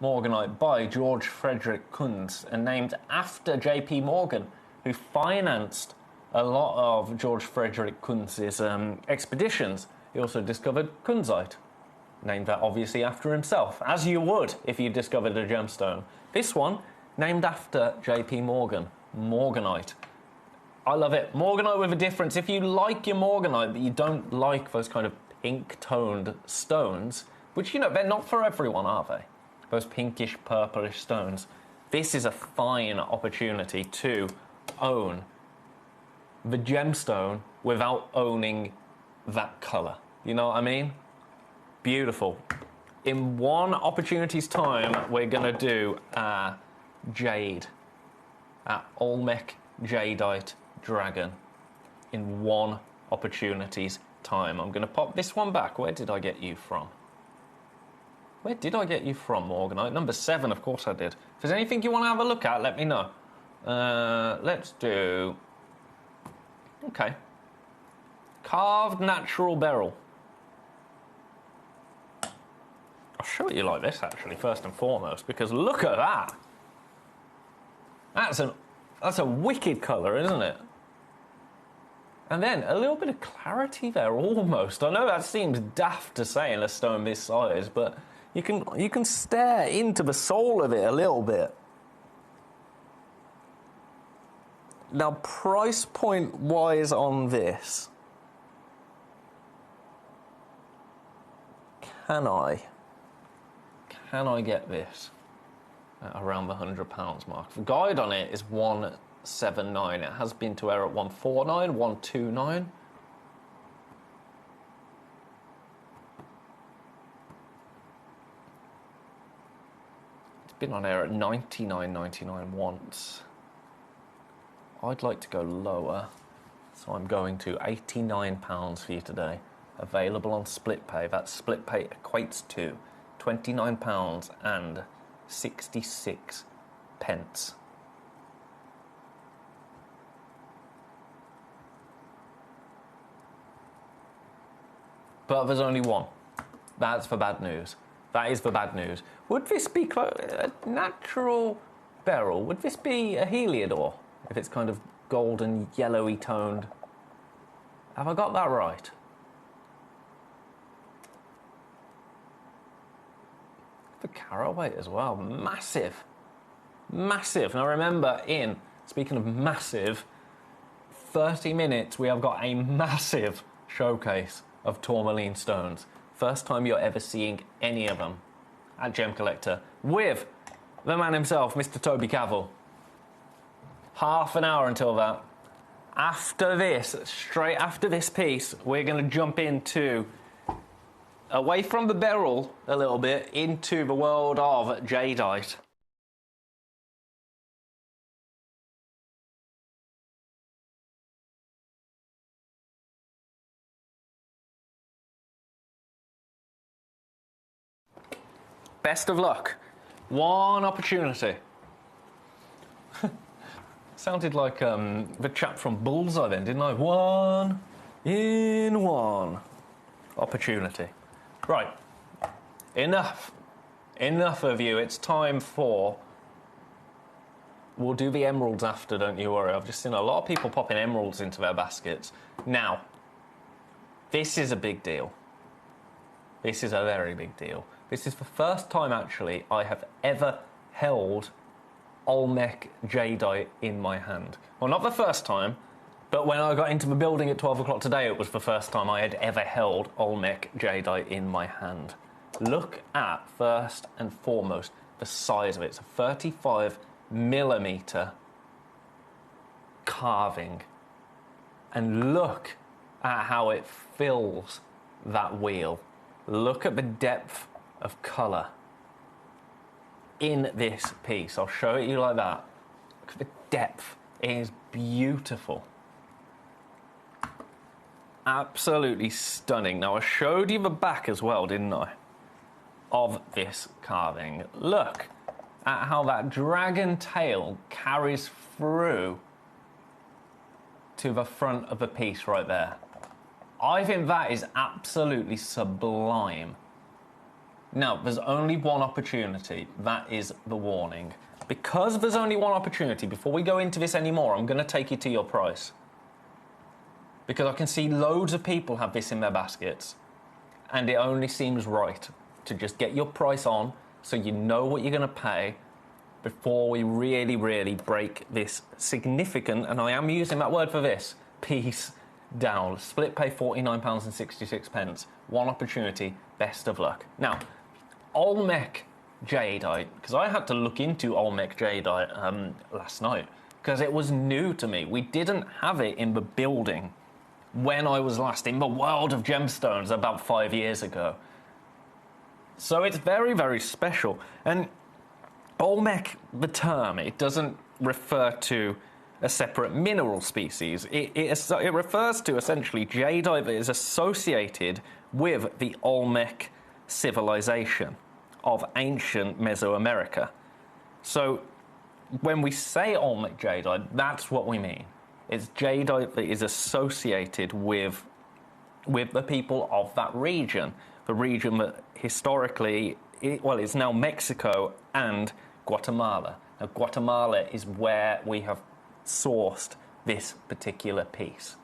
Morganite by George Frederick Kunz and named after J.P. Morgan, who financed a lot of George Frederick Kunz's expeditions. He also discovered Kunzite, named that obviously after himself, as you would if you discovered a gemstone. This one, named after J.P. Morgan, Morganite. I love it. Morganite with a difference. If you like your Morganite, but you don't like those kind of pink-toned stones, which, you know, they're not for everyone, are they? Those pinkish, purplish stones. This is a fine opportunity to own the gemstone without owning that colour. You know what I mean? Beautiful. In one opportunity's time, we're going to do jade, Olmec Jadeite Dragon, in one opportunity's time. I'm going to pop this one back. Where did I get you from? Where did I get you from, Morganite? Number 7, of course I did. If there's anything you want to have a look at, let me know. Let's do... Okay. Carved natural beryl. show you like this, actually, first and foremost, because look at that. That's a wicked colour, isn't it? And then a little bit of clarity there, almost. I know that seems daft to say in a stone this size, but you can stare into the soul of it a little bit. Now, price point wise on this, can I get this at around the £100 mark? The guide on it is 179. It has been to air at 149, 129. It's been on air at 99.99 once. I'd like to go lower, so I'm going to £89 for you today. Available on split pay. That split pay equates to £29 and 66 pence. But there's only one. That's the bad news. That is the bad news. Would this be a natural beryl? Would this be a Heliodor? If it's kind of golden, yellowy toned. Have I got that right? The carat weight as well. Massive. Massive. Now remember, speaking of massive, 30 minutes we have got a massive showcase of tourmaline stones. First time you're ever seeing any of them at Gemcollector with the man himself, Mr. Toby Cavill. Half an hour until that. After this, straight after this piece, we're going to jump into, away from the beryl a little bit, into the world of jadeite. Best of luck. One opportunity. Sounded like the chap from Bullseye then, didn't I? One in one opportunity. Right. Enough of you. It's time for... We'll do the emeralds after, don't you worry. I've just seen a lot of people popping emeralds into their baskets. Now, this is a big deal. This is a very big deal. This is the first time, actually, I have ever held Olmec jadeite in my hand. Well, not the first time, but when I got into the building at 12 o'clock today, it was the first time I had ever held Olmec jadeite in my hand. Look at, first and foremost, the size of it. It's a 35mm carving. And look at how it fills that wheel. Look at the depth of colour in this piece. I'll show it you like that. Look at the depth. It is beautiful. Absolutely stunning. Now, I showed you the back as well, didn't I? Of this carving. Look at how that dragon tail carries through to the front of the piece right there. I think that is absolutely sublime. Now, there's only one opportunity. That is the warning. Because there's only one opportunity, before we go into this anymore, I'm going to take you to your price. Because I can see loads of people have this in their baskets, and it only seems right to just get your price on so you know what you're going to pay before we really, really break this significant, and I am using that word for this, piece down. Split pay £49.66. One opportunity. Best of luck. Now, Olmec jadeite, because I had to look into Olmec jadeite last night because it was new to me. We didn't have it in the building when I was last in the world of gemstones about 5 years ago. So it's very, very special. And Olmec, the term, it doesn't refer to a separate mineral species. It refers to essentially jadeite that is associated with the Olmec civilization of ancient Mesoamerica. So when we say Olmec jadeite, that's what we mean. It's jadeite that is associated with the people of that region, the region that historically it's now Mexico and Guatemala. Now, Guatemala is where we have sourced this particular piece.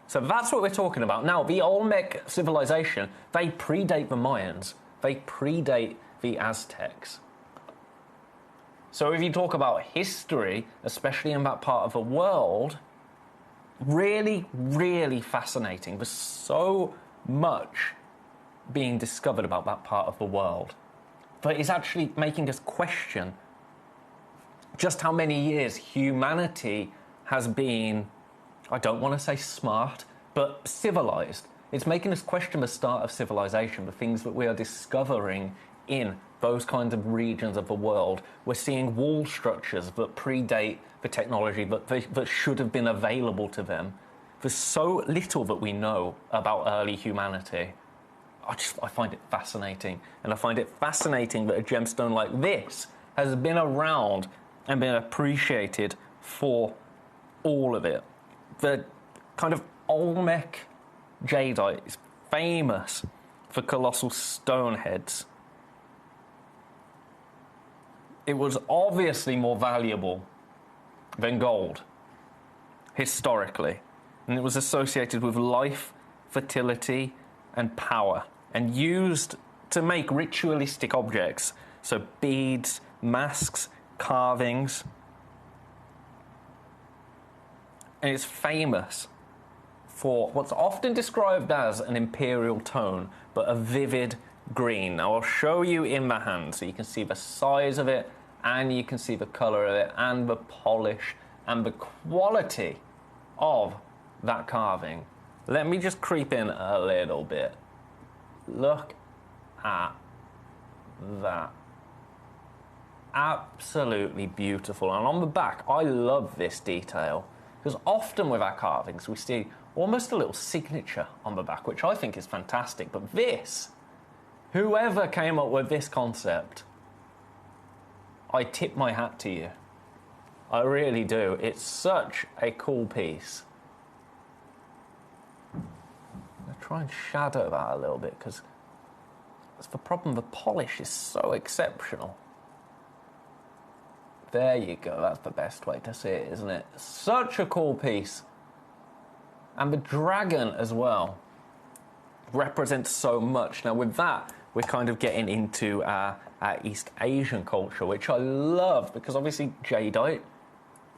So that's what we're talking about. Now, the Olmec civilization, they predate the Mayans. They predate the Aztecs. So if you talk about history, especially in that part of the world, really, really fascinating. There's so much being discovered about that part of the world. But it's actually making us question just how many years humanity has been, I don't want to say smart, but civilized. It's making us question the start of civilization, the things that we are discovering in those kinds of regions of the world. We're seeing wall structures that predate the technology that should have been available to them. There's so little that we know about early humanity. I find it fascinating. And I find it fascinating that a gemstone like this has been around and been appreciated for all of it. The kind of Olmec jadeite is famous for colossal stone heads. It was obviously more valuable than gold, historically. And it was associated with life, fertility, and power, and used to make ritualistic objects, so beads, masks, carvings. And it's famous for what's often described as an imperial tone, but a vivid green. Now, I'll show you in the hand so you can see the size of it, and you can see the colour of it, and the polish, and the quality of that carving. Let me just creep in a little bit. Look at that. Absolutely beautiful. And on the back, I love this detail, because often with our carvings, we see almost a little signature on the back, which I think is fantastic. But this, whoever came up with this concept, I tip my hat to you. I really do. It's such a cool piece. I'm going to try and shadow that a little bit, because that's the problem. The polish is so exceptional. There you go. That's the best way to see it, isn't it? Such a cool piece. And the dragon as well represents so much. Now, with that, we're kind of getting into our East Asian culture, which I love, because obviously jadeite,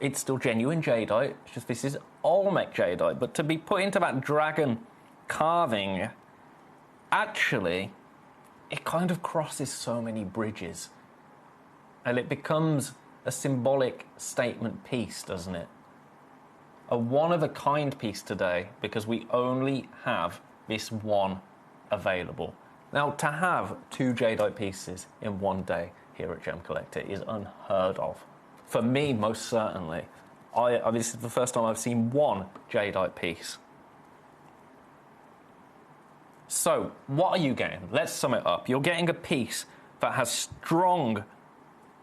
it's still genuine jadeite. It's just this is Olmec jadeite. But to be put into that dragon carving, actually, it kind of crosses so many bridges. And it becomes a symbolic statement piece, doesn't it? A one-of-a-kind piece today, because we only have this one available. Now, to have 2 jadeite pieces in one day here at Gemcollector is unheard of. For me, most certainly. This is the first time I've seen 1 jadeite piece. So, what are you getting? Let's sum it up. You're getting a piece that has strong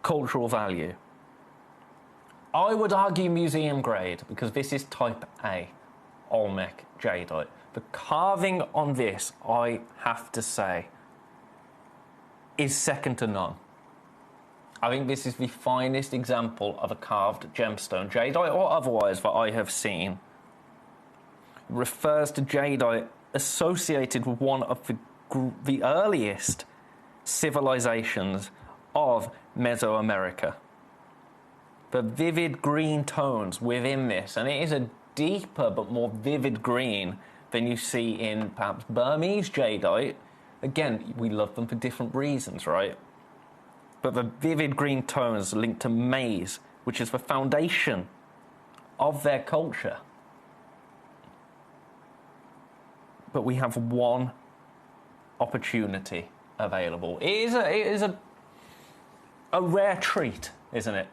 cultural value. I would argue museum grade, because this is type A Olmec jadeite. The carving on this, I have to say, is second to none. I think this is the finest example of a carved gemstone, jadeite or otherwise, that I have seen. It refers to jadeite associated with one of the earliest civilizations of Mesoamerica. The vivid green tones within this, and it is a deeper but more vivid green than you see in perhaps Burmese jadeite. Again, we love them for different reasons, right? But the vivid green tones linked to maize, which is the foundation of their culture. But we have one opportunity available. It is a rare treat, isn't it?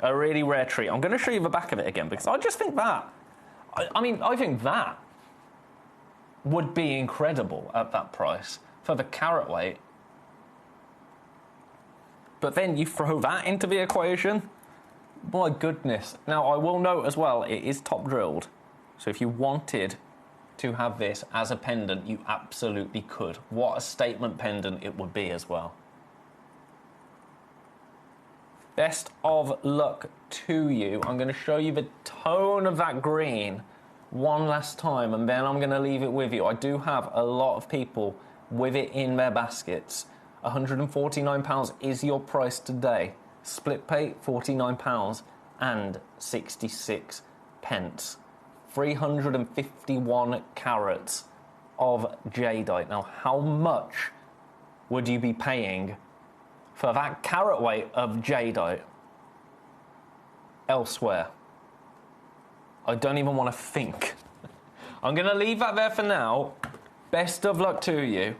A really rare treat. I'm going to show you the back of it again, because I just think that, I think that would be incredible at that price for the carat weight. But then you throw that into the equation, my goodness. Now, I will note as well, it is top drilled. So if you wanted to have this as a pendant, you absolutely could. What a statement pendant it would be as well. Best of luck to you. I'm going to show you the tone of that green one last time, and then I'm going to leave it with you. I do have a lot of people with it in their baskets. £149 is your price today. Split pay, £49 and 66 pence. 351 carats of jadeite. Now, how much would you be paying for that carat weight of jadeite elsewhere? I don't even want to think. I'm going to leave that there for now. Best of luck to you.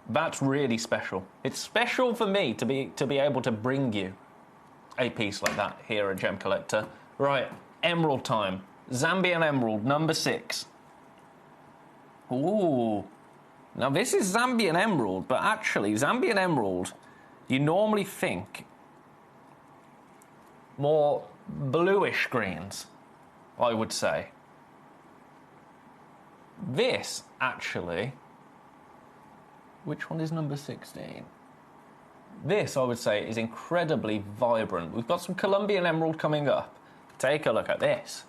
That's really special. It's special for me to be able to bring you a piece like that here at Gem Collector. Right, emerald time. Zambian emerald, number 6. Ooh. Now this is Zambian emerald, but actually Zambian emerald, you normally think more bluish greens, I would say. This, actually, which one is number 16? This, I would say, is incredibly vibrant. We've got some Colombian emerald coming up. Take a look at this.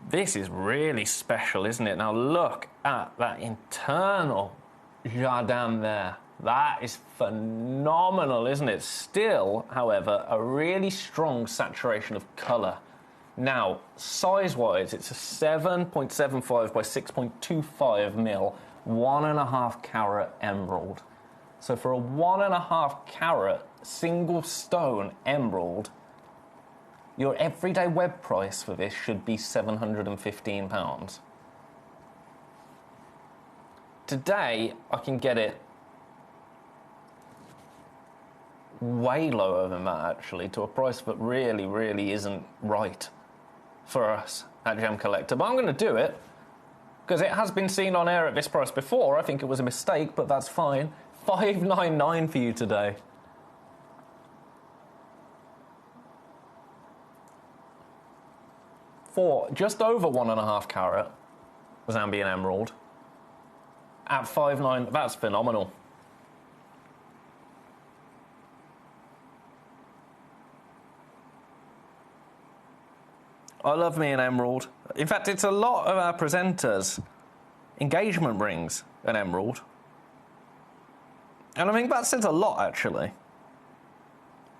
This is really special, isn't it? Now look at that internal jardin there. That is phenomenal, isn't it? Still, however, a really strong saturation of colour. Now, size-wise, it's a 7.75 by 6.25 mil, 1.5 carat emerald. So for a 1.5 carat single stone emerald, your everyday web price for this should be £715. Today, I can get it way lower than that, actually, to a price that really, really isn't right for us at Gem Collector. But I'm going to do it, because it has been seen on air at this price before. I think it was a mistake, but that's fine. $599 for you today. For just over 1.5 carat Zambian emerald at $599, that's phenomenal. I love me an emerald. In fact, it's a lot of our presenters' engagement rings an emerald. And I think that says a lot, actually.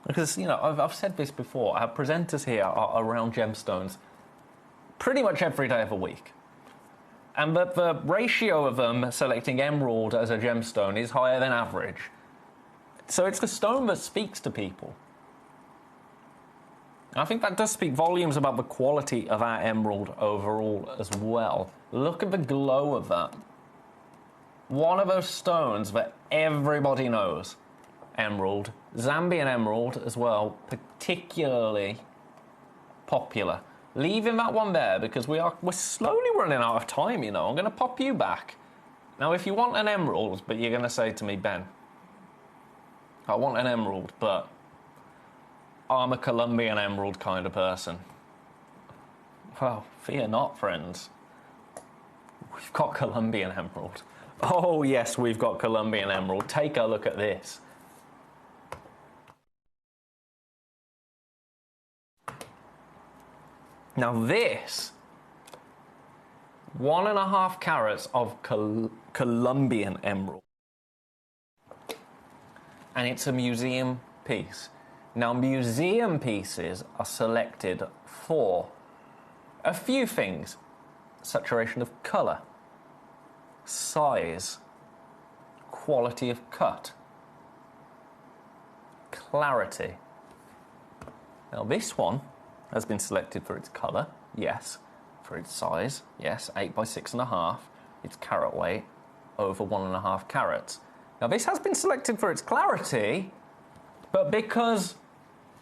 Because, you know, I've said this before, our presenters here are around gemstones pretty much every day of the week. And the ratio of them selecting emerald as a gemstone is higher than average. So it's the stone that speaks to people. I think that does speak volumes about the quality of our emerald overall as well. Look at the glow of that. One of those stones that everybody knows. Emerald. Zambian emerald as well, particularly popular. Leaving that one there because we're slowly running out of time, you know. I'm going to pop you back. Now, if you want an emerald, but you're going to say to me, Ben, I want an emerald, but I'm a Colombian emerald kind of person. Well, fear not, friends. We've got Colombian emerald. Oh, yes, we've got Colombian emerald. Take a look at this. Now this, 1.5 carats of Colombian emerald. And it's a museum piece. Now, museum pieces are selected for a few things. Saturation of colour, size, quality of cut, clarity. Now, this one has been selected for its colour, yes. For its size, yes, 8 by 6.5. Its carat weight, over 1.5 carats. Now, this has been selected for its clarity, but because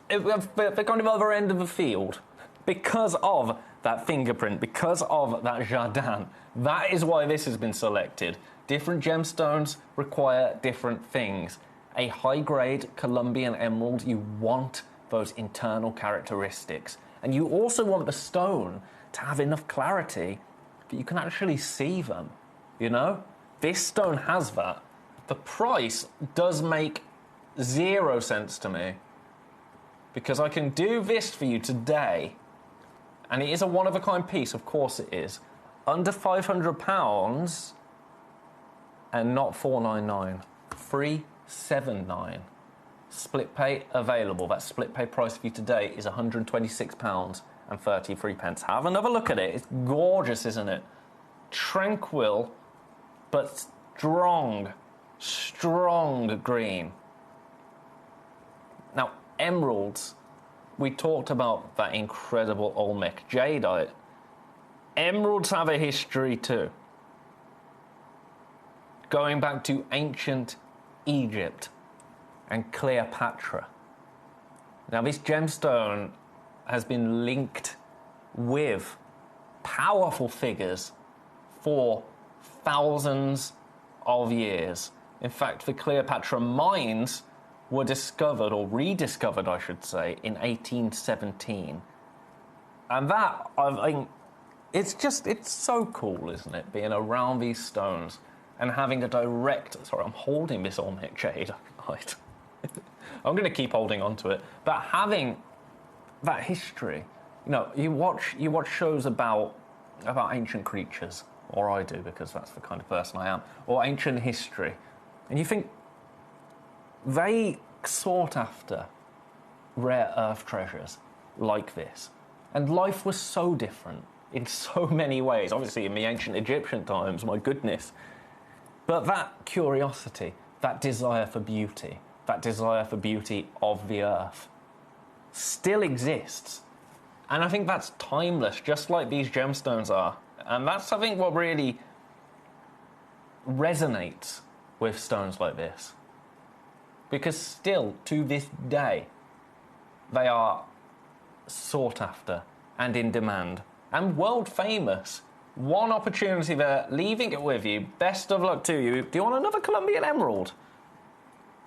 the kind of other end of the field, because of that fingerprint, because of that jardin, that is why this has been selected. Different gemstones require different things. A high-grade Colombian emerald, you want those internal characteristics. And you also want the stone to have enough clarity that you can actually see them, you know? This stone has that. The price does make 0 sense to me. Because I can do this for you today, and it is a one-of-a-kind piece, of course it is, under £500 and not $499, $379. Split pay available. That split pay price for you today is £126 and 33 pence. Have another look at it. It's gorgeous, isn't it? Tranquil, but strong green. Now, emeralds, we talked about that incredible Olmec jadeite. Emeralds have a history too. Going back to ancient Egypt and Cleopatra. Now, this gemstone has been linked with powerful figures for thousands of years. In fact, the Cleopatra mines were discovered, or rediscovered, I should say, in 1817. And that, I think, it's so cool, isn't it, being around these stones and having a direct... Sorry, I'm holding this Olmec jade. I'm going to keep holding on to it. But having that history, you know, you watch shows about ancient creatures, or I do, because that's the kind of person I am, or ancient history, and you think they sought after rare earth treasures like this. And life was so different in so many ways. Obviously, in the ancient Egyptian times, my goodness. But that curiosity, that desire for beauty of the earth still exists. And I think that's timeless, just like these gemstones are. And that's, I think, what really resonates with stones like this. Because still, to this day, they are sought after and in demand and world famous. One opportunity there, leaving it with you. Best of luck to you. Do you want another Colombian emerald?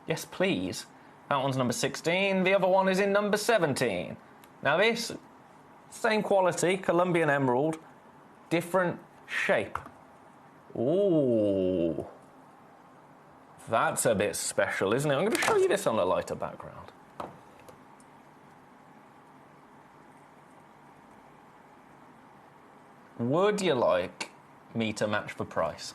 Yes, please. That one's number 16. The other one is in number 17. Now this, same quality, Colombian emerald, different shape. Ooh. That's a bit special, isn't it? I'm going to show you this on a lighter background. Would you like me to match the price?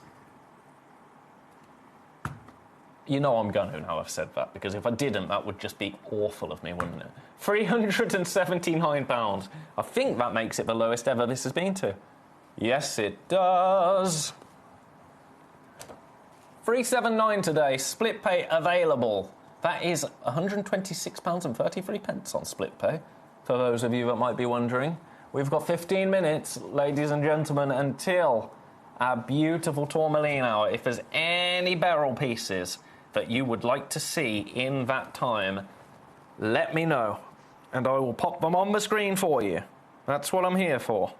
You know I'm going to now I've said that, because if I didn't, that would just be awful of me, wouldn't it? £379. I think that makes it the lowest ever this has been to. Yes, it does. £379 today, split pay available. That is £126 and 33 pence on split pay, for those of you that might be wondering. We've got 15 minutes, ladies and gentlemen, until our beautiful tourmaline hour. If there's any beryl pieces that you would like to see in that time, let me know, and I will pop them on the screen for you. That's what I'm here for.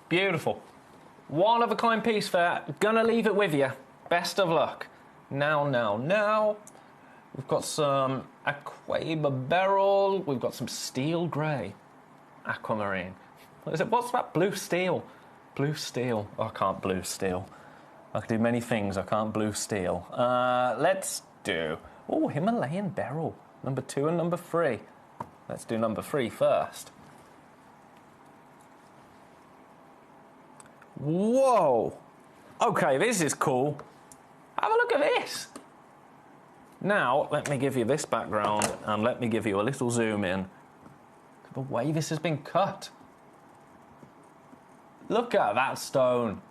Beautiful. One of a kind piece there. Gonna leave it with you. Best of luck. Now. We've got some Aquaba beryl. We've got some steel grey. Aquamarine. What is it? What's that? Blue steel. Blue steel. Oh, I can't blue steel. I can do many things. I can't blue steel. Let's do... Oh, Himalayan beryl. Number 2 and number 3. Let's do number 3 first. Whoa! Okay, this is cool. Have a look at this. Now, let me give you this background and let me give you a little zoom in. The way this has been cut. Look at that stone.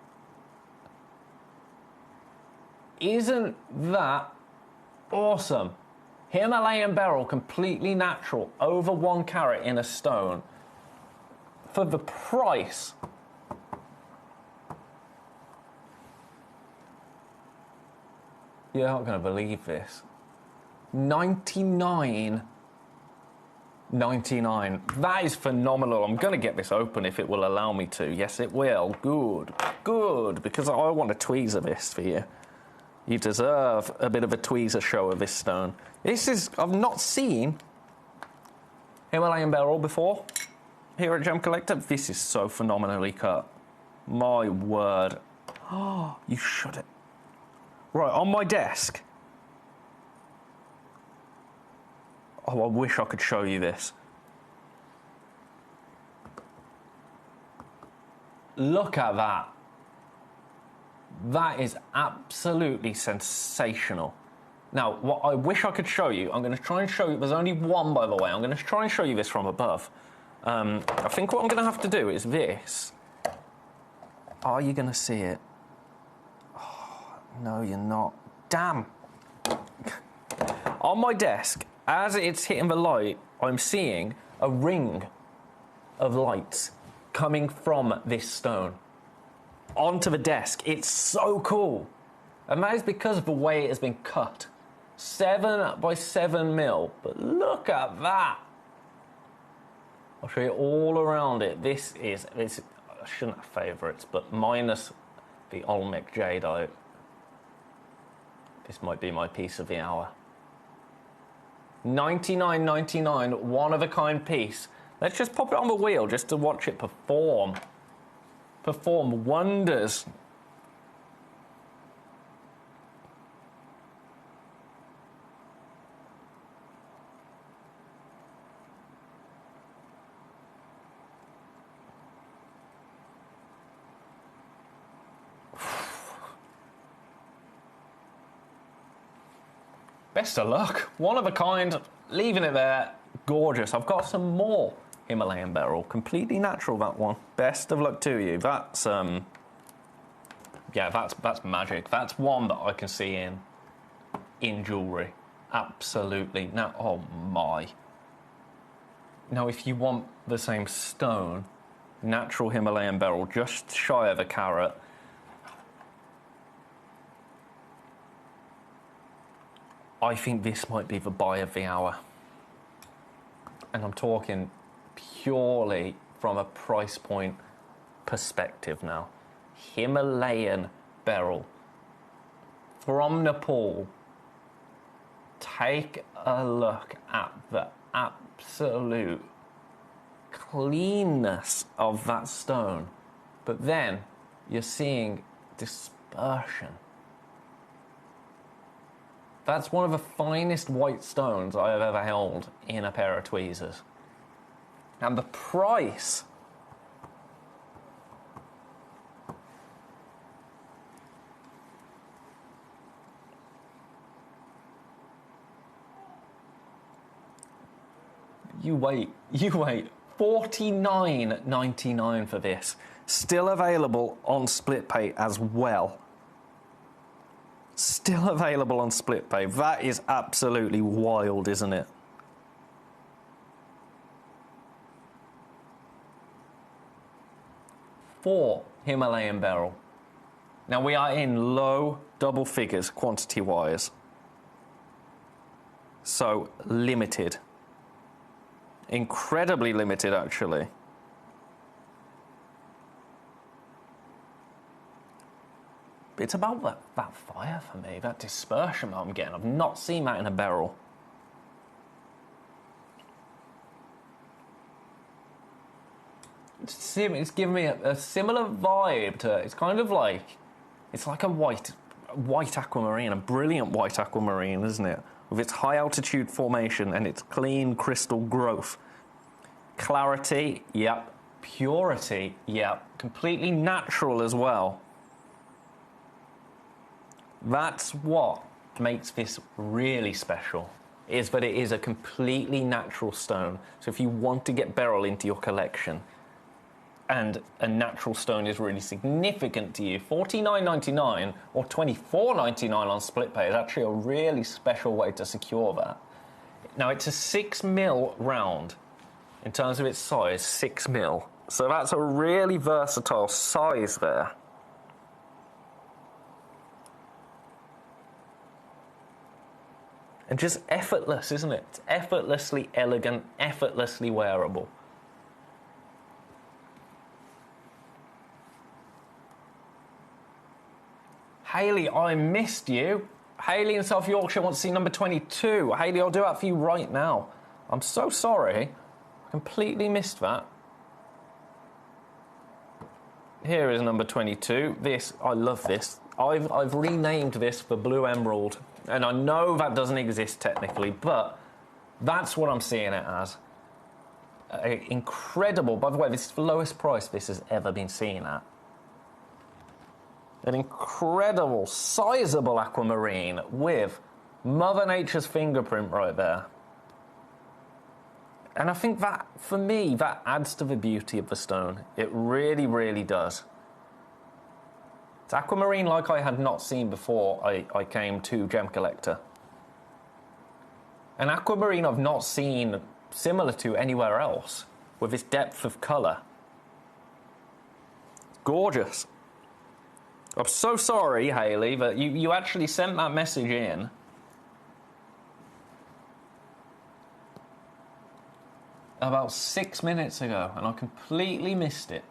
Isn't that awesome? Himalayan beryl, completely natural, over 1 carat in a stone. For the price... You're not going to believe this. $99.99. That is phenomenal. I'm going to get this open if it will allow me to. Yes, it will. Good. Good. Because I want a tweezer this for you. You deserve a bit of a tweezer show of this stone. This is... I've not seen Himalayan beryl before here at Gemcollector. This is so phenomenally cut. My word. Oh, you shut it. Right, on my desk. Oh, I wish I could show you this. Look at that. That is absolutely sensational. Now, what I wish I could show you, I'm going to try and show you, there's only one, by the way, I'm going to try and show you this from above. I think what I'm going to have to do is this. Are you going to see it? Oh, no, you're not. Damn. On my desk, as it's hitting the light, I'm seeing a ring of lights coming from this stone onto the desk. It's so cool. And that is because of the way it has been cut. 7 by 7 mil. But look at that. I'll show you all around it. This I shouldn't have favourites, but minus the Olmec jadeite. This might be my piece of the hour. $99.99, one-of-a-kind piece. Let's just pop it on the wheel just to watch it perform wonders. Best of luck. One of a kind, leaving it there. Gorgeous. I've got some more Himalayan beryl. Completely natural, that one. Best of luck to you. That's, yeah, that's magic. That's one that I can see in jewellery. Absolutely. Now, oh my. Now, if you want the same stone, natural Himalayan beryl, just shy of a carat, I think this might be the buy of the hour. And I'm talking purely from a price point perspective now. Himalayan beryl from Nepal. Take a look at the absolute cleanness of that stone. But then you're seeing dispersion. That's one of the finest white stones I have ever held in a pair of tweezers. And the price. You wait. $49.99 for this. Still available on SplitPay as well. Still available on SplitPay. That is absolutely wild, isn't it? For Himalayan beryl. Now we are in low double figures quantity-wise. So limited. Incredibly limited, actually. It's about that fire for me, that dispersion that I'm getting. I've not seen that in a beryl. It's giving me a similar vibe to, it's kind of like, it's like a white aquamarine, a brilliant white aquamarine, isn't it? With its high altitude formation and its clean crystal growth. Clarity, yep. Purity, yep. Completely natural as well. That's what makes this really special, is that it is a completely natural stone. So if you want to get beryl into your collection, and a natural stone is really significant to you, $49.99 or $24.99 on SplitPay is actually a really special way to secure that. Now, it's a 6 mil round. In terms of its size, 6 mil. So that's a really versatile size there. And just effortless, isn't it? It's effortlessly elegant, effortlessly wearable. Hayley, I missed you. Hayley in South Yorkshire wants to see number 22. Hayley, I'll do that for you right now. I'm so sorry. Completely missed that. Here is number 22. This, I love this. I've renamed this for Blue Emerald, and I know that doesn't exist technically, but that's what I'm seeing it as. Incredible. By the way, this is the lowest price this has ever been seen at. An incredible, sizable aquamarine with Mother Nature's fingerprint right there. And I think that, for me, that adds to the beauty of the stone. It really, really does. It's aquamarine like I had not seen before I came to Gemcollector. An aquamarine I've not seen similar to anywhere else, with this depth of colour. Gorgeous. I'm so sorry, Hayley, that you actually sent that message in. About 6 minutes ago, and I completely missed it.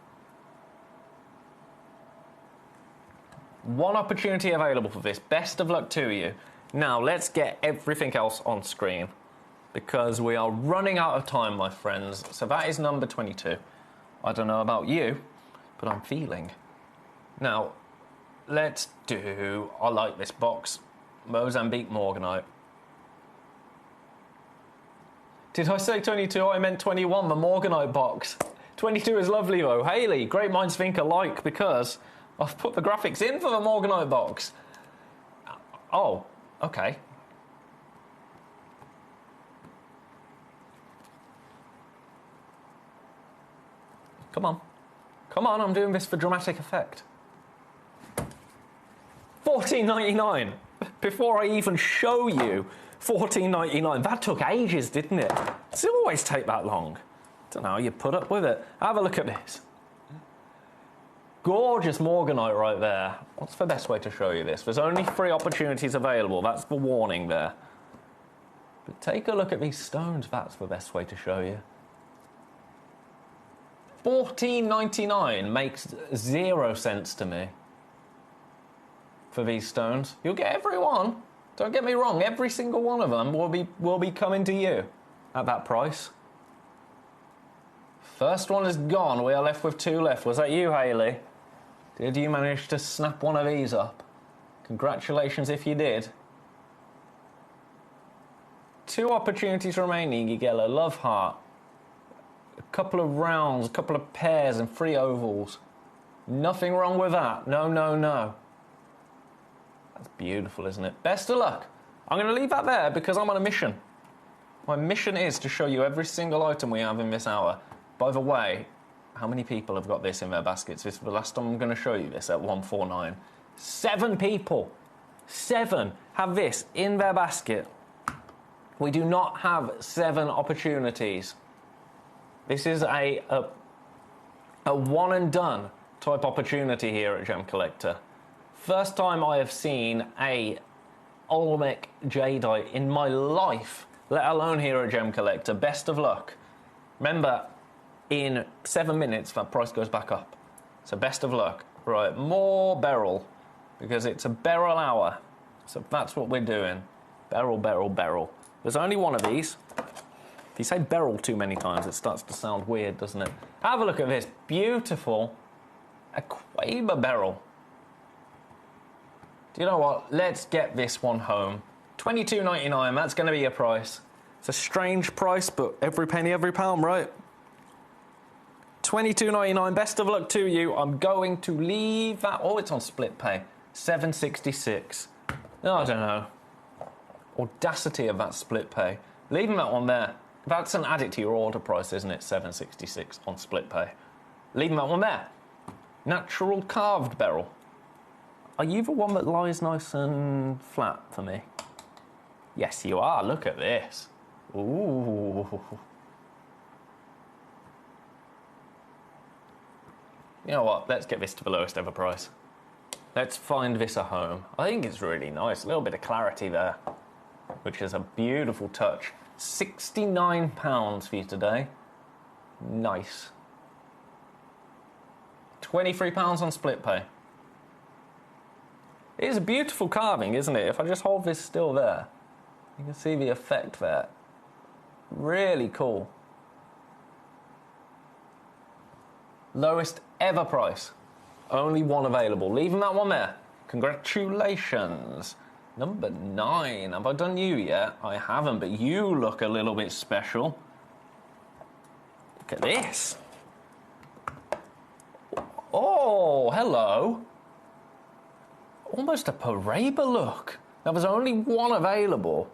One opportunity available for this. Best of luck to you. Now, let's get everything else on screen, because we are running out of time, my friends. So that is number 22. I don't know about you, but I'm feeling. Now, let's do... I like this box. Mozambique Morganite. Did I say 22? I meant 21, the Morganite box. 22 is lovely, though. Hayley, great minds think alike, because I've put the graphics in for the Morganite box. Oh, okay. Come on. Come on, I'm doing this for dramatic effect. $14.99. Before I even show you $14.99. That took ages, didn't it? Does it always take that long? Don't know, you put up with it. Have a look at this. Gorgeous Morganite right there. What's the best way to show you this? There's only 3 opportunities available. That's the warning there. But take a look at these stones. That's the best way to show you. $14.99 makes 0 sense to me for these stones. You'll get every one. Don't get me wrong, every single one of them will be coming to you at that price. First one is gone. We are left with 2 left. Was that you, Hayley? Did you manage to snap one of these up? Congratulations if you did. 2 opportunities remaining. You get a love heart, a couple of rounds, a couple of pairs, and 3 ovals. Nothing wrong with that. No, no, no. That's beautiful, isn't it? Best of luck. I'm going to leave that there because I'm on a mission. My mission is to show you every single item we have in this hour. By the way, how many people have got this in their baskets? This is the last time I'm going to show you this at 149. 7 people. 7 have this in their basket. We do not have 7 opportunities. This is a one and done type opportunity here at Gemcollector. First time I have seen a Olmec jadeite in my life, let alone here at Gemcollector. Best of luck. Remember, in 7 minutes, that price goes back up. So best of luck. Right, more beryl, because it's a beryl hour. So that's what we're doing. Beryl, beryl, beryl. There's only one of these. If you say beryl too many times, it starts to sound weird, doesn't it? Have a look at this. Beautiful Aquaba beryl. Do you know what? Let's get this one home. $22.99, that's going to be your price. It's a strange price, but every penny, every pound, right? $22.99, best of luck to you. I'm going to leave that... Oh, it's on split pay. $7.66. No, I don't know. Audacity of that split pay. Leaving that one there. That's an add it to your order price, isn't it? $7.66 on split pay. Leaving that one there. Natural carved beryl. Are you the one that lies nice and flat for me? Yes, you are. Look at this. Ooh. You know what? Let's get this to the lowest ever price. Let's find this a home. I think it's really nice. A little bit of clarity there, which is a beautiful touch. £69 for you today. Nice. £23 on split pay. It is a beautiful carving, isn't it? If I just hold this still there, you can see the effect there. Really cool. Lowest ever price. Only one available. Leaving that one there. Congratulations. Number 9. Have I done you yet? I haven't, but you look a little bit special. Look at this. Oh, hello. Almost a Paraba look. Now, there's only one available.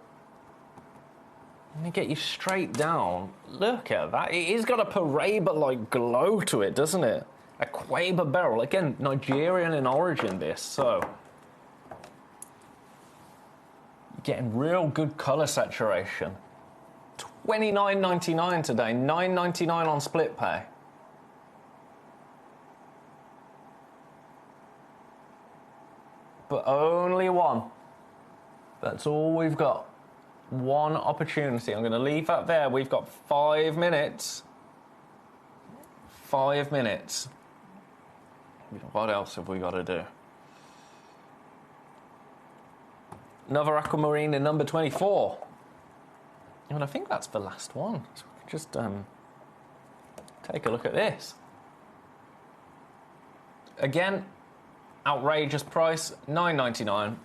Let me get you straight down. Look at that. It is got a Paraba-like glow to it, doesn't it? A Quaber beryl. Again, Nigerian in origin, this, so... Getting real good colour saturation. $29.99 today, $9.99 on split pay. But only one. That's all we've got. One opportunity. I'm going to leave that there. We've got 5 minutes. 5 minutes. What else have we got to do? Another aquamarine in number 24. And I think that's the last one. So we can just take a look at this. Again, outrageous price, $9.99.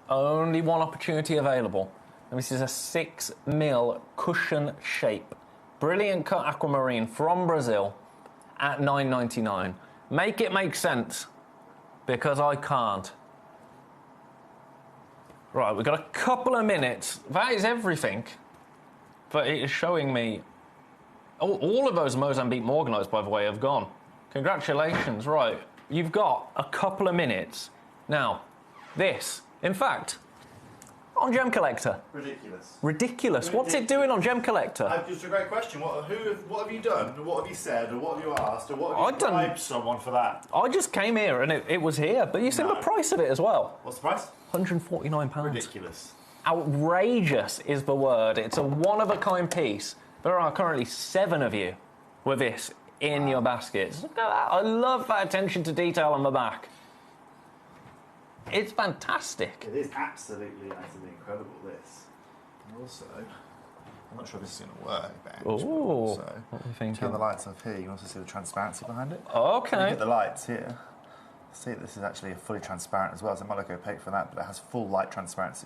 Only one opportunity available. And this is a 6mm cushion shape. Brilliant cut aquamarine from Brazil at $9.99. Make it make sense, because I can't. Right, we've got a couple of minutes. That is everything. But it is showing me... all of those Mozambique Morganos, by the way, have gone. Congratulations. Right, you've got a couple of minutes. Now, this... In fact, on Gemcollector. Ridiculous. Ridiculous. What's it doing on Gemcollector? It's a great question. What have you done? What have you said? Or what have you asked? Or what have you bribed someone for that? I just came here and it was here, but you said the price of it as well. What's the price? £149. Ridiculous. Outrageous is the word. It's a one-of-a-kind piece. There are currently 7 of you with this in your baskets. Look at that. I love that attention to detail on the back. It's fantastic. It is absolutely incredible, this. And also, I'm not sure if this is going to work, Ben. Oh, so, what are you thinking? Turn the lights off here. You can also see the transparency behind it. Okay. Look at the lights here. See, this is actually fully transparent as well, so it might look opaque for that, but it has full light transparency,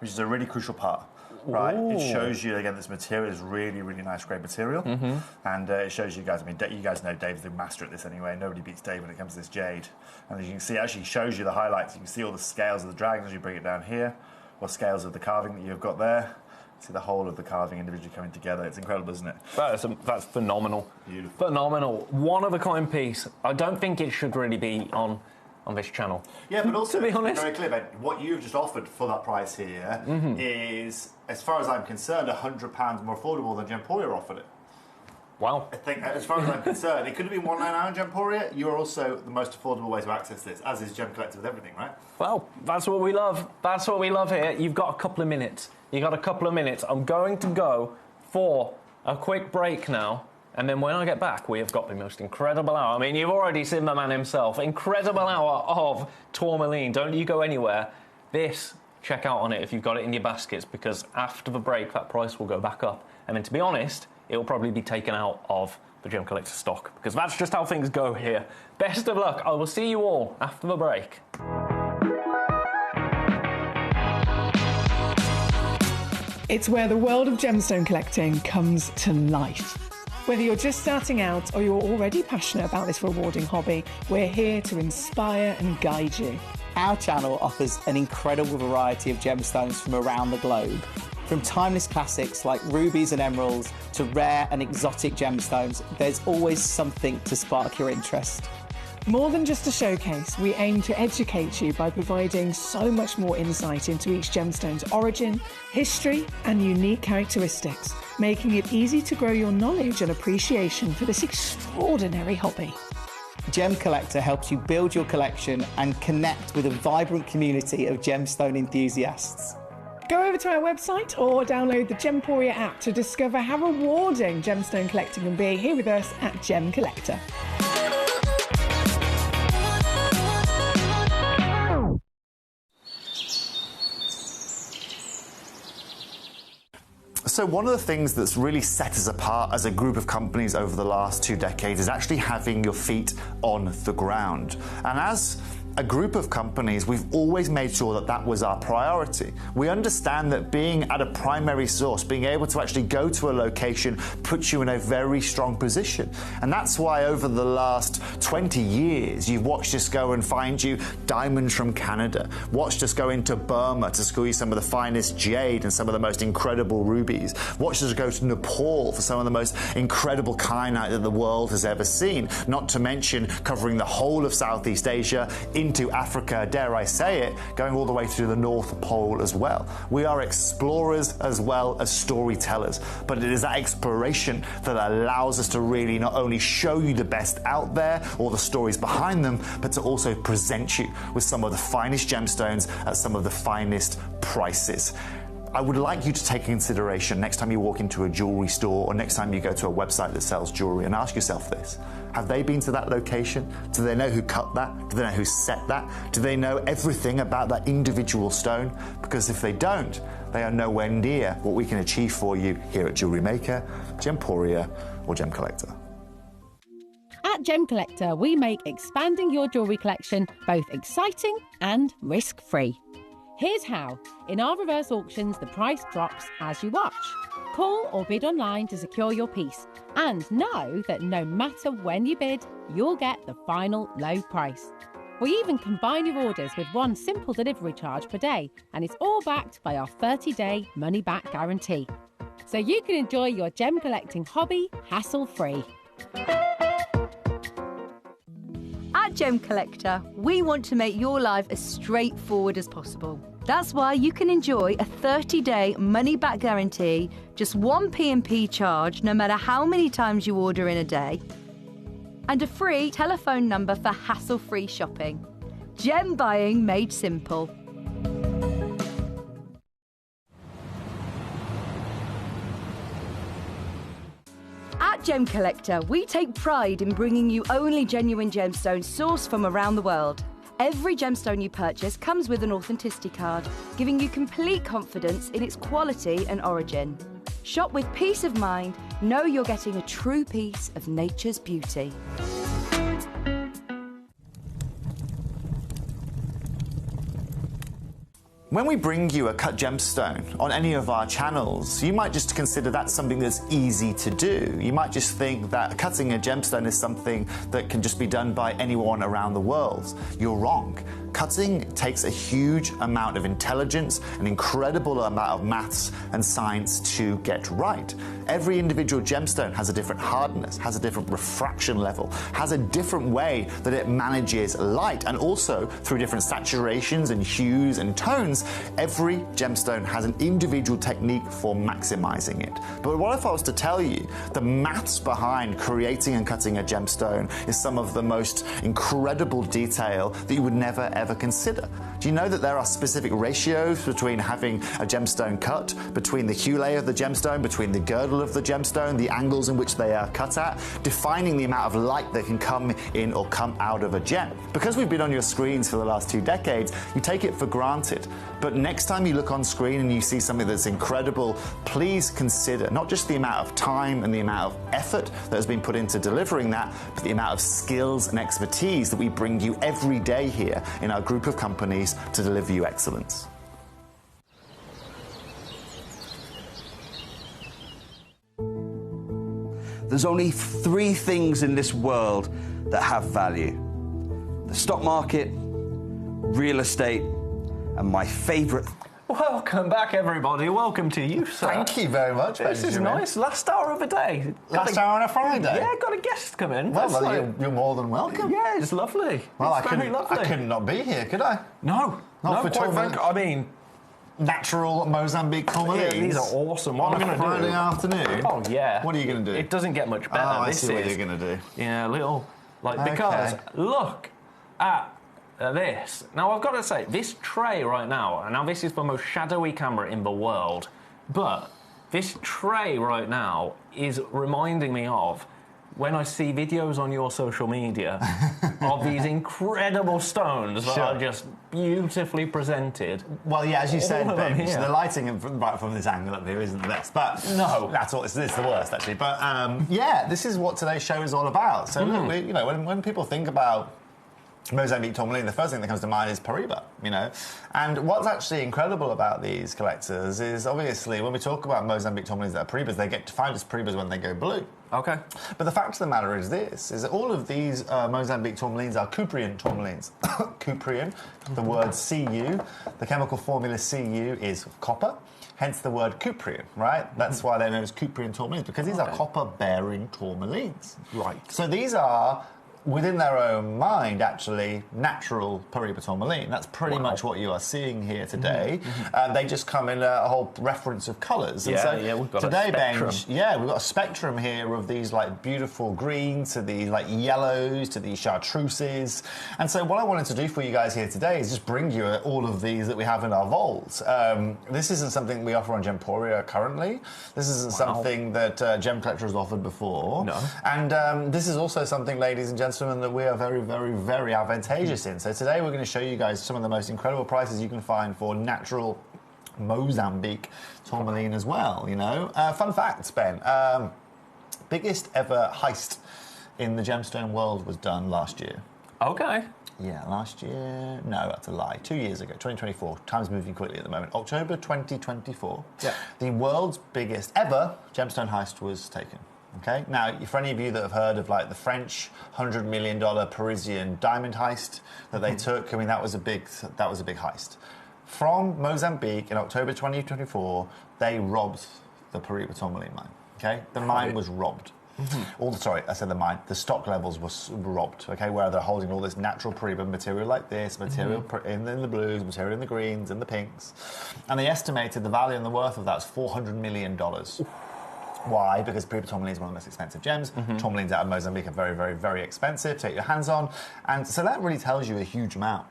which is a really crucial part. Right, Ooh. it shows you, again, this material is really, really nice grade material. And it shows you guys, I mean, you guys know Dave's the master at this anyway. Nobody beats Dave when it comes to this jade. And as you can see, it actually shows you the highlights. You can see all the scales of the dragons as you bring it down here, or scales of the carving that you've got there. See the whole of the carving individually coming together. It's incredible, isn't it? That's phenomenal. Beautiful. Phenomenal. One-of-a-kind piece. I don't think it should really be on this channel. Yeah, but also, to be honest, very clear, Ben, what you've just offered for that price here is, as far as I'm concerned, £100 more affordable than Gemporia offered it. Wow. I think, as far as I'm concerned, it could have been $199 on Gemporia. You're also the most affordable way to access this, as is Gemcollector with everything, right? Well, that's what we love. That's what we love here. You've got a couple of minutes. You've got a couple of minutes. I'm going to go for a quick break now. And then when I get back, we have got the most incredible hour. I mean, you've already seen the man himself. Incredible hour of tourmaline. Don't you go anywhere. This, check out on it if you've got it in your baskets, because after the break, that price will go back up. And then, to be honest, it will probably be taken out of the Gemcollector stock, because that's just how things go here. Best of luck. I will see you all after the break. It's where the world of gemstone collecting comes to life. Whether you're just starting out or you're already passionate about this rewarding hobby, we're here to inspire and guide you. Our channel offers an incredible variety of gemstones from around the globe. From timeless classics like rubies and emeralds to rare and exotic gemstones, there's always something to spark your interest. More than just a showcase, we aim to educate you by providing so much more insight into each gemstone's origin, history, and unique characteristics, making it easy to grow your knowledge and appreciation for this extraordinary hobby. Gemcollector helps you build your collection and connect with a vibrant community of gemstone enthusiasts. Go over to our website or download the Gemporia app to discover how rewarding gemstone collecting can be here with us at Gemcollector. So one of the things that's really set us apart as a group of companies over the last 2 decades is actually having your feet on the ground. And as a group of companies, we've always made sure that that was our priority. We understand that being at a primary source, being able to actually go to a location, puts you in a very strong position. And that's why over the last 20 years, you've watched us go and find you diamonds from Canada, watched us go into Burma to score you some of the finest jade and some of the most incredible rubies, watched us go to Nepal for some of the most incredible kyanite that the world has ever seen, not to mention covering the whole of Southeast Asia, into Africa, dare I say it, going all the way to the North Pole as well. We are explorers as well as storytellers, but it is that exploration that allows us to really not only show you the best out there or the stories behind them, but to also present you with some of the finest gemstones at some of the finest prices. I would like you to take consideration next time you walk into a jewelry store or next time you go to a website that sells jewelry and ask yourself this. Have they been to that location? Do they know who cut that? Do they know who set that? Do they know everything about that individual stone? Because if they don't, they are nowhere near what we can achieve for you here at Jewelry Maker, Gemporia or Gemcollector. At Gemcollector, we make expanding your jewellery collection both exciting and risk-free. Here's how. In our reverse auctions, the price drops as you watch. Call or bid online to secure your piece. And know that no matter when you bid, you'll get the final low price. We even combine your orders with one simple delivery charge per day, and it's all backed by our 30-day money-back guarantee. So you can enjoy your gem collecting hobby hassle-free. At Gemcollector, we want to make your life as straightforward as possible. That's why you can enjoy a 30-day money-back guarantee, just one P&P charge no matter how many times you order in a day, and a free telephone number for hassle-free shopping. Gem buying made simple. At Gemcollector, we take pride in bringing you only genuine gemstones sourced from around the world. Every gemstone you purchase comes with an authenticity card, giving you complete confidence in its quality and origin. Shop with peace of mind, know you're getting a true piece of nature's beauty. When we bring you a cut gemstone on any of our channels, you might just consider that something that's easy to do. You might just think that cutting a gemstone is something that can just be done by anyone around the world. You're wrong. Cutting takes a huge amount of intelligence, an incredible amount of maths and science to get right. Every individual gemstone has a different hardness, has a different refraction level, has a different way that it manages light, and also through different saturations and hues and tones, every gemstone has an individual technique for maximizing it. But what if I was to tell you the maths behind creating and cutting a gemstone is some of the most incredible detail that you would never ever consider? Do you know that there are specific ratios between having a gemstone cut, between the hue layer of the gemstone, between the girdle of the gemstone, the angles in which they are cut at, defining the amount of light that can come in or come out of a gem? Because we've been on your screens for the last 2 decades, you take it for granted. But next time you look on screen and you see something that's incredible, please consider not just the amount of time and the amount of effort that has been put into delivering that, but the amount of skills and expertise that we bring you every day here in our group of companies to deliver you excellence. There's only 3 things in this world that have value: the stock market, real estate, and my favourite. Welcome back, everybody. Welcome to you, sir. Thank you very much. This is nice. Last hour of the day. Last hour on a Friday? Yeah, got a guest come in. Well, you're more than welcome. Yeah, it's lovely. Well, it's very lovely. I couldn't not be here, could I? No, for quite frankly. I mean, natural Mozambique cornelians. Yeah, these are awesome. What on am I a going to do? Friday afternoon? Oh, yeah. What are you going to do? It doesn't get much better. Oh, I see what you're going to do. Yeah, a little, because look at this. Now, I've got to say, this tray right now this is the most shadowy camera in the world, but this tray right now is reminding me of when I see videos on your social media of these incredible stones that are just beautifully presented. Well, yeah, as you said, Ben, here. the lighting from this angle up here isn't the best, but no, that's all. It's the worst actually. But yeah, this is what today's show is all about. So look, when people think about Mozambique tourmaline, the first thing that comes to mind is Paraiba, And what's actually incredible about these collectors is, obviously, when we talk about Mozambique tourmalines that are Paraibas, they get defined as Paraibas when they go blue. Okay. But the fact of the matter is this, is that all of these Mozambique tourmalines are Cuprian tourmalines. Cuprian, the word Cu, the chemical formula Cu is copper, hence the word Cuprian, right? That's why they're known as Cuprian tourmalines, because these are copper-bearing tourmalines. Right. So these are, within their own mind, actually, natural Paraiba tourmaline. That's pretty much what you are seeing here today. They just come in a whole reference of colours. We've got today, a spectrum. we've got a spectrum here of these like beautiful greens to these like yellows to these chartreuses. And so what I wanted to do for you guys here today is just bring you all of these that we have in our vaults. This isn't something we offer on Gemporia currently. This isn't something that Gemcollector has offered before. No. And this is also something, ladies and gentlemen, that we are very, very, very advantageous in. So today we're going to show you guys some of the most incredible prices you can find for natural Mozambique tourmaline as well, Fun facts, Ben. Biggest ever heist in the gemstone world was done last year. Okay. Yeah, last year... No, that's a lie. 2 years ago, 2024. Time's moving quickly at the moment. October 2024. Yeah. The world's biggest ever gemstone heist was taken. Okay. Now, for any of you that have heard of like the French $100 million Parisian diamond heist that they took, I mean that was a big heist. From Mozambique in October 2024, they robbed the Paraiba tourmaline mine. Okay, the mine was robbed. The stock levels were robbed. Okay, where they're holding all this natural Paraiba material like this, material in the blues, material in the greens and the pinks, and they estimated the value and the worth of that was $400 million. Why? Because Paraiba tourmaline is one of the most expensive gems. Tourmalines out of Mozambique are very, very, very expensive to take your hands on. And so that really tells you a huge amount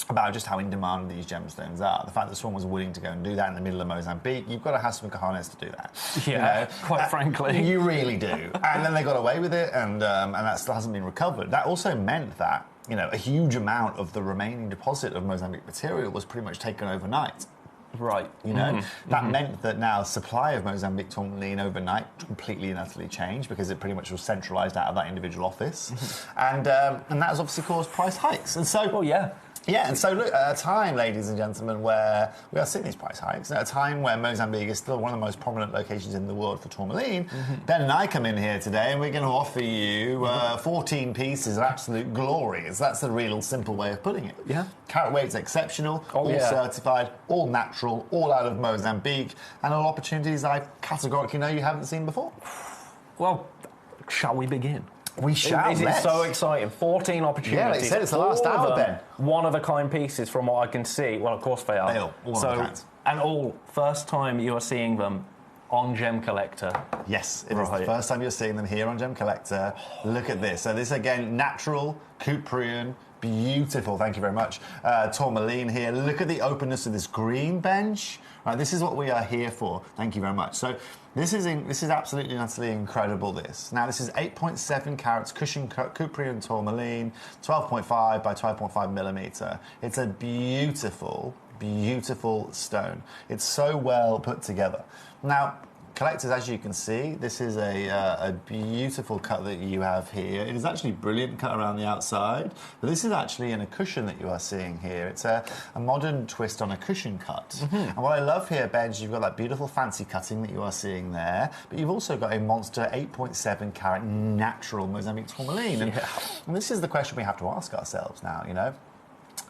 about just how in demand these gemstones are. The fact that someone was willing to go and do that in the middle of Mozambique, you've got to have some cojones to do that. Yeah, quite frankly. You really do. And then they got away with it, and that still hasn't been recovered. That also meant that, a huge amount of the remaining deposit of Mozambique material was pretty much taken overnight. Right. That meant that now supply of Mozambique tourmaline overnight completely and utterly changed because it pretty much was centralised out of that individual office. And that has obviously caused price hikes. And so... Well, yeah. Yeah, and so look, at a time, ladies and gentlemen, where we are seeing these price hikes, at a time where Mozambique is still one of the most prominent locations in the world for tourmaline, Ben and I come in here today and we're going to offer you 14 pieces of absolute glory. That's the real simple way of putting it. Yeah. Carat weight's exceptional, all certified, all natural, all out of Mozambique, and all opportunities I categorically know you haven't seen before. Well, shall we begin? We shall. Is it so exciting? 14 opportunities. Yeah, like I said, it's the last hour, Ben. One-of-a-kind pieces from what I can see. Well, of course they are. They all one-of-a-kind. And all first time you are seeing them on Gemcollector. Yes, it is the first time you're seeing them here on Gemcollector. Look at this. So this, again, natural, Cuprian, beautiful, thank you very much, tourmaline here. Look at the openness of this green bench. Right, this is what we are here for. Thank you very much. So this is absolutely and utterly incredible, this. Now, this is 8.7 carats Cuprian tourmaline, 12.5 by 12.5 millimetre. It's a beautiful, beautiful stone. It's so well put together. Now, collectors, as you can see, this is a beautiful cut that you have here. It is actually brilliant cut around the outside, but this is actually in a cushion that you are seeing here. It's a modern twist on a cushion cut. And what I love here, Ben, is you've got that beautiful fancy cutting that you are seeing there, but you've also got a monster 8.7 carat natural Mozambique tourmaline. And this is the question we have to ask ourselves now,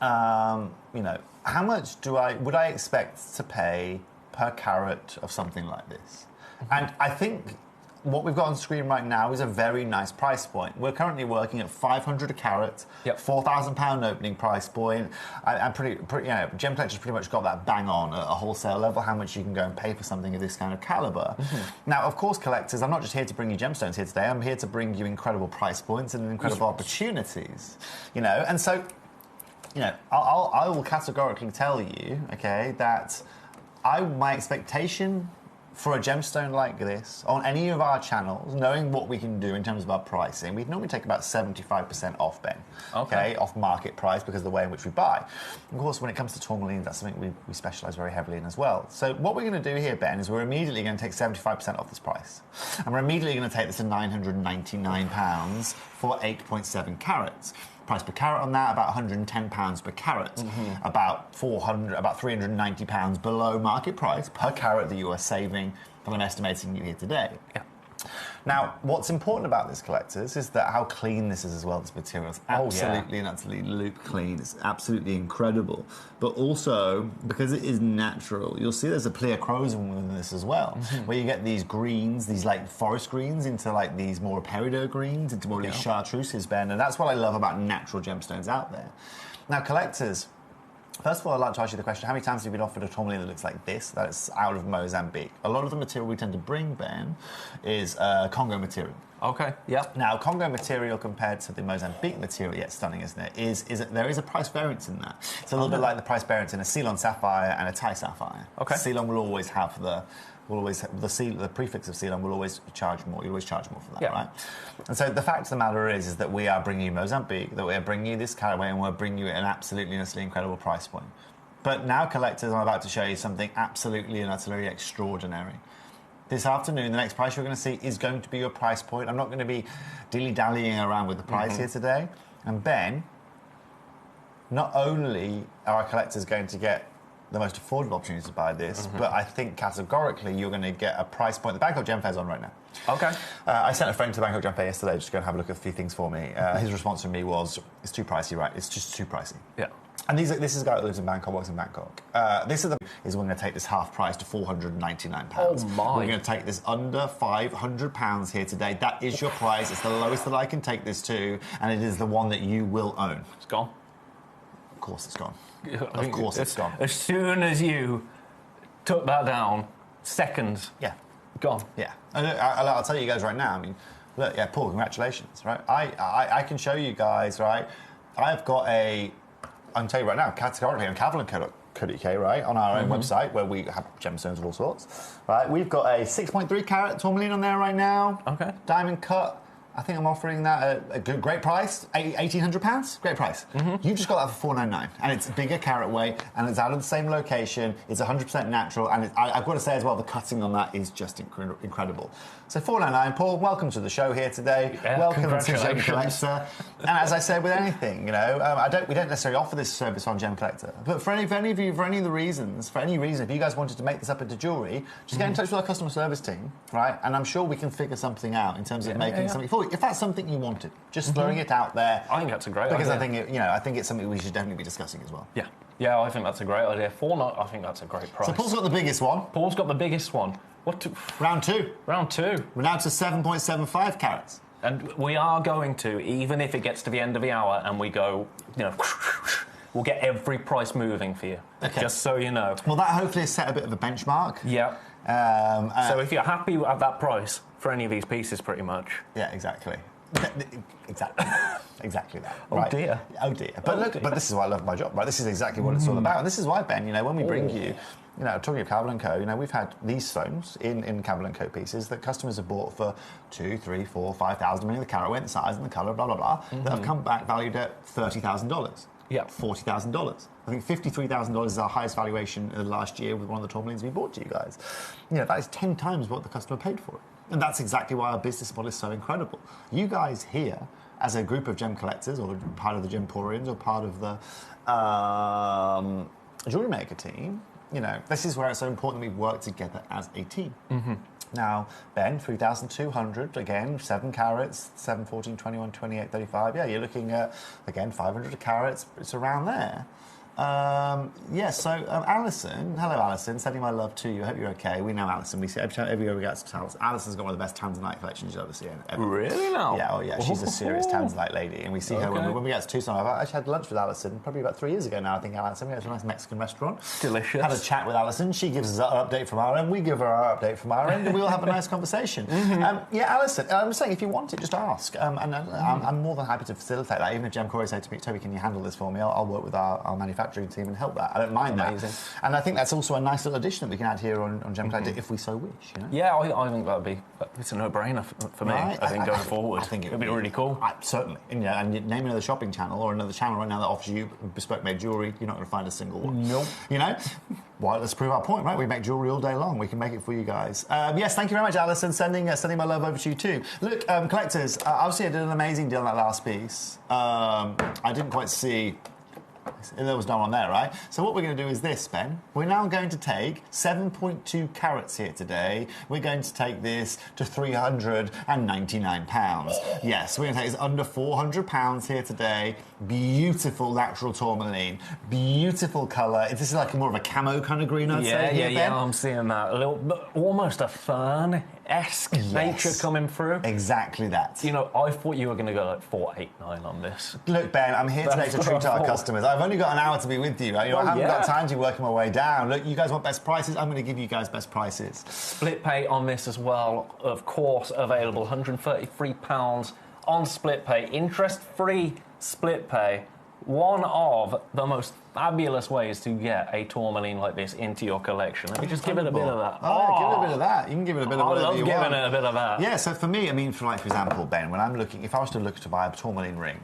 how much would I expect to pay per carat of something like this? And I think what we've got on screen right now is a very nice price point. We're currently working at 500 a carat, £4,000 opening price point. I'm Gemcollector's pretty much got that bang on at a wholesale level, how much you can go and pay for something of this kind of calibre. Now, of course, collectors, I'm not just here to bring you gemstones here today. I'm here to bring you incredible price points and incredible opportunities, And so, I will categorically tell you, okay, that my expectation for a gemstone like this, on any of our channels, knowing what we can do in terms of our pricing, we'd normally take about 75% off, Ben. Okay, off market price because of the way in which we buy. Of course, when it comes to tourmaline, that's something we specialise very heavily in as well. So what we're going to do here, Ben, is we're immediately going to take 75% off this price. And we're immediately going to take this to £999 for 8.7 carats. Price per carat on that, about £110 per carat, about £390 below market price per carat that you are saving, that I'm estimating you here today. Yeah. Now, what's important about this, collectors, is that how clean this is as well. This material is absolutely and utterly loop clean. It's absolutely incredible. But also, because it is natural, you'll see there's a pleochroism within this as well, where you get these greens, these like forest greens, into like these more peridot greens, into more of these chartreuses, Ben. And that's what I love about natural gemstones out there. Now, collectors, first of all, I'd like to ask you the question, how many times have you been offered a tourmaline that looks like this, that is out of Mozambique? A lot of the material we tend to bring, Ben, is Congo material. Okay, yeah. Now, Congo material compared to the Mozambique material, yet stunning, isn't it, there is a price variance in that. It's a little bit like the price variance in a Ceylon sapphire and a Thai sapphire. Okay. Ceylon will always have the prefix of Ceylon will always charge more. You always charge more for that, right? And so the fact of the matter is that we are bringing you Mozambique, that we are bringing you this caraway, and we're bringing you at an absolutely and utterly incredible price point. But now, collectors, I'm about to show you something absolutely and utterly extraordinary. This afternoon, the next price you're going to see is going to be your price point. I'm not going to be dilly-dallying around with the price here today. And Ben, not only are our collectors going to get the most affordable opportunity to buy this, but I think categorically you're going to get a price point. The Bangkok Gem Fair's on right now. Okay. I sent a friend to the Bangkok Gem Fair yesterday just to go and have a look at a few things for me. His response to me was, it's too pricey, right? It's just too pricey. Yeah. And this is a guy that lives in Bangkok, works in Bangkok. We're going to take this half price to £499. Oh my. We're going to take this under £500 here today. That is your price. It's the lowest that I can take this to, and it is the one that you will own. It's gone. Of course it's gone. Of course it's gone. As soon as you took that down, seconds. Yeah. Gone. Yeah. And look, I'll tell you guys right now, I mean, look, yeah, Paul, congratulations, right? I can show you guys, right? I've got I can tell you right now, categorically on Cavalon.co.uk, right, on our own website, where we have gemstones of all sorts, right? We've got a 6.3 carat tourmaline on there right now. Okay. Diamond cut. I think I'm offering that at a great price, £1,800. Great price. You just got that for $499, and it's bigger carat weight, and it's out of the same location. It's 100% natural, and I've got to say as well, the cutting on that is just incredible. So $499, Paul. Welcome to the show here today. Yeah, welcome to Gemcollector. And as I said with anything, you know, we don't necessarily offer this service on Gemcollector, but for any of you, for any reason, if you guys wanted to make this up into jewellery, just get in touch with our customer service team, right? And I'm sure we can figure something out in terms of making something for you. If that's something you wanted, just throwing it out there. I think that's a great idea. Because I think it's something we should definitely be discussing as well. Yeah. Yeah, I think that's a great idea. I think that's a great price. So Paul's got the biggest one. Paul's got the biggest one. Round two. Round two. We're now to 7.75 carats. And we are going to, even if it gets to the end of the hour and we go, you know, we'll get every price moving for you. Okay. Just so you know. Well, that hopefully has set a bit of a benchmark. Yeah. So if you're happy at that price for any of these pieces, pretty much. Yeah, exactly. Exactly that. Oh right? dear. Oh dear. But this is why I love my job, right? This is exactly what it's all about. And this is why, Ben, you know, when we bring you, you know, talking of Cavalon & Co., you know, we've had these stones in Cavalon & Co. pieces that customers have bought for $2,000, $3,000, $4,000, $5,000, depending on the carat weight, the size and the colour, blah, blah, blah, that have come back valued at $30,000. Yeah. $40,000. I think $53,000 is our highest valuation of the last year with one of the tourmalines we bought to you guys. You know, that is 10 times what the customer paid for it. And that's exactly why our business model is so incredible. You guys here, as a group of gem collectors, or part of the Gemporians, or part of the jewellery maker team, you know, this is where it's so important that we work together as a team. Now, Ben, 3,200, again, 7 carats, 7, 14, 21, 28, 35. Yeah, you're looking at, again, 500 carats. It's around there. Alison, hello Alison, sending my love to you. I hope you're okay. We know Alison. We see every year we get to Alison. Alison's got one of the best tanzanite collections you'll ever see. Ever. Really now? Yeah, oh yeah, she's a serious tanzanite lady. And we see her when we get to Tucson. I've actually had lunch with Alison probably about 3 years ago now, I think, Alison. We went to a nice Mexican restaurant. Delicious. Had a chat with Alison. She gives us our update from our end. We give her our update from our end. And we all have a nice conversation. Alison, I'm saying if you want it, just ask. I'm more than happy to facilitate that. Even if Gemcory say to me, Toby, can you handle this for me? I'll work with our manufacturer manufacturing team and help that. I don't mind Amazing. that. And I think that's also a nice little addition that we can add here on Gemcollector if we so wish. You know? Yeah, I think it's a no-brainer for me. Right. I think going forward, I think it'd be really cool. Certainly. And, and you name another shopping channel or another channel right now that offers you bespoke made jewellery, you're not going to find a single one. Nope. You know? Well, let's prove our point, right? We make jewellery all day long. We can make it for you guys. Yes, thank you very much, Alison. Sending my love over to you too. Look, collectors, obviously I did an amazing deal on that last piece. I didn't quite see... There was no one there, right? So what we're going to do is this, Ben. We're now going to take 7.2 carats here today. We're going to take this to £399. Yes, we're going to take this under £400 here today. Beautiful natural tourmaline. Beautiful colour. This is like more of a camo kind of green, I'd say. Here, Ben. I'm seeing that. A little, almost a fern-esque nature coming through. Exactly that. You know, I thought you were going to go like 489 on this. Look, Ben, I'm here today to treat our customers. I've only got an hour to be with you. Right? I haven't got time to be working my way down. Look, you guys want best prices? I'm going to give you guys best prices. Split pay on this as well, of course, available. £133 on split pay. Interest-free split pay. One of the most fabulous ways to get a tourmaline like this into your collection. Let me just give it a bit of that. Oh, give it a bit of that. You can give it a bit of whatever you want. I love giving it a bit of that. Yeah, so for me, I mean, for example, Ben, when I'm looking, if I was to look to buy a tourmaline ring,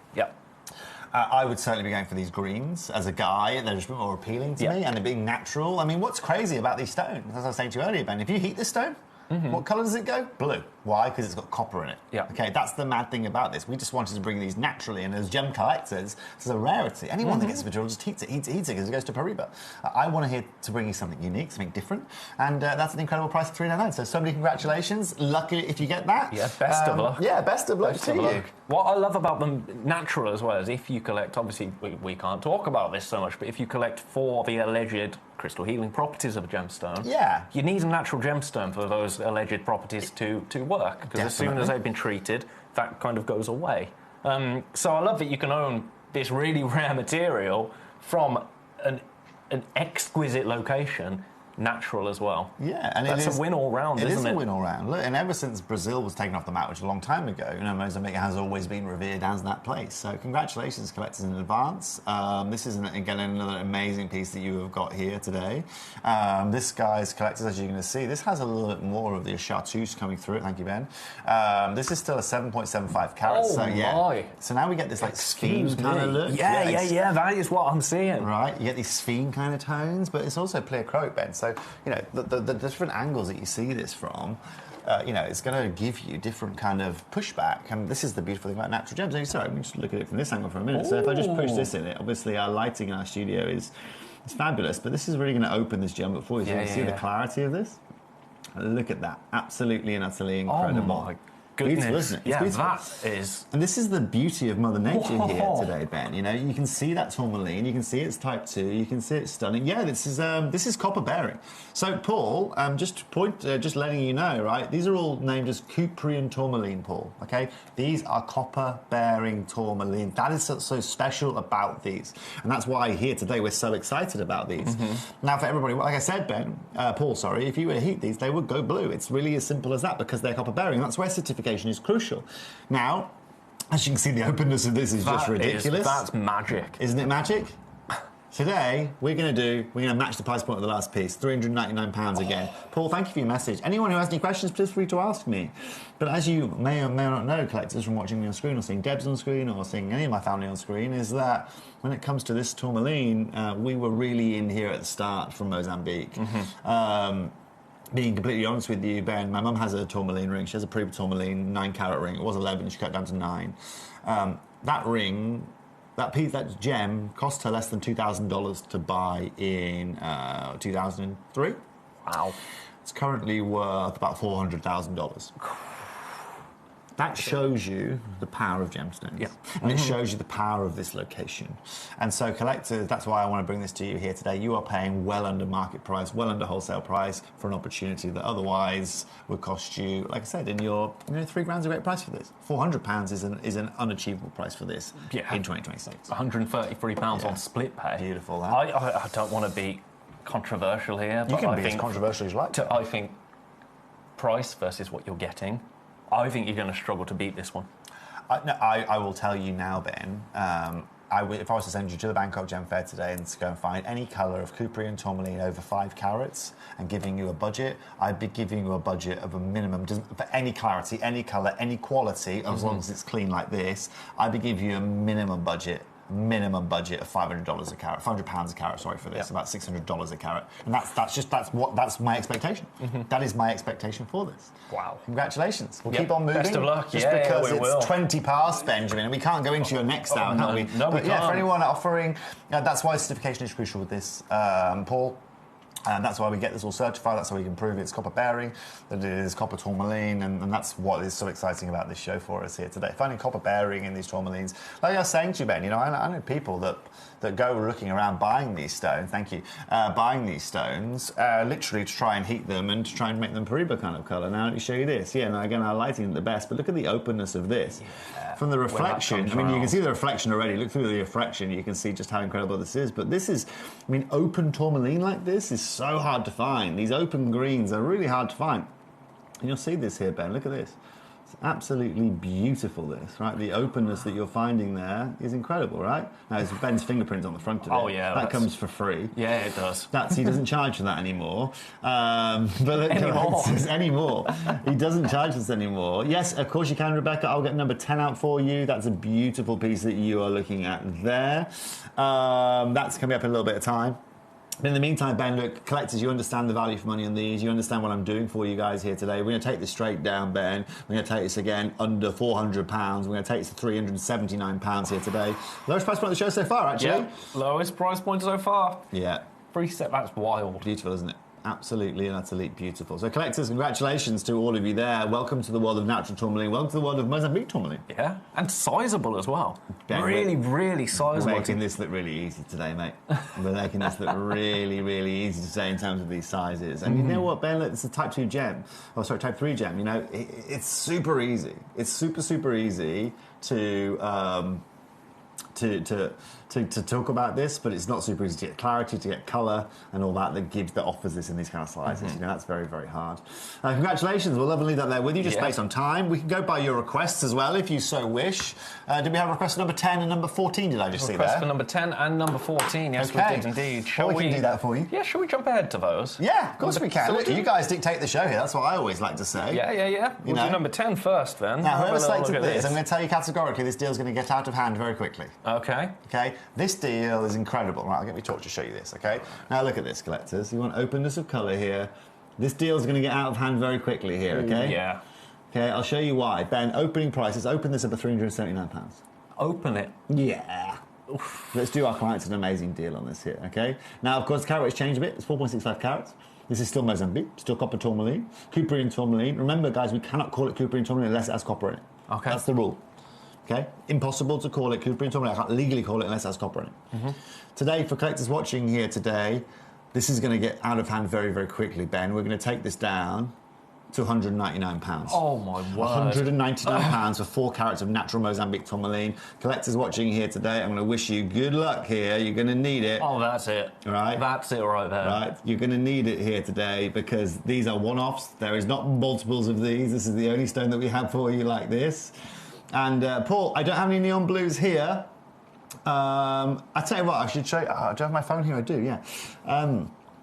I would certainly be going for these greens. As a guy, they're just a bit more appealing to me, and they're being natural. I mean, what's crazy about these stones, as I was saying to you earlier, Ben, if you heat this stone, what colour does it go? Blue. Why? Because it's got copper in it. Yeah. Okay, that's the mad thing about this. We just wanted to bring these naturally, and as gem collectors, it's a rarity. Anyone that gets the material just heats it, because it goes to Pariba. I want to bring you something unique, something different, and that's an incredible price of $399. So many congratulations. Lucky if you get that. Yeah, best of luck. Yeah, best of luck to you. What I love about them natural as well is if you collect, obviously we can't talk about this so much, but if you collect for the alleged crystal healing properties of a gemstone, you need a natural gemstone for those alleged properties to work, because as soon as they've been treated, that kind of goes away. So I love that you can own this really rare material from an exquisite location, natural as well. Yeah, and that's a win all round, isn't it? It is a win all round. Look, and ever since Brazil was taken off the map, which was a long time ago, Mozambique has always been revered as that place. So congratulations, collectors, in advance. This is again another amazing piece that you have got here today. This guy's collectors, as you're going to see, this has a little bit more of the chartreuse coming through it. Thank you, Ben. This is still a 7.75 carats. Oh, so my. So now we get this like sphene kind of look. Yeah. That is what I'm seeing. Right, you get these sphene kind of tones, but it's also pleochroic, Ben. So, the different angles that you see this from, it's going to give you different kind of pushback. And this is the beautiful thing about natural gems. Sorry, let me just look at it from this angle for a minute. So if I just push this in it, obviously our lighting in our studio is fabulous, but this is really going to open this gem up for you. So you can see the clarity of this. Look at that. Absolutely and utterly incredible. Oh, my goodness. Beautiful, isn't it? It's beautiful. That is... And this is the beauty of Mother Nature here today, Ben. You can see that tourmaline, you can see it's type 2, you can see it's stunning. Yeah, this is copper bearing. So, Paul, just letting you know, right, these are all named as Cuprian tourmaline, Paul, okay? These are copper bearing tourmaline. That is what's so special about these. And that's why here today we're so excited about these. Now, for everybody, like I said, Ben, Paul, sorry, if you were to heat these, they would go blue. It's really as simple as that because they're copper bearing. That's where certification is crucial. Now, as you can see, the openness of this is just ridiculous. That's magic. Isn't it magic? Today, we're going to match the price point of the last piece, £399 again. Paul, thank you for your message. Anyone who has any questions, please feel free to ask me. But as you may or may not know, collectors, from watching me on screen or seeing Debs on screen or seeing any of my family on screen, is that when it comes to this tourmaline, we were really in here at the start from Mozambique. Being completely honest with you, Ben, my mum has a tourmaline ring. She has a Pariba tourmaline 9-carat ring. It was 11, she cut it down to 9. That ring, that piece, that gem, cost her less than $2,000 to buy in 2003. Wow. It's currently worth about $400,000. That shows you the power of gemstones. And it shows you the power of this location. And so, collectors, that's why I want to bring this to you here today. You are paying well under market price, well under wholesale price for an opportunity that otherwise would cost you, like I said, in your £3,000's a great price for this. £400 is an unachievable price for this in 2026. £133 on split pay. Beautiful. That. I don't want to be controversial here, but you can I be think as controversial as you like. I think price versus what you're getting, I think you're going to struggle to beat this one. I will tell you now, Ben, if I was to send you to the Bangkok Gem Fair today and to go and find any colour of Couperin tourmaline over 5 carats and giving you a budget, I'd be giving you a budget of a minimum, for any clarity, any colour, any quality, as long as it's clean like this, I'd be giving you a minimum budget of $500 a carat, £500 a carat, sorry for this, about $600 a carat. And that's my expectation. That is my expectation for this. Wow. Congratulations. We'll keep on moving. Best of luck. Just because it's 20 past, Benjamin, and we can't go into your next hour, can we? No, we can't. For anyone offering, that's why certification is crucial with this, Paul. And that's why we get this all certified. That's how we can prove it's copper bearing, that it is copper tourmaline, and that's what is so exciting about this show for us here today. Finding copper bearing in these tourmalines. Like I was saying to you, Ben, I know people that go looking around buying these stones, buying these stones, literally to try and heat them and to try and make them Paribas kind of colour. Now, let me show you this. Yeah, now again, our lighting isn't the best, but look at the openness of this. Yeah. From the reflection, you can see the reflection already. Look through the reflection, you can see just how incredible this is. But this is, open tourmaline like this is so hard to find. These open greens are really hard to find. And you'll see this here, Ben. Look at this. It's absolutely beautiful, this, right? The openness that you're finding there is incredible, right? Now, it's Ben's fingerprint on the front of it. Oh, yeah. That comes for free. Yeah, it does. He doesn't charge for that anymore. Anymore. He doesn't charge us anymore. Yes, of course you can, Rebecca. I'll get number 10 out for you. That's a beautiful piece that you are looking at there. That's coming up in a little bit of time. But in the meantime, Ben, look, collectors, you understand the value for money on these. You understand what I'm doing for you guys here today. We're going to take this straight down, Ben. We're going to take this again under £400. We're going to take this to £379 here today. Lowest price point of the show so far, actually. Yeah, lowest price point so far. Yeah. Free step, that's wild. Beautiful, isn't it? Absolutely and utterly beautiful. So, collectors, congratulations to all of you there. Welcome to the world of natural tourmaline. Welcome to the world of Mozambique tourmaline. Yeah, and sizable as well. Ben, really sizable. We're making this look really easy today, mate. We're making this look really, really easy to say in terms of these sizes. And you know what, Ben? Look, it's a Type 2 gem. Type 3 gem. It's super easy. It's super easy to talk about this, but it's not super easy to get clarity, to get colour, and all that offers this in these kind of sizes. That's very, very hard. Congratulations. We'll love to leave that there with you, just based on time. We can go by your requests as well, if you so wish. Did we have requests for number 10 and number 14, did I just see there? Request for number 10 and number 14, yes, we did indeed. We can do that for you. Yeah, shall we jump ahead to those? Yeah, of course we can. Look, you guys dictate the show here, that's what I always like to say. Yeah. We'll do number 10 first, then. Now, whoever selected this, I'm going to tell you categorically, this deal's going to get out of hand very quickly. Okay. This deal is incredible. Right, I'll get my torch to show you this, okay? Now look at this, collectors. You want openness of colour here. This deal's going to get out of hand very quickly here, okay? Yeah. Okay, I'll show you why. Ben, opening price. Let's open this up at £379. Open it? Yeah. Oof. Let's do our clients an amazing deal on this here, okay? Now, of course, the carat rate's changed a bit. It's 4.65 carats. This is still Mozambique, still copper tourmaline. Couperin tourmaline. Remember, guys, we cannot call it Couperin tourmaline unless it has copper in it. Okay. That's the rule. Okay, impossible to call it Couperin tourmaline. I can't legally call it unless it has copper in it. Today, for collectors watching here today, this is going to get out of hand very, very quickly, Ben. We're going to take this down to £199. Oh, my word. £199 for 4 carats of natural Mozambique tourmaline. Collectors watching here today, I'm going to wish you good luck here. You're going to need it. Oh, that's it. Right? That's it right there. Right? You're going to need it here today because these are one-offs. There is not multiples of these. This is the only stone that we have for you like this. And, Paul, I don't have any neon blues here. I tell you what, I should show you. Oh, do I have my phone here? I do, yeah.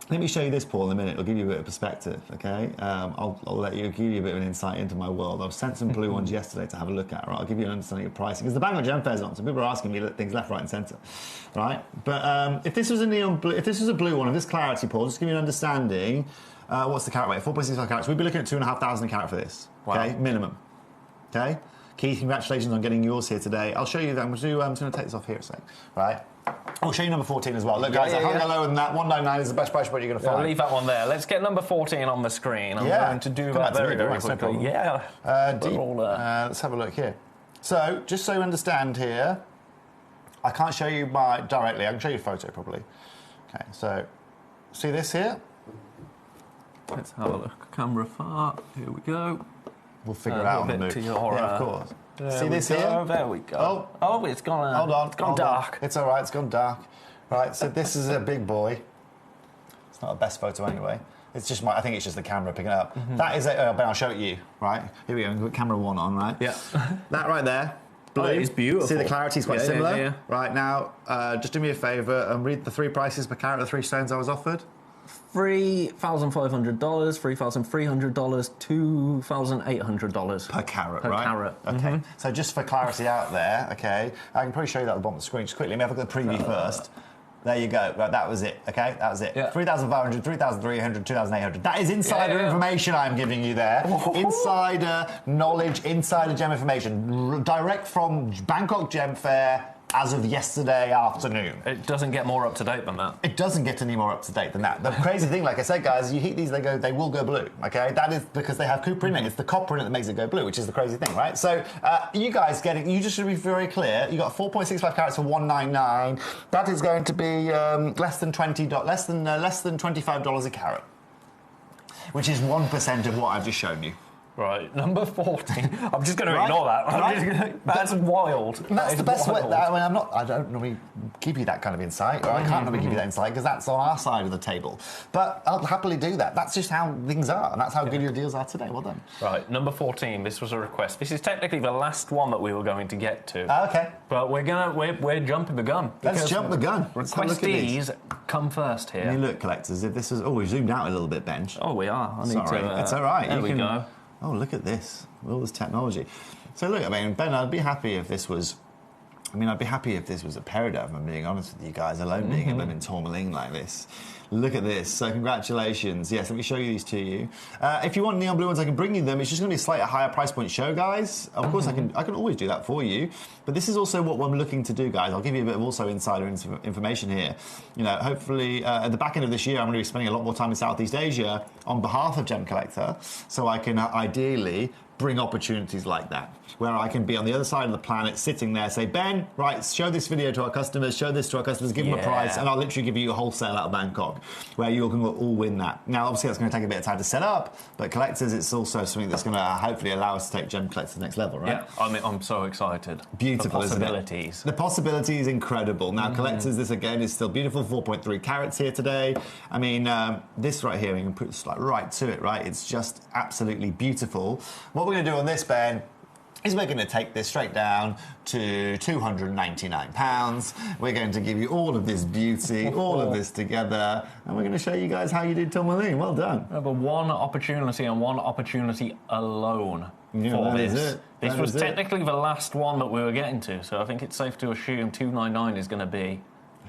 Let me show you this, Paul, in a minute. It'll give you a bit of perspective, okay? I'll give you a bit of an insight into my world. I've sent some blue ones yesterday to have a look at, right? I'll give you an understanding of pricing. Because the Bangkok Gem Fair's on, so people are asking me things left, right, and centre, right? But if this was a neon blue, if this was a blue one of this clarity, Paul, just give you an understanding. What's the carat weight? 4.65 carats. We'd be looking at 2,500 a carat for this, okay? Minimum, okay? Keith, congratulations on getting yours here today. I'll show you that. I'm going to take this off here a sec. Right. I'll show you number 14 as well. Look, guys, I can't go lower than that. 199 is the best price point you're going to find. I'll leave that one there. Let's get number 14 on the screen. I'm going to do that very, very quickly. Yeah. Let's have a look here. So, just so you understand here, I can't show you directly. I can show you a photo, probably. Okay, so, see this here? Let's have a look. Camera far. Here we go. We'll figure it out on the move. Yeah, of course. See this here? There we go. Oh, it's gone. Hold on. It's gone dark. It's all right. It's gone dark. Right. So this is a big boy. It's not a best photo anyway. It's just I think it's just the camera picking it up. That is it. Ben, I'll show it you. Right. Here we go. We've got camera 1 on. Right. Yeah. That right there blue. Oh, it's beautiful. See the clarity is quite similar? Yeah. Right, now, just do me a favour and read the 3 prices per carat of the 3 stones I was offered. $3,500, $3,300, $2,800 per carat, per right? Carat. Okay. So just for clarity out there, okay, I can probably show you that at the bottom of the screen. Just quickly, let me have a look at the preview first. There you go. Right, that was it. Okay, that was it. Yeah. 3,500, 3,300, 2,800. That is insider information I'm giving you there. Insider knowledge, insider gem information, direct from Bangkok Gem Fair as of yesterday afternoon. It doesn't get more up to date than that. It doesn't get any more up to date than that. The crazy thing, like I said, guys, you heat these, they will go blue. Okay, that is because they have copper in it. It's the copper in it that makes it go blue, which is the crazy thing, right? So you guys you just should be very clear. You got 4.65 carats for $199. That is going to be less than $25 a carat, which is 1% of what I've just shown you. Right, number 14. I'm just going to ignore that. Right. That's wild. That's the best way. wild. I don't normally give you that kind of insight, or I can't normally give you that insight because that's on our side of the table. But I'll happily do that. That's just how things are, and that's how good your deals are today. Well done. Right, number 14. This was a request. This is technically the last one that we were going to get to. Okay. But we're jumping the gun. Let's jump the gun. Requestees come first here. I mean, look, collectors. If this is, we zoomed out a little bit, Benj. Oh, we are. It's all right. There we go. Oh, look at this. All this technology. So look, I mean, Ben, I'd be happy if this was a Peridot, if I'm being honest with you guys, alone being a living tourmaline like this. Look at this. So congratulations. Yes, let me show you these to you. If you want neon blue ones, I can bring you them. It's just going to be a slightly higher price point show, guys. Of course, I can always do that for you. But this is also what I'm looking to do, guys. I'll give you a bit of also insider information here. You know, hopefully at the back end of this year, I'm going to be spending a lot more time in Southeast Asia on behalf of Gemcollector, so I can ideally bring opportunities like that, where I can be on the other side of the planet, sitting there, say, Ben, right, show this video to our customers, show this to our customers, give them a price, and I'll literally give you a wholesale out of Bangkok, where you can all win that. Now, obviously, that's going to take a bit of time to set up, but collectors, it's also something that's going to hopefully allow us to take Gemcollector to the next level, right? Yeah, I mean, I'm so excited. Beautiful, isn't it? The possibility is incredible. Now, collectors, this again is still beautiful. 4.3 carats here today. I mean, this right here, we can put this like right to it, right? It's just absolutely beautiful. What we're going to do on this, Ben, is we're going to take this straight down to £299. We're going to give you all of this beauty, all of this together, and we're going to show you guys how you did tourmaline. Well done. But one opportunity and one opportunity alone for this. This was technically the last one that we were getting to, so I think it's safe to assume $299 is going to be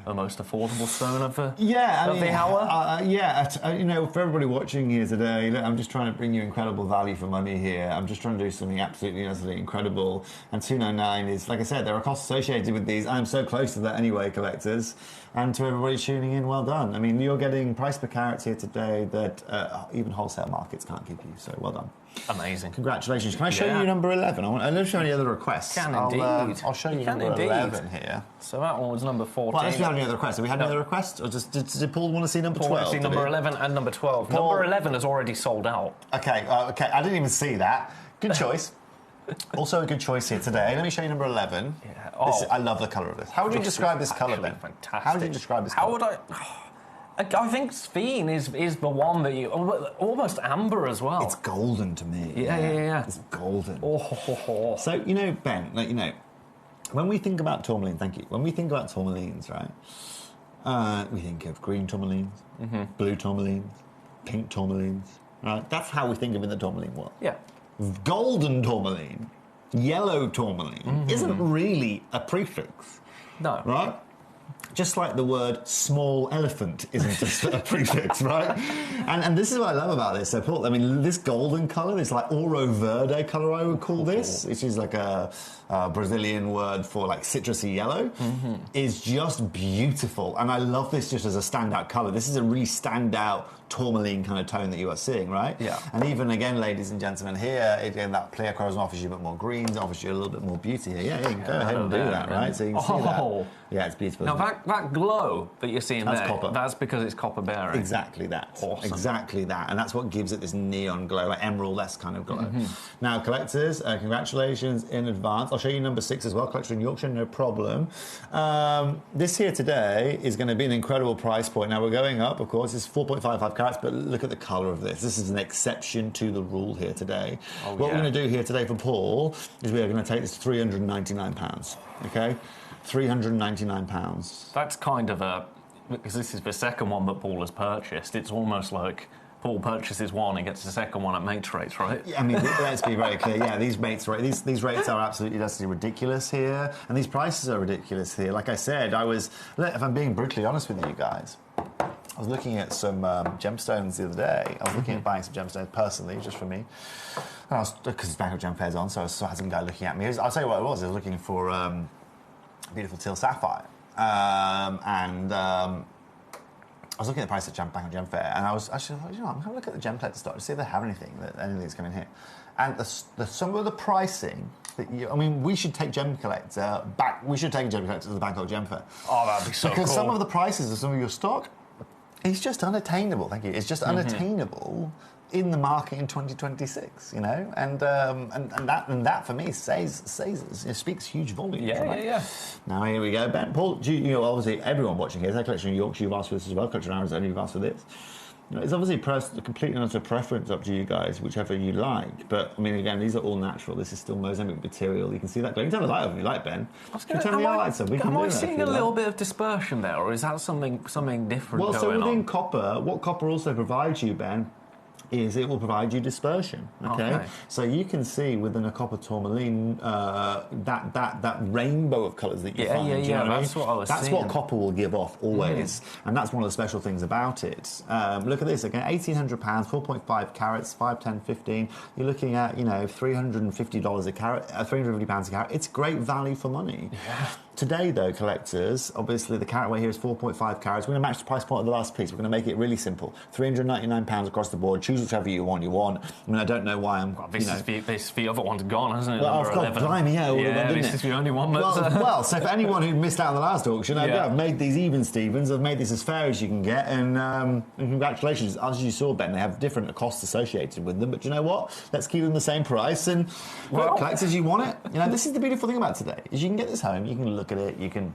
the most affordable stone of the hour. You know, for everybody watching here today, look, I'm just trying to bring you incredible value for money here. I'm just trying to do something absolutely incredible. And $299 is, like I said, there are costs associated with these. I'm so close to that anyway, collectors. And to everybody tuning in, well done. I mean, you're getting price per carat here today that even wholesale markets can't give you. So well done. Amazing. Congratulations. Can I show you number 11? I'll show you any other requests. Indeed. I'll show you number 11 here. So that one was number 14. Well, let's have any other requests. Have we had any other requests? Or did Paul want to see number 12? Paul wanted to see number 11 and number 12. Number 11 has already sold out. Okay, I didn't even see that. Good choice. Also a good choice here today. Let me show you number 11. Yeah. I love the colour of this. How would you describe this colour, Ben? Fantastic. How would you describe this colour? How would I think Sphene is the one that you... Almost amber as well. It's golden to me. Yeah. It's golden. So, you know, Ben, when we think about tourmaline, when we think about tourmalines, right, we think of green tourmalines, blue tourmalines, pink tourmalines, right? That's how we think of in the tourmaline world. Yeah. Golden tourmaline, yellow tourmaline isn't really a prefix. No. Right? Just like the word small elephant isn't a prefix, right? And this is what I love about this. So, Paul, I mean, this golden colour, this like Oro Verde colour, I would call this, which is like a Brazilian word for like citrusy yellow, is just beautiful. And I love this just as a standout colour. This is a really standout tourmaline kind of tone that you are seeing, right? Yeah. And even again, ladies and gentlemen, here, again, that pleochroism offers you a bit more greens, offers you a little bit more beauty here. Yeah, you can go ahead and do that, right? So you can see that. Yeah, it's beautiful. Now, that glow that you're seeing That's there, copper. that's because it's copper bearing. Exactly that. Awesome. Exactly that. And that's what gives it this neon glow, like emerald-esque kind of glow. Now, collectors, congratulations in advance. I'll show you number 6 as well, Collector in Yorkshire, no problem. This here today is going to be an incredible price point. Now, we're going up, of course. It's 4.55 carats, but look at the colour of this. This is an exception to the rule here today. What we're going to do here today for Paul is we are going to take this to £399, okay? £399. That's kind of because this is the second one that Paul has purchased. It's almost like Paul purchases one and gets the second one at mates rates, right? Yeah, I mean, let's be very clear. Yeah, these rates are absolutely ridiculous here, and these prices are ridiculous here. Like I said, if I'm being brutally honest with you guys, I was looking at some gemstones the other day. I was looking at buying some gemstones personally, just for me. Because Bangkok Gem Fair's on, so I had some guy looking at me. I'll tell you what it was. I was looking for a beautiful teal sapphire. I was looking at the price at Bangkok Gem Fair, and I was actually thought, I'm going to look at the Gemcollector stock to see if they have anything that's coming here. And some of the pricing we should take Gemcollector back. We should take Gemcollector to the Bangkok Gem Fair. Oh, that'd be so cool. Because some of the prices of some of your stock, it's just unattainable. Thank you. It's just unattainable in the market in 2026, and that for me speaks huge volumes. Yeah. Now here we go, Ben. Paul, obviously everyone watching here, their collection in Yorkshire, you've asked for this as well. Collection in Arizona, you've asked for this. It's obviously completely not a preference, up to you guys, whichever you like. But I mean, again, these are all natural. This is still Mozambique material. You can see that glow. You can turn the light off if you like, Ben. Tell me your lights up. Am I seeing a little bit of dispersion there, or is that something different? Well, going so within on? copper, what copper also provides you, Ben, is it will provide you dispersion. Okay. So you can see within a copper tourmaline that rainbow of colours that you find. Yeah. That's what I was That's seeing. what copper will give off always, and that's one of the special things about it. Look at this again: £1,800, 4.5 carats, 5, 10, 15. You're looking at $350 a carat, £350 a carat. It's great value for money. Yeah. Today, though, collectors, obviously the carat weight here is 4.5 carats. We're going to match the price point of the last piece. We're going to make it really simple. £399 across the board. Choose whichever you want. I mean, I don't know why I'm... The other one's gone, hasn't it? Well, Number I've got 11. blimey, all of them, didn't this it? is the only one that's... Well, so for anyone who missed out on the last auction, I've made these even, Stevens. I've made this as fair as you can get, and congratulations. As you saw, Ben, they have different costs associated with them, but you know what? Let's keep them the same price, and collectors, you want it. This is the beautiful thing about today, is you can get this home, you can look at it, you can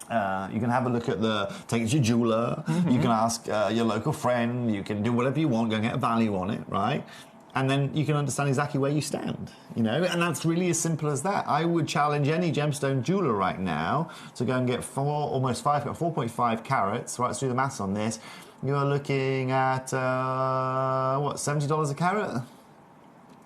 have a look at take it to your jeweller, you can ask your local friend, you can do whatever you want, go and get a value on it, right? And then you can understand exactly where you stand, and that's really as simple as that. I would challenge any gemstone jeweller right now to go and get 4.5 carats, right, let's do the maths on this. You're looking at, $70 a carat?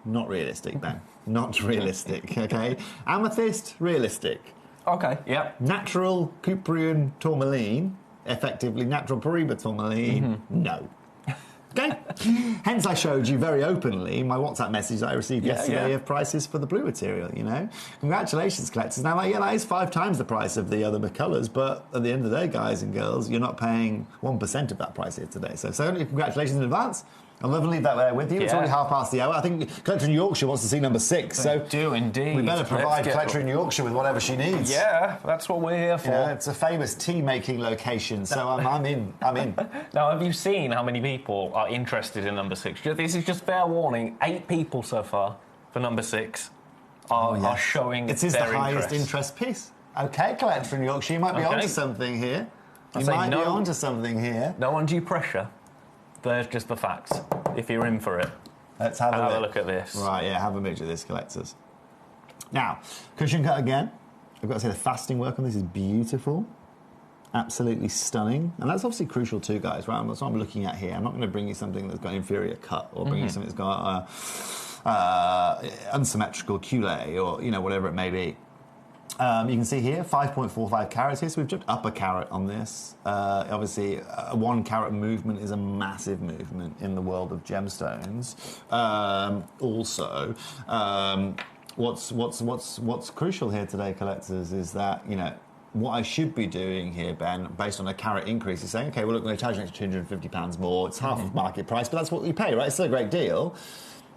Not realistic, Ben. Not realistic, okay? Amethyst, realistic. Okay, yeah. Natural Cuprian tourmaline, effectively natural Paribas tourmaline, no. Okay? Hence I showed you very openly my WhatsApp message that I received yesterday of prices for the blue material, Congratulations, collectors. Now, that is 5 times the price of the other colours, but at the end of the day, guys and girls, you're not paying 1% of that price here today. So congratulations in advance. I'll never leave that there with you. It's already 5:30 hour. I think Collector in Yorkshire wants to see number 6. They do indeed. We better provide Collector in Yorkshire with whatever she needs. Yeah, that's what we're here for. It's a famous tea-making location, so I'm in. Now, have you seen how many people are interested in number 6? This is just fair warning. 8 people so far for number 6 are showing it is their the highest interest piece. Okay, Collector in Yorkshire, you might be onto something here. You might be onto something here. No undue pressure. There's just the facts. If you're in for it, let's have a look at this. Right, have a image of this, collectors. Now, cushion cut again. I've got to say the fasting work on this is beautiful. Absolutely stunning. And that's obviously crucial too, guys, right? That's what I'm looking at here. I'm not going to bring you something that's got an inferior cut or bring you something that's got unsymmetrical culé or, whatever it may be. You can see here, 5.45 carats here, so we've jumped up a carat on this. Obviously, a 1 carat movement is a massive movement in the world of gemstones. What's crucial here today, collectors, is that, what I should be doing here, Ben, based on a carat increase, is saying, we're going to charge an extra £250 more. It's half of market price, but that's what we pay, right? It's still a great deal.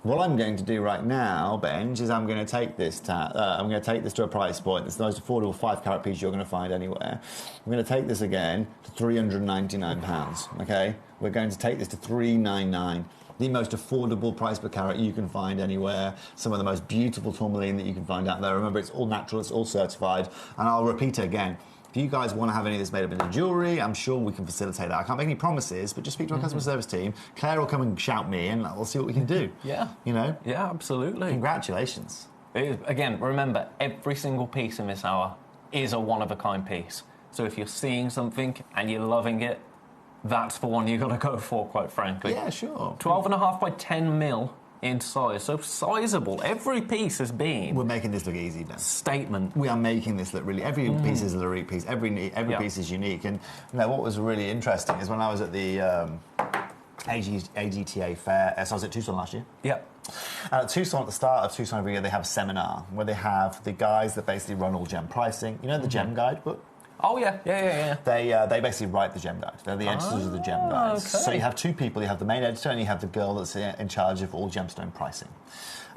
What I'm going to do right now, Benj, is I'm going to take this to a price point. It's the most affordable 5-carat piece you're going to find anywhere. I'm going to take this again to £399. Okay, we're going to take this to $399. The most affordable price per carat you can find anywhere. Some of the most beautiful tourmaline that you can find out there. Remember, it's all natural, it's all certified. And I'll repeat it again. If you guys want to have any of this made up into jewellery, I'm sure we can facilitate that. I can't make any promises, but just speak to our customer service team. Claire will come and shout me and we'll see what we can do. Yeah. You know? Yeah, absolutely. Congratulations. Again, remember, every single piece in this hour is a one-of-a-kind piece. So if you're seeing something and you're loving it, that's the one you've got to go for, quite frankly. Yeah, sure. 12.5 by 10 mil in size, so sizable. Every piece has been... We're making this look easy, Ben. Statement. We are making this look really... Every piece is a unique piece. Every piece is unique. And you know, what was really interesting is when I was at the AGTA fair, so I was at Tucson last year. Yep. And at Tucson, at the start of Tucson every year, they have a seminar where they have the guys that basically run all gem pricing. You know the Gem Guide book? Oh, yeah. They basically write the Gem Guide. They're the editors of the Gem Guide. Okay. So you have two people. You have the main editor and you have the girl that's in charge of all gemstone pricing.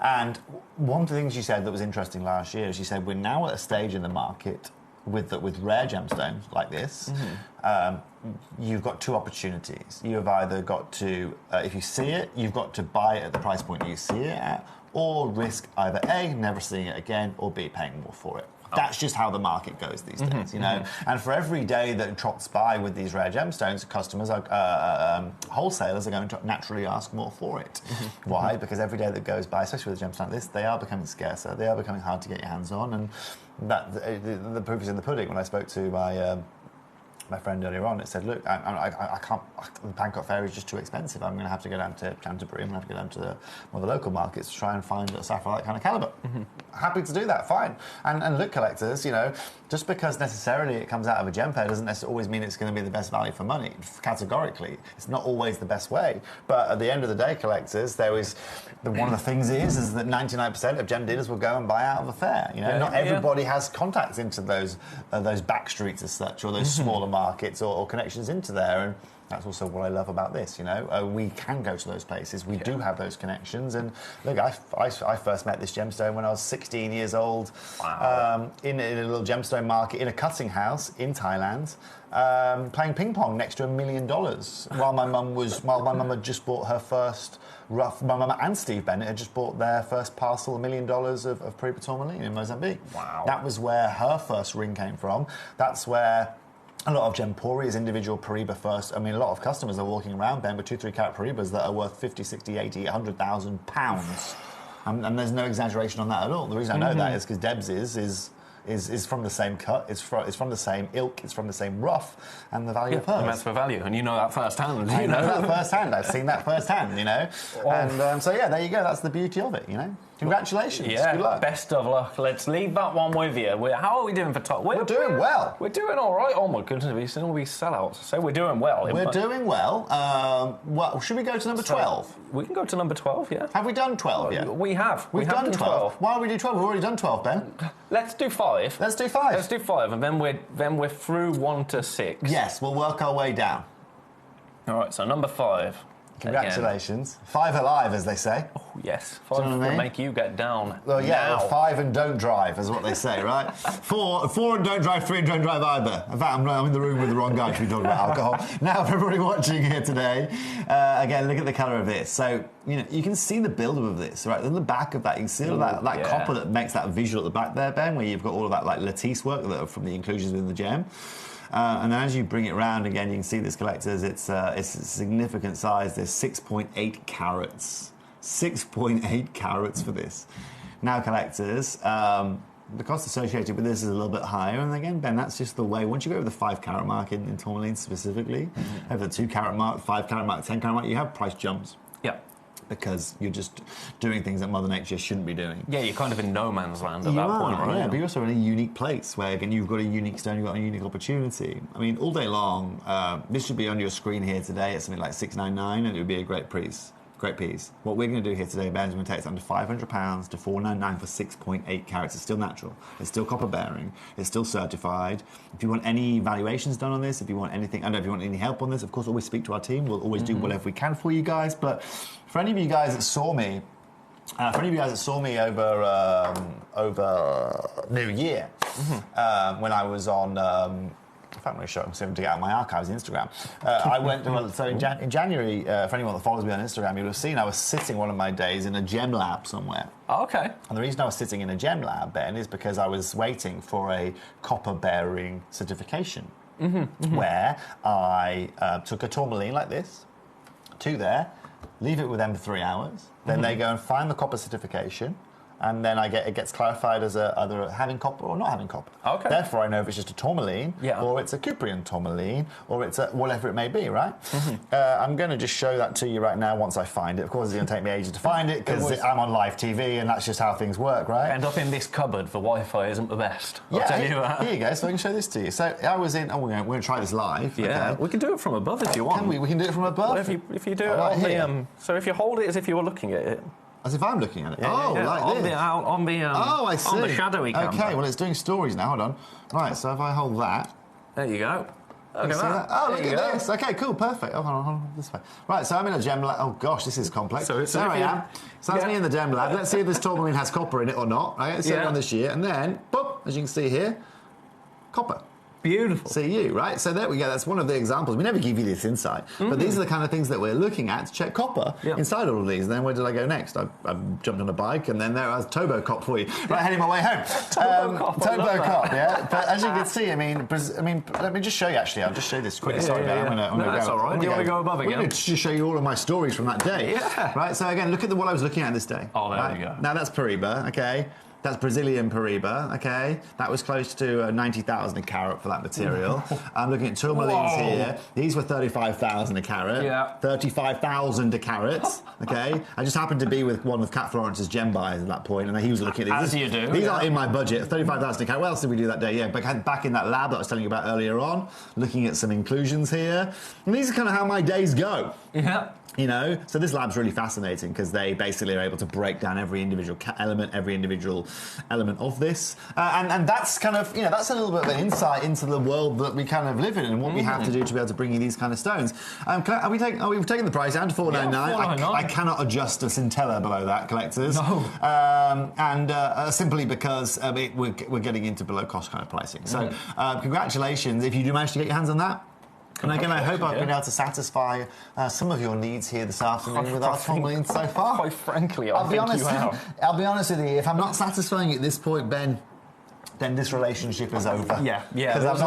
And one of the things she said that was interesting last year is she said, we're now at a stage in the market with rare gemstones like this. You've got two opportunities. You've either got to, if you see it, you've got to buy it at the price point you see it at, or risk either A, never seeing it again, or B, paying more for it. That's just how the market goes these days, you know. And for every day that trots by with these rare gemstones, customers, wholesalers are going to naturally ask more for it. Why? Because every day that goes by, especially with a gemstone like this, they are becoming scarcer. They are becoming hard to get your hands on, and that the proof is in the pudding. When I spoke to my friend earlier on, it said, look, I can't, the Bangkok fair is just too expensive. I'm going to have to go down to Canterbury. I'm going to have to go down to one of the local markets to try and find a sapphire that kind of calibre. Happy to do that, fine. And look, collectors, you know, just because necessarily it comes out of a gem fair doesn't necessarily always mean it's going to be the best value for money. Categorically, it's not always the best way. But at the end of the day, collectors, one of the things is that 99% of gem dealers will go and buy out of a fair. You know, not everybody has contacts into those back streets as such, or those smaller markets or connections into there. And that's also what I love about this, you know. We can go to those places. We do have those connections. And look, I first met this gemstone when I was 16 years old. Wow. In a little gemstone market in a cutting house in Thailand, playing ping pong next to $1 million while my mum had just bought her first my mum and Steve Bennett had just bought their first parcel, $1 million of Periba tourmaline in Mozambique. Wow. That was where her first ring came from. That's where a lot of Gemporia's individual Periba first. I mean, a lot of customers are walking around, Ben, with 2-3 carat Peribas that are worth 50, 60, 80, 100,000 pounds. And there's no exaggeration on that at all. The reason I know that is because Debs is from the same cut, it's from the same ilk, it's from the same rough, and the value of hers. And that's for value, and you know that firsthand. I know that firsthand. I've seen that firsthand, you know. And so, yeah, there you go. That's the beauty of it, you know. Congratulations. Yeah, good luck. Best of luck. Let's leave that one with you. How are we doing for top? We're doing well. We're doing all right. Oh, my goodness. We're still be sellouts. So we're doing well. We're doing well. Well, should we go to number 12? We can go to number 12, yeah. Have we done 12 yet? We have. We've done 12. Why don't we do 12? We've already done 12, Ben. Let's do 5. Let's do 5. Let's do 5, and then we're through 1 to 6. Yes, we'll work our way down. All right, so number 5. Congratulations. Again. 5 alive, as they say. Oh, yes. 5 will make you get down. Well, yeah, now. 5 and don't drive is what they say, right? 4 and don't drive, 3 and don't drive either. In fact, I'm in the room with the wrong guy to be talking about alcohol. Now, for everybody watching here today, again, look at the colour of this. So, you know, you can see the build-up of this, right? In the back of that, you can see all that copper that makes that visual at the back there, Ben, where you've got all of that like lattice work from the inclusions within the gem. And then as you bring it around again, you can see this, collectors, it's a significant size. There's 6.8 carats. 6.8 carats for this. Now, collectors, the cost associated with this is a little bit higher. And again, Ben, that's just the way. Once you go over the 5 carat mark in tourmaline specifically, over the 2 carat mark, 5 carat mark, 10 carat mark, you have price jumps. Yeah. Because you're just doing things that Mother Nature shouldn't be doing. Yeah, you're kind of in no man's land at that point, right? Yeah, but you're also in a unique place where, again, you've got a unique stone, you've got a unique opportunity. I mean, all day long, this should be on your screen here today at something like $699, and it would be a great piece. Great piece. What we're going to do here today, Ben, is we're going to take it under £500 to $499 for 6.8 carats. It's still natural. It's still copper bearing. It's still certified. If you want any valuations done on this, if you want anything, I don't know if you want any help on this, of course, always speak to our team. We'll always do whatever we can for you guys. But for any of you guys that saw me For any of you guys that saw me over New Year, when I was on, in fact, I'm going to show them to get out my archives on Instagram. I went so in January. For anyone that follows me on Instagram, you'll have seen I was sitting one of my days in a gem lab somewhere. Oh, okay. And the reason I was sitting in a gem lab, Ben, is because I was waiting for a copper-bearing certification, where I took a tourmaline like this to there, leave it with them for 3 hours, then they go and find the copper certification, and then it gets clarified as either having copper or not having copper. Okay. Therefore, I know if it's just a tourmaline, or it's a Cuprian tourmaline, or it's whatever it may be, right? I'm going to just show that to you right now once I find it. Of course, it's going to take me ages to find it, because I'm on live TV, and that's just how things work, right? End up in this cupboard for Wi-Fi isn't the best. I'll Yeah, tell you that. Here you go, so I can show this to you. So I was in, we're going to try this live. Yeah, okay. we can do it from above if you want. Can we? We can do it from above? Well, if you do it Right on here. the... so if you hold it as if you were looking at it. As if I'm looking at it. Yeah, oh, yeah, like on this. I see. On the shadowy camera. Okay, well, it's doing stories now. Hold on. Right, so if I hold that. There you go. Look at See that. Oh, There look you at go. this. Okay, cool, perfect. Oh, hold on, this way. Right, so I'm in a gem lab. Oh, gosh, this is complex. So it's- there I am. So that's Yeah. me in the gem lab. Let's see if this tourmaline has copper in it or not. Right, let's see it on this year. And then, boop, as you can see here, copper. Beautiful. CU, right? So there we go. That's one of the examples. We never give you this insight, but these are the kind of things that we're looking at to check copper inside all of these. And then where did I go next? I jumped on a bike, and then there I was Tobocop for you. Right, heading my way home. Tobocop, yeah. But as you can see, I mean, let me just show you. Actually, I'll just show you this quickly. Sorry, Ben. I'm gonna that's go. all right. Do you want to go above again? I'm going to just show you all of my stories from that day. Yeah. Right. So again, look at what I was looking at this day. Oh, there right? we go. Now that's Paraiba. Okay. That's Brazilian Paraiba, okay? That was close to 90,000 a carat for that material. I'm looking at tourmalines here. These were 35,000 a carat. Yeah. 35,000 a carat, okay? I just happened to be with one of Cat Florence's gem buyers at that point, and he was looking at these. As you do. These aren't in my budget. 35,000 a carat. What else did we do that day? Yeah, back in that lab that I was telling you about earlier on, looking at some inclusions here. And these are kind of how my days go. Yeah. You know, so this lab's really fascinating because they basically are able to break down every individual element of this, and that's kind of, you know, that's a little bit of an insight into the world that we kind of live in and what we have to do to be able to bring you these kind of stones. We've taken the price down to $4.99. $4.99. I cannot adjust a scintilla below that, collectors. No. Simply because we're getting into below cost kind of pricing. So congratulations if you do manage to get your hands on that. And again, I hope I've been able to satisfy some of your needs here this afternoon with our tourmaline so far. Quite frankly, I think you have. I'll be honest with you, if I'm not satisfying you at this point, Ben, then this relationship is over. Yeah. Because I've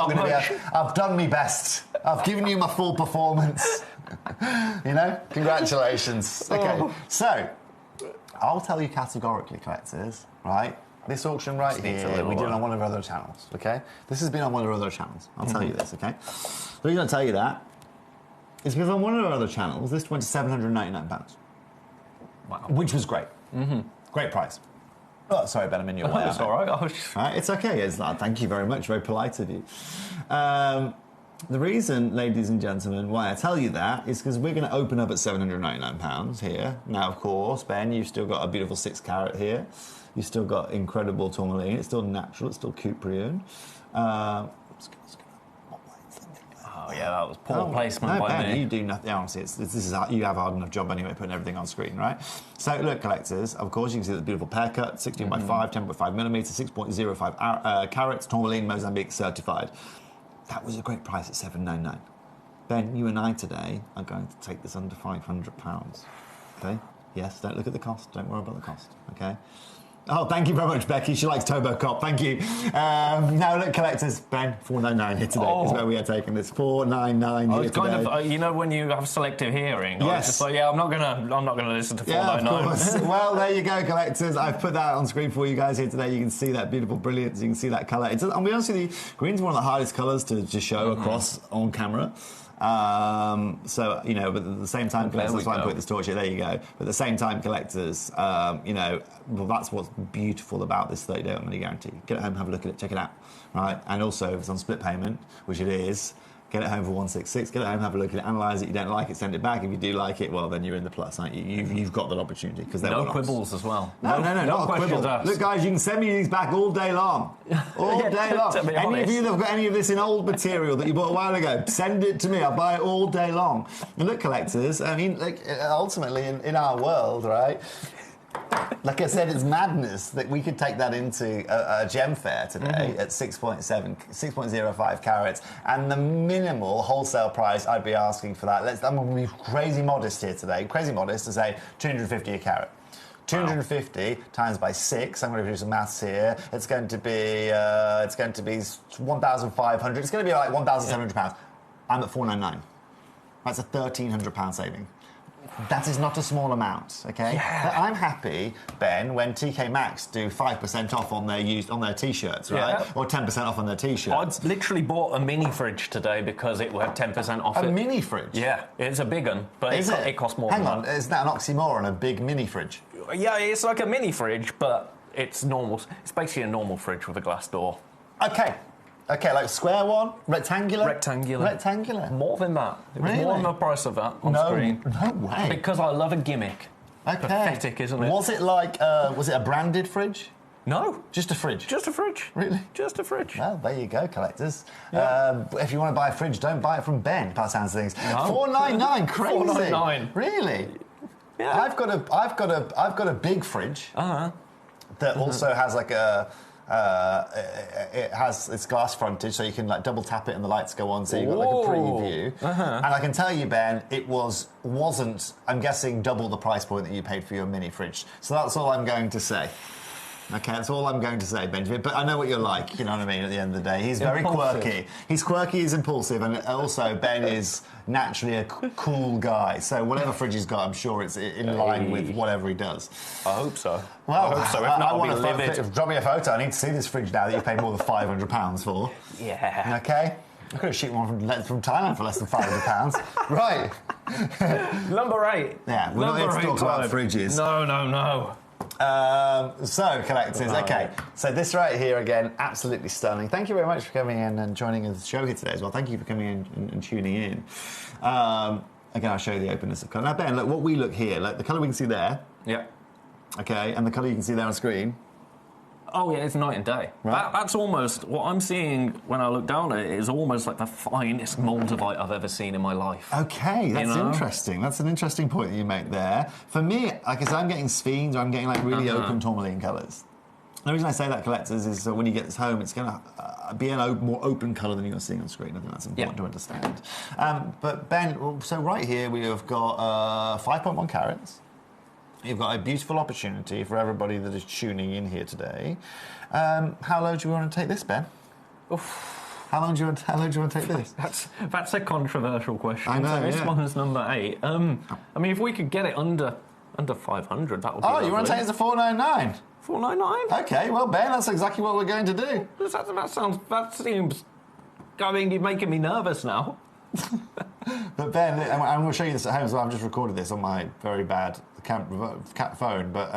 done my best. I've given you my full performance. You know? Congratulations. Okay, so I'll tell you categorically, collectors, right? This auction right here, we did it on one of our other channels, okay? This has been on one of our other channels. I'll tell you this, okay? The reason I tell you that is because on one of our other channels, this went to £799. Wow. Which was great. Great price. Oh, sorry, Ben, I'm in your way. It's all right. Right, it's okay. Thank you very much. Very polite of you. The reason, ladies and gentlemen, why I tell you that is because we're going to open up at £799 here. Now, of course, Ben, you've still got a beautiful 6 carat here. You've still got incredible tourmaline. It's still natural. It's still Cuprian. Oh, yeah, that was poor placement by Ben, me. you do nothing. Honestly, you have a hard enough job anyway, putting everything on screen, right? So, look, collectors, of course, you can see the beautiful pear cut, 16 by 5, 10.5 millimetres, 6.05 carats, tourmaline, Mozambique certified. That was a great price at $799. Ben, you and I today are going to take this under £500. Okay? Yes, don't look at the cost. Don't worry about the cost. Okay? Oh, thank you very much, Becky. She likes Tobocop. Thank you. Now, look, collectors, Ben, $4.99 here today is where we are taking this. $4.99 here It's kind of, you know, when you have selective hearing. I was just like, I'm not gonna listen to $4.99. Yeah, of course. Well, there you go, collectors. I've put that on screen for you guys here today. You can see that beautiful brilliance. You can see that colour. I'll be honest with you, green's one of the hardest colours to show across on camera. So, you know, but at the same time, collectors, that's why I put this torch here, there you go. But at the same time, collectors, you know, well, that's what's beautiful about this 30-day money guarantee. Get it home, have a look at it, check it out, right? And also, if it's on split payment, which it is, get it home for 166, get it home, have a look at it, analyse it, you don't like it, send it back. If you do like it, well, then you're in the plus, aren't you? You've got that opportunity. Because no quibbles as well. No, not a quibble. Asked. Look, guys, you can send me these back all day long. All day long. Any of you that have got any of this in old material that you bought a while ago, send it to me. I'll buy it all day long. And look, collectors, I mean, like, ultimately, in our world, right, Like I said, it's madness that we could take that into a gem fair today at 6.05 carats, and the minimal wholesale price I'd be asking for that. I'm going to be crazy modest here today. Crazy modest to say 250 a carat. 250 times by 6. I'm going to do some maths here. It's going to be 1,500. It's going to be like 1,700 pounds. I'm at 499. That's a £1,300 saving. That is not a small amount, okay? Yeah. But I'm happy, Ben, when TK Maxx do 5% off on their t-shirts, right? Yeah. Or 10% off on their t-shirts. I literally bought a mini fridge today because it had 10% off. A mini fridge? Yeah, it's a big one, but it costs more. Hang than on, that. is that an oxymoron, a big mini fridge? Yeah, it's like a mini fridge, but it's normal. It's basically a normal fridge with a glass door. Okay, like square one, rectangular. More than that. It was Really? more than the price of that on screen. No way. Because I love a gimmick. Okay. Pathetic, isn't it? Was it like? Was it a branded fridge? No, Just a fridge. just a fridge. Really? Just a fridge. Well, there you go, collectors. Yeah. If you want to buy a fridge, don't buy it from Ben. By the sounds of things. No. $499, crazy. $499. Really? Yeah. I've got a big fridge that also has like it's glass frontage, so you can like double tap it and the lights go on, so you've got like a preview. And I can tell you, Ben, it wasn't. I'm guessing double the price point that you paid for your mini fridge. So that's all I'm going to say. Okay, that's all I'm going to say, Benjamin. But I know what you're like, you know what I mean, at the end of the day. He's very Impulsive. quirky. He's quirky, he's impulsive, and also Ben is naturally a cool guy. So whatever fridge he's got, I'm sure it's in line with whatever he does. I hope so. Well, I hope so. If not, I I'll want be to livid. drop me a photo. I need to see this fridge now that you paid more than £500 for. Yeah. Okay? I could have shipped one from Thailand for less than £500. Right. Number 8. Yeah, we're not here to talk about fridges. No. So, collectors, okay. So this right here, again, absolutely stunning. Thank you very much for coming in and joining us the show here today as well. Thank you for coming in and tuning in. Again, I'll show you the openness of colour. Now, Ben, look, what we look here, like the colour we can see there, Yeah. okay, and the colour you can see there on screen. Oh, yeah, it's night and day. Right. That's almost, what I'm seeing when I look down at it is almost like the finest moldavite I've ever seen in my life. Okay, that's interesting. That's an interesting point that you make there. For me, like I said, I'm getting sphenes, or I'm getting like really open tourmaline colours. The reason I say that, collectors, is that when you get this home, it's going to be a more open colour than you're seeing on screen. I think that's important to understand. But Ben, so right here we have got 5.1 carats. You've got a beautiful opportunity for everybody that is tuning in here today. How low do you want to take this, Ben? Oof. How low do you want to take this? That's a controversial question. I know, So this yeah. one's number 8. I mean, if we could get it under 500, that would be lovely. You want to take it to 499? 499? Okay, well, Ben, that's exactly what we're going to do. That seems... I mean, you're making me nervous now. But Ben, I'm going to show you this at home as well. I've just recorded this on my very bad phone, but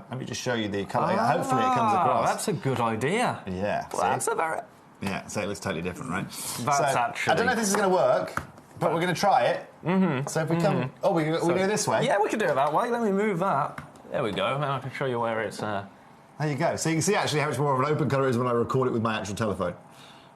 let me just show you the colour. Hopefully it comes across. That's a good idea. Yeah. Well, that's a very... Yeah, so it looks totally different, right? Actually... I don't know if this is going to work, but we're going to try it. So if we come... Oh, we go this way? Yeah, we could do it that way. Let me move that. There we go. Now I can show you where it's... There you go. So you can see actually how much more of an open colour it is when I record it with my actual telephone.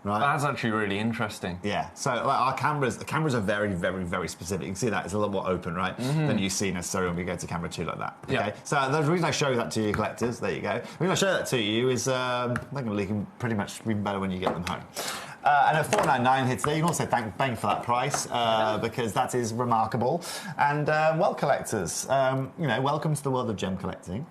Right. That's actually really interesting. Yeah. So like, the cameras are very, very, very specific. You can see that it's a little more open, right, than you see necessarily when we go to camera 2 like that. Okay. Yeah. So the reason I show that to you, collectors, there you go. The reason I show that to you is they're going to leak them pretty much even better when you get them home. And at $499 here today, you can also thank Ben for that price because that is remarkable. And well, collectors, welcome to the world of gem collecting.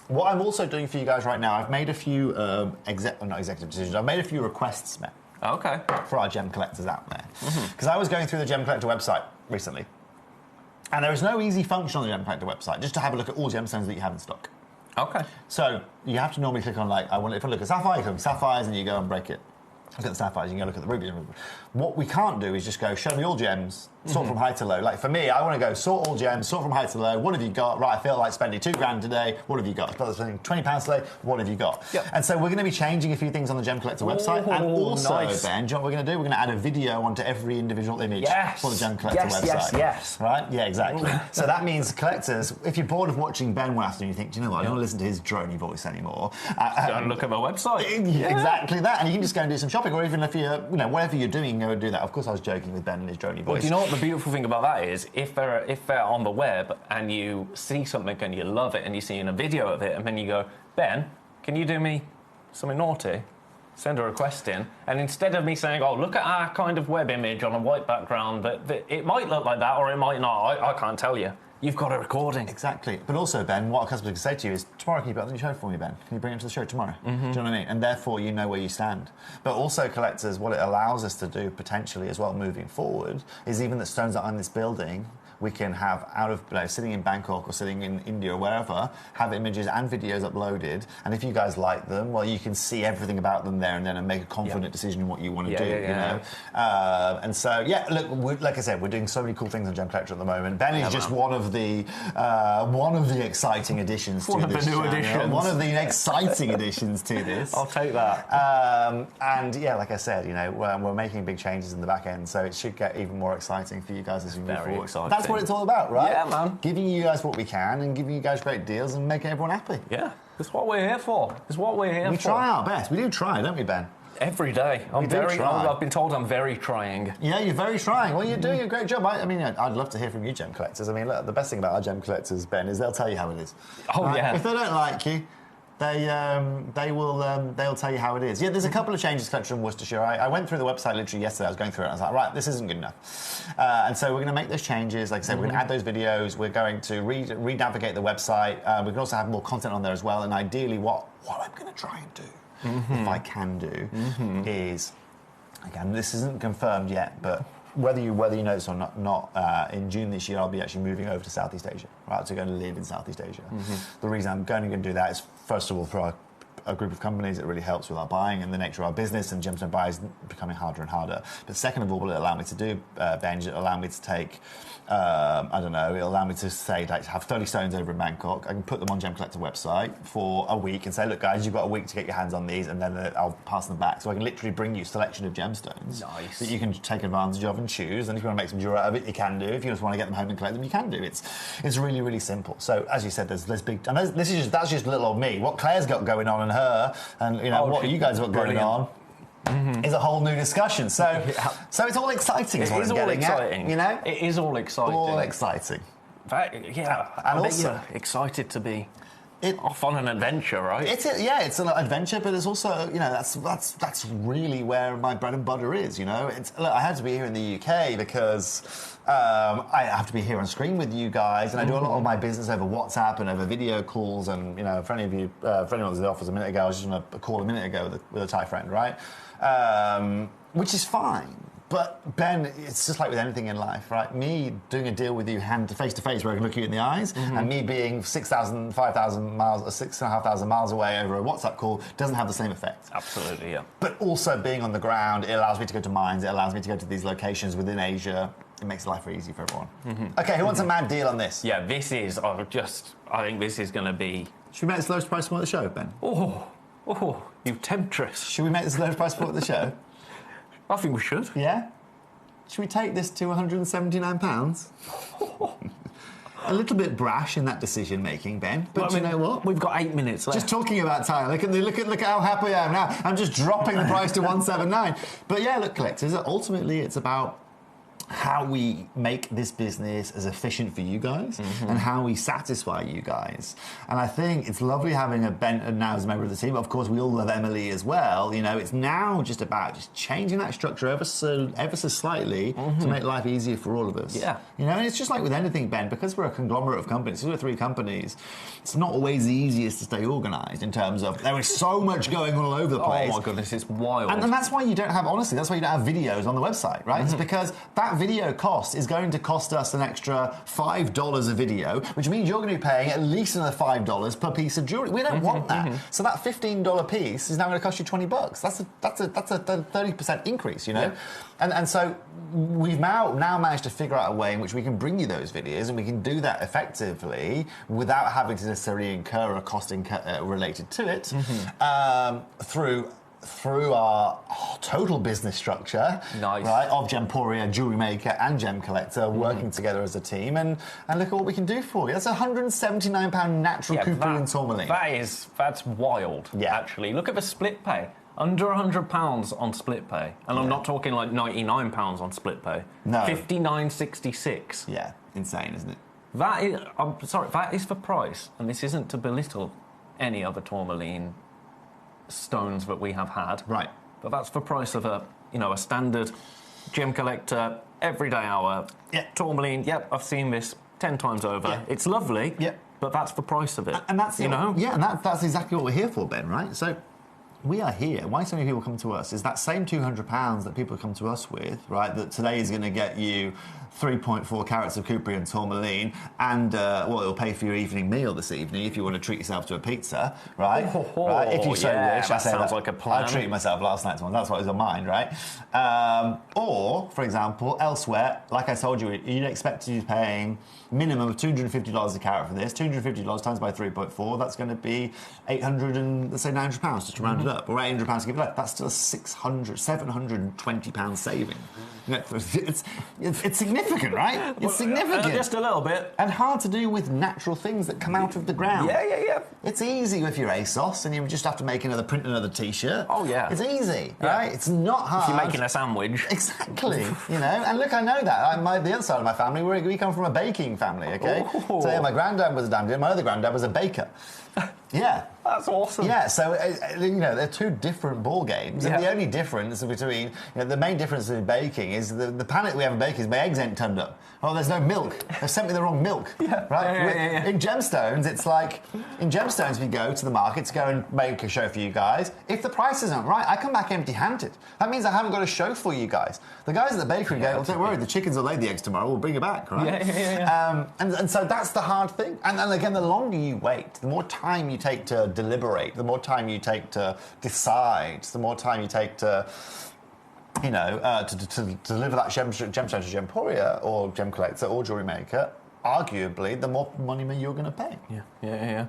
What I'm also doing for you guys right now, I've made a few not executive decisions. I've made a few requests, Matt. Okay. For our gem collectors out there, because I was going through the Gemcollector website recently, and there is no easy function on the Gemcollector website just to have a look at all gemstones that you have in stock. Okay. So you have to normally click on if I look at sapphire, you click on sapphires, and you go and break it. Look at the sapphires, you can go look at the rubies. What we can't do is just go, show me all gems, sort from high to low. Like for me, I want to go sort all gems, sort from high to low. What have you got? Right, I feel like spending £2,000 today. What have you got? I feel like spending £20 today. What have you got? Yep. And so we're going to be changing a few things on the Gemcollector website. And also, nice. Ben, do you know what we're going to do? We're going to add a video onto every individual image for the Gemcollector website. Yes. Right? Yeah, exactly. So that means collectors, if you're bored of watching Ben one afternoon, you think, do you know what? I don't want to listen to his drony voice anymore. Go and look at my website. Exactly that. And you can just go and do some shopping. shopping, or even if you're, whatever you're doing, go and do that. Of course, I was joking with Ben and his drony voice. Well, do you know what the beautiful thing about that is? If they're on the web and you see something and you love it and you see in a video of it, and then you go, Ben, can you do me something naughty? Send a request in, and instead of me saying, oh, look at our kind of web image on a white background, that it might look like that or it might not, I can't tell you. You've got a recording. Exactly. But also, Ben, what a customer can say to you is, tomorrow, can you put the new show for me, Ben? Can you bring it to the show tomorrow? Do you know what I mean? And therefore, you know where you stand. But also, collectors, what it allows us to do potentially as well moving forward is even that stones that are in this building, we can have sitting in Bangkok or sitting in India or wherever, have images and videos uploaded. And if you guys like them, well, you can see everything about them there and then and make a confident decision in what you want to do. You know? And so, look, like I said, we're doing so many cool things on Gemcollector at the moment. Ben is just one of the exciting additions to this channel. One of the exciting additions to this. I'll take that. And yeah, like I said, we're making big changes in the back end, so it should get even more exciting for you guys as we move forward. Exciting. That's what it's all about, right? Yeah, man. Giving you guys what we can and giving you guys great deals and making everyone happy. Yeah, that's what we're here for. It's what we're here for. We try our best. We do try, don't we, Ben? Every day. I've been told I'm very trying. Yeah, you're very trying. Well, you're doing a great job. I mean, I'd love to hear from you, Gem Collectors. I mean, look, the best thing about our Gem Collectors, Ben, is they'll tell you how it is. Oh, right? Yeah. If they don't like you, they'll tell you how it is. Yeah, there's a couple of changes collected in Worcestershire. I went through the website literally yesterday. I was going through it and I was like, right, this isn't good enough. And so we're going to make those changes. Like I said, we're going to add those videos. We're going to re-navigate the website. We can also have more content on there as well. And ideally, what I'm going to try and do, if I can do, is, again, this isn't confirmed yet, but whether you know this or not, in June this year, I'll be actually moving over to Southeast Asia, right? So going to live in Southeast Asia. The reason I'm going to do that is, first of all, for a group of companies, it really helps with our buying and the nature of our business, and gemstone buying is becoming harder and harder. But second of all, what it'll allow me to do, Ben, it'll allow me to take, it'll allow me to say, like, have 30 stones over in Bangkok. I can put them on Gemcollector website for a week and say, look, guys, you've got a week to get your hands on these, and then I'll pass them back. So I can literally bring you a selection of gemstones that you can take advantage of and choose. And if you want to make some jewelry out of it, you can do. If you just want to get them home and collect them, you can do. It's really, really simple. So as you said, there's big, and that's just little old me. What Claire's got going on in her, and what you guys have got going on, is a whole new discussion. So it's all exciting. It is all exciting. It is all exciting. All exciting. And also excited to be off on an adventure, right? It's an adventure, but it's also, that's really where my bread and butter is. Look, I had to be here in the UK because I have to be here on screen with you guys, and I do a lot of my business over WhatsApp and over video calls. And for any of you, for anyone who was in the office a minute ago, I was just on a call a minute ago with a Thai friend, right? Which is fine. But Ben, it's just like with anything in life, right? Me doing a deal with you face to face where I can look you in the eyes, and me being 5,000 miles or 6,500 miles away over a WhatsApp call doesn't have the same effect. Absolutely, yeah. But also being on the ground, it allows me to go to mines, it allows me to go to these locations within Asia. It makes life very easy for everyone. Okay, who wants a mad deal on this? Yeah, this is I think this is going to be. Should we make this the lowest price point of the show, Ben? Oh, you temptress. Should we make this the lowest price point of the show? I think we should. Yeah? Should we take this to £179? A little bit brash in that decision making, Ben. But you know what? We've got 8 minutes left. Just talking about time. Look at how happy I am now. I'm just dropping the price to £179. But yeah, look, collectors, ultimately it's about how we make this business as efficient for you guys and how we satisfy you guys. And I think it's lovely having a Ben now as a member of the team. Of course, we all love Emily as well. It's now just about just changing that structure ever so slightly to make life easier for all of us. Yeah. And it's just like with anything, Ben, because we're a conglomerate of companies, we're 3 companies, it's not always the easiest to stay organised in terms of there is so much going on all over the place. Oh my goodness, it's wild. And that's why you don't have, honestly, that's why you don't have videos on the website, right? It's because that video cost is going to cost us an extra $5 a video, which means you're going to be paying at least another $5 per piece of jewelry. We don't want that. So that $15 piece is now going to cost you $20. That's a 30% increase, Yeah. And so we've now managed to figure out a way in which we can bring you those videos, and we can do that effectively without having to necessarily incur a cost related to it through our total business structure, right, of Gemporia, Jewelry Maker and Gemcollector working together as a team, and look at what we can do for you. That's £179 natural cooper and tourmaline. That's wild, actually. Look at the split pay. Under £100 on split pay, and I'm not talking like £99 on split pay. No. $59.66. Yeah, insane, isn't it? That is, I'm sorry, that is for price, and this isn't to belittle any other tourmaline stones that we have had. Right. But that's for price of a standard gem collector, everyday hour. Yeah. Tourmaline, yep, I've seen this 10 times over. Yeah. It's lovely. Yeah. But that's the price of it. And that's you know? Yeah, and that's exactly what we're here for, Ben, right? So we are here. Why so many people come to us is that same £200 that people come to us with, right? That today is going to get you 3.4 carats of Cuprian tourmaline, and it'll pay for your evening meal this evening if you want to treat yourself to a pizza, right? Right? If you so wish. That sounds like a plan. I treated myself last night to one. That's what was on mind, right? Or, for example, elsewhere, like I told you, you'd expect to be paying minimum of $250 a carat for this. $250 times by 3.4, that's going to be £900, just to round it up, or £800 to give it up. That's still a £720 saving. You know, it's significant, right? It's significant. Just a little bit. And hard to do with natural things that come out of the ground. Yeah. It's easy with your ASOS, and you just have to print another T-shirt. Oh, yeah. It's easy, right? It's not hard. If you're making a sandwich. Exactly. You know, and look, I know that. The other side of my family, we come from a baking family, okay? Ooh. So yeah, my granddad was a damn good. My other granddad was a baker. Yeah. That's awesome. Yeah, so, they're two different ball games. Yeah. And the only difference between, the main difference in baking is the panic we have in baking is my eggs ain't turned up. Oh, there's no milk. They've sent me the wrong milk. Yeah. Right? Yeah. In gemstones, it's like, we go to the market to go and make a show for you guys. If the price isn't right, I come back empty-handed. That means I haven't got a show for you guys. The guys at the bakery go, well, don't worry, the chickens will lay the eggs tomorrow, we'll bring it back, right? Yeah. And so that's the hard thing. And again, the longer you wait, the more time you take to deliberate, the more time you take to decide, the more time you take to deliver that gemstone to Gemporia or Gem Collector or jewellery maker, arguably, the more money you're going to pay. Yeah.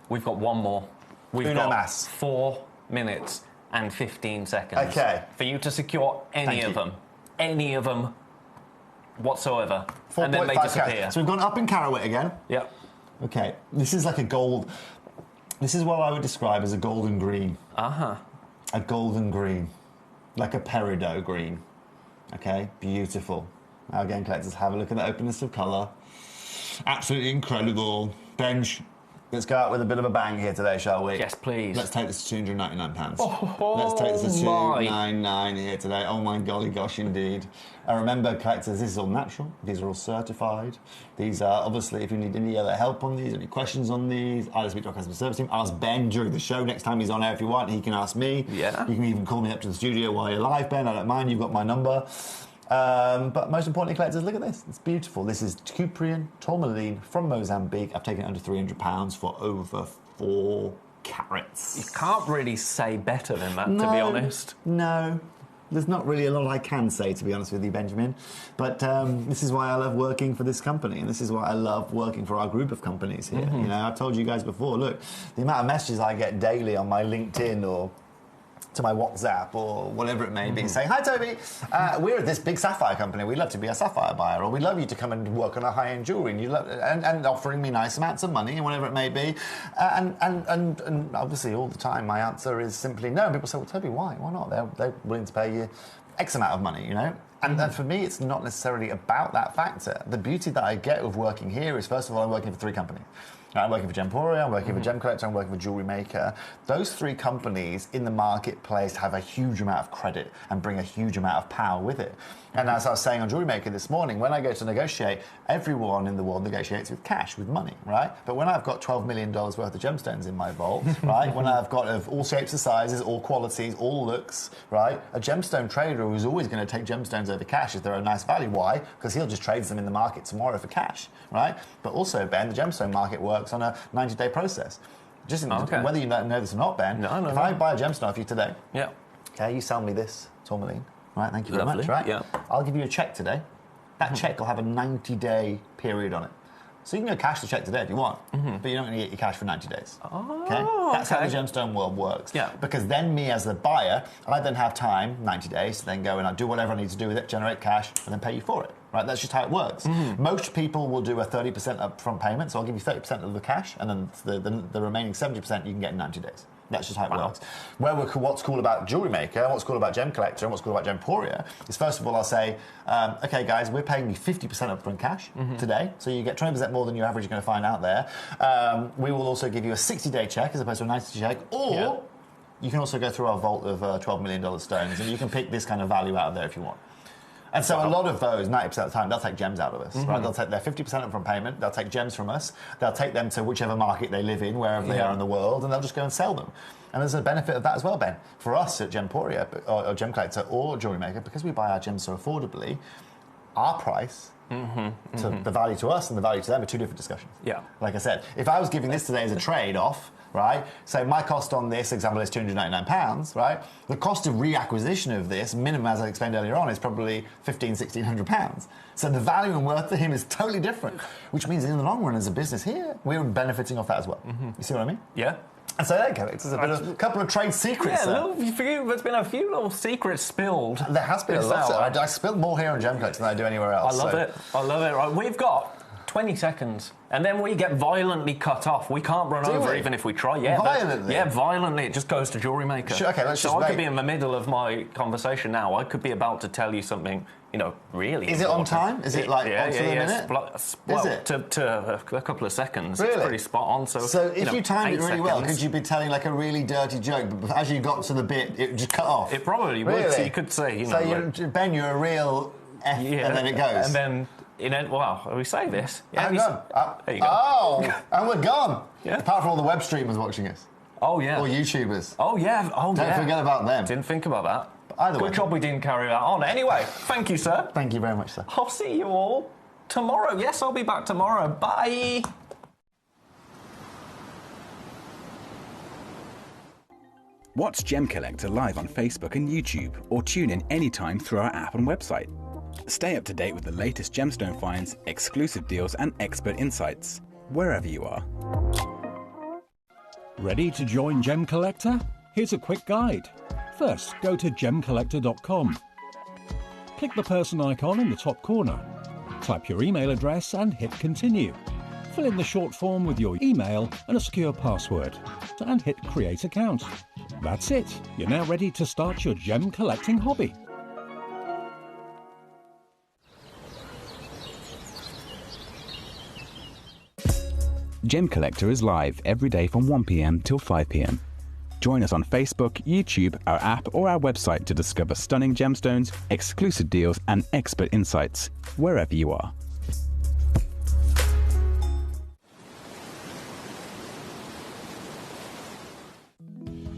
We've got one more. We've Uno got mas. 4 minutes and 15 seconds. Okay. For you to secure any of them whatsoever. And then they 4.5 disappear. carats. So we've gone up in carat weight again. Yep. Okay, this is like a gold. This is what I would describe as a golden green. Uh-huh. A golden green. Like a peridot green. Okay, beautiful. Now again, collectors, have a look at the openness of colour. Absolutely incredible. Benj, let's go out with a bit of a bang here today, shall we? Yes, please. Let's take this to £299. Oh, let's take this to my. £299 here today. Oh my golly gosh, indeed. Remember, collectors, this is all natural. These are all certified. These are, obviously, if you need any other help on these, any questions on these, either speak to our customer service team, ask Ben during the show. Next time he's on air, if you want, he can ask me. Yeah. You can even call me up to the studio while you're live, Ben. I don't mind. You've got my number. But most importantly, collectors, look at this. It's beautiful. This is Cuprian tourmaline from Mozambique. I've taken it under £300 for over 4 carats. You can't really say better than that, to be honest. No. There's not really a lot I can say, to be honest with you, Benjamin. But this is why I love working for this company, and this is why I love working for our group of companies here. Mm-hmm. I've told you guys before, look, the amount of messages I get daily on my LinkedIn or to my WhatsApp or whatever it may be, saying, hi Toby, we're this big sapphire company, we'd love to be a sapphire buyer, or we'd love you to come and work on our high-end jewellery, and offering me nice amounts of money and whatever it may be, and obviously all the time my answer is simply no. And people say, well Toby, why not? They're willing to pay you X amount of money, and for me it's not necessarily about that factor. The beauty that I get of working here is, first of all, I'm working for 3 companies. I'm working for Gemporia, I'm working for Gem Collector, I'm working for Jewellery Maker. Those 3 companies in the marketplace have a huge amount of credit and bring a huge amount of power with it. And as I was saying on Jewellery Maker this morning, when I go to negotiate, everyone in the world negotiates with cash, with money, right? But when I've got $12 million worth of gemstones in my vault, right? When I've got of all shapes and sizes, all qualities, all looks, right? A gemstone trader who's always going to take gemstones over cash if they're a nice value. Why? Because he'll just trade them in the market tomorrow for cash, right? But also, Ben, the gemstone market works on a 90-day process. Whether you know this or not, Ben, if I buy a gemstone off you today, okay, you sell me this tourmaline, right? Thank you very much, right? Yeah. I'll give you a check today. That check will have a 90-day period on it. So you can go cash the check today if you want, but you're not going to get your cash for 90 days. Oh, okay? That's how the gemstone world works. Yeah. Because then me as the buyer, I then have time, 90 days, to then go and I do whatever I need to do with it, generate cash, and then pay you for it. Right? That's just how it works. Most people will do a 30% upfront payment, so I'll give you 30% of the cash, and then the remaining 70% you can get in 90 days. That's just how it works. What's cool about Jewelry Maker, and what's cool about Gemcollector, and what's cool about Gemporia is, first of all, I'll say, okay, guys, we're paying you 50% upfront cash today, so you get 20% more than your average you're going to find out there. We will also give you a 60-day check as opposed to a 90-day check, or you can also go through our vault of $12 million stones, and you can pick this kind of value out of there if you want. And so a lot of those, 90% of the time, they'll take gems out of us, right? They'll take their 50% upfront payment, they'll take gems from us, they'll take them to whichever market they live in, wherever they are in the world, and they'll just go and sell them. And there's a benefit of that as well, Ben. For us at Gemporia, or Gemcollector, or Jewelry Maker, because we buy our gems so affordably, our price to the value to us and the value to them are two different discussions. Yeah. Like I said, if I was giving this today as a trade-off, right? So my cost on this example is £299, right? The cost of reacquisition of this, minimum, as I explained earlier on, is probably £1,500–1,600. So the value and worth to him is totally different, which means in the long run, as a business here, we're benefiting off that as well. You see what I mean? Yeah. And so there you go. There's a couple of trade secrets. Yeah, there's been a few little secrets spilled. There has been a lot. I spilled more here on Gemcollector than I do anywhere else. I love it. I love it. Right, we've got 20 seconds, and then we get violently cut off. We can't run over even if we try. Yeah, violently? Violently. It just goes to Jewelry Maker. Sure, okay, let's just I could be in the middle of my conversation now. I could be about to tell you something, really Is important. it on time? Is it like on to the minute? Well, is it? To a couple of seconds. Really? It's pretty spot on. So if you timed it really well, seconds. could you be telling like a really dirty joke, but as you got to the bit, it just cut off? It probably would. Really? So you could say, Ben, you're a real F, and then it goes. And then... we say this. Yeah, there you go. Oh, and we're gone. Yeah. Apart from all the web streamers watching us. Oh, yeah. Or YouTubers. Oh, yeah. Don't forget about them. Didn't think about that. But either way. Good job we didn't carry that on. Anyway, thank you, sir. Thank you very much, sir. I'll see you all tomorrow. Yes, I'll be back tomorrow. Bye. Watch Gemcollector live on Facebook and YouTube, or tune in anytime through our app and website. Stay up to date with the latest gemstone finds, exclusive deals and expert insights, wherever you are. Ready to join Gemcollector? Here's a quick guide. First, go to gemcollector.com. Click the person icon in the top corner. Type your email address and hit continue. Fill in the short form with your email and a secure password, and hit create account. That's it. You're now ready to start your gem collecting hobby. Gemcollector is live every day from 1 p.m. till 5 p.m. Join us on Facebook, YouTube, our app or our website to discover stunning gemstones, exclusive deals and expert insights, wherever you are.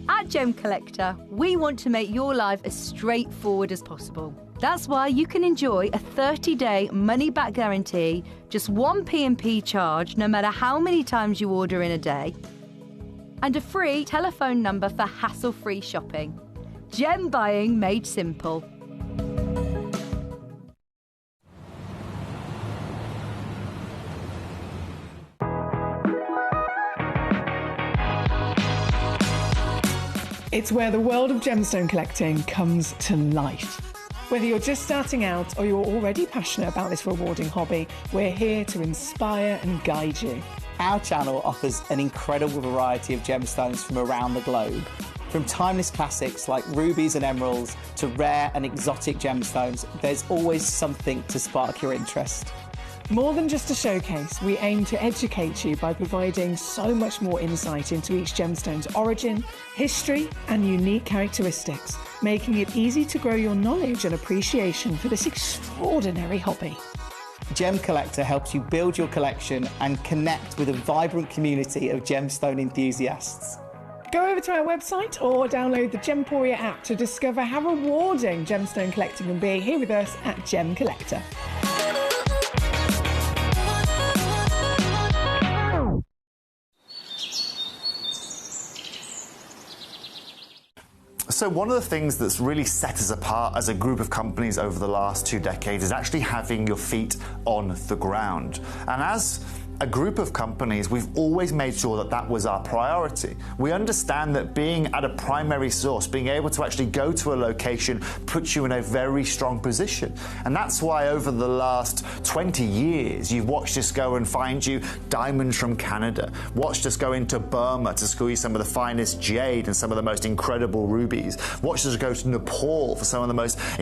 At Gemcollector, we want to make your life as straightforward as possible. That's why you can enjoy a 30-day money-back guarantee, just one P&P charge no matter how many times you order in a day, and a free telephone number for hassle-free shopping. Gem buying made simple. It's where the world of gemstone collecting comes to life. Whether you're just starting out or you're already passionate about this rewarding hobby, we're here to inspire and guide you. Our channel offers an incredible variety of gemstones from around the globe. From timeless classics like rubies and emeralds to rare and exotic gemstones, there's always something to spark your interest. More than just a showcase, we aim to educate you by providing so much more insight into each gemstone's origin, history, and unique characteristics, making it easy to grow your knowledge and appreciation for this extraordinary hobby. Gemcollector helps you build your collection and connect with a vibrant community of gemstone enthusiasts. Go over to our website or download the Gemporia app to discover how rewarding gemstone collecting can be here with us at Gemcollector. So one of the things that's really set us apart as a group of companies over the last 2 decades is actually having your feet on the ground. And as a group of companies, we've always made sure that that was our priority. We understand that being at a primary source, being able to actually go to a location, puts you in a very strong position. And that's why over the last 20 years, you've watched us go and find you diamonds from Canada, watched us go into Burma to squeeze some of the finest jade and some of the most incredible rubies, watched us go to Nepal for some of the most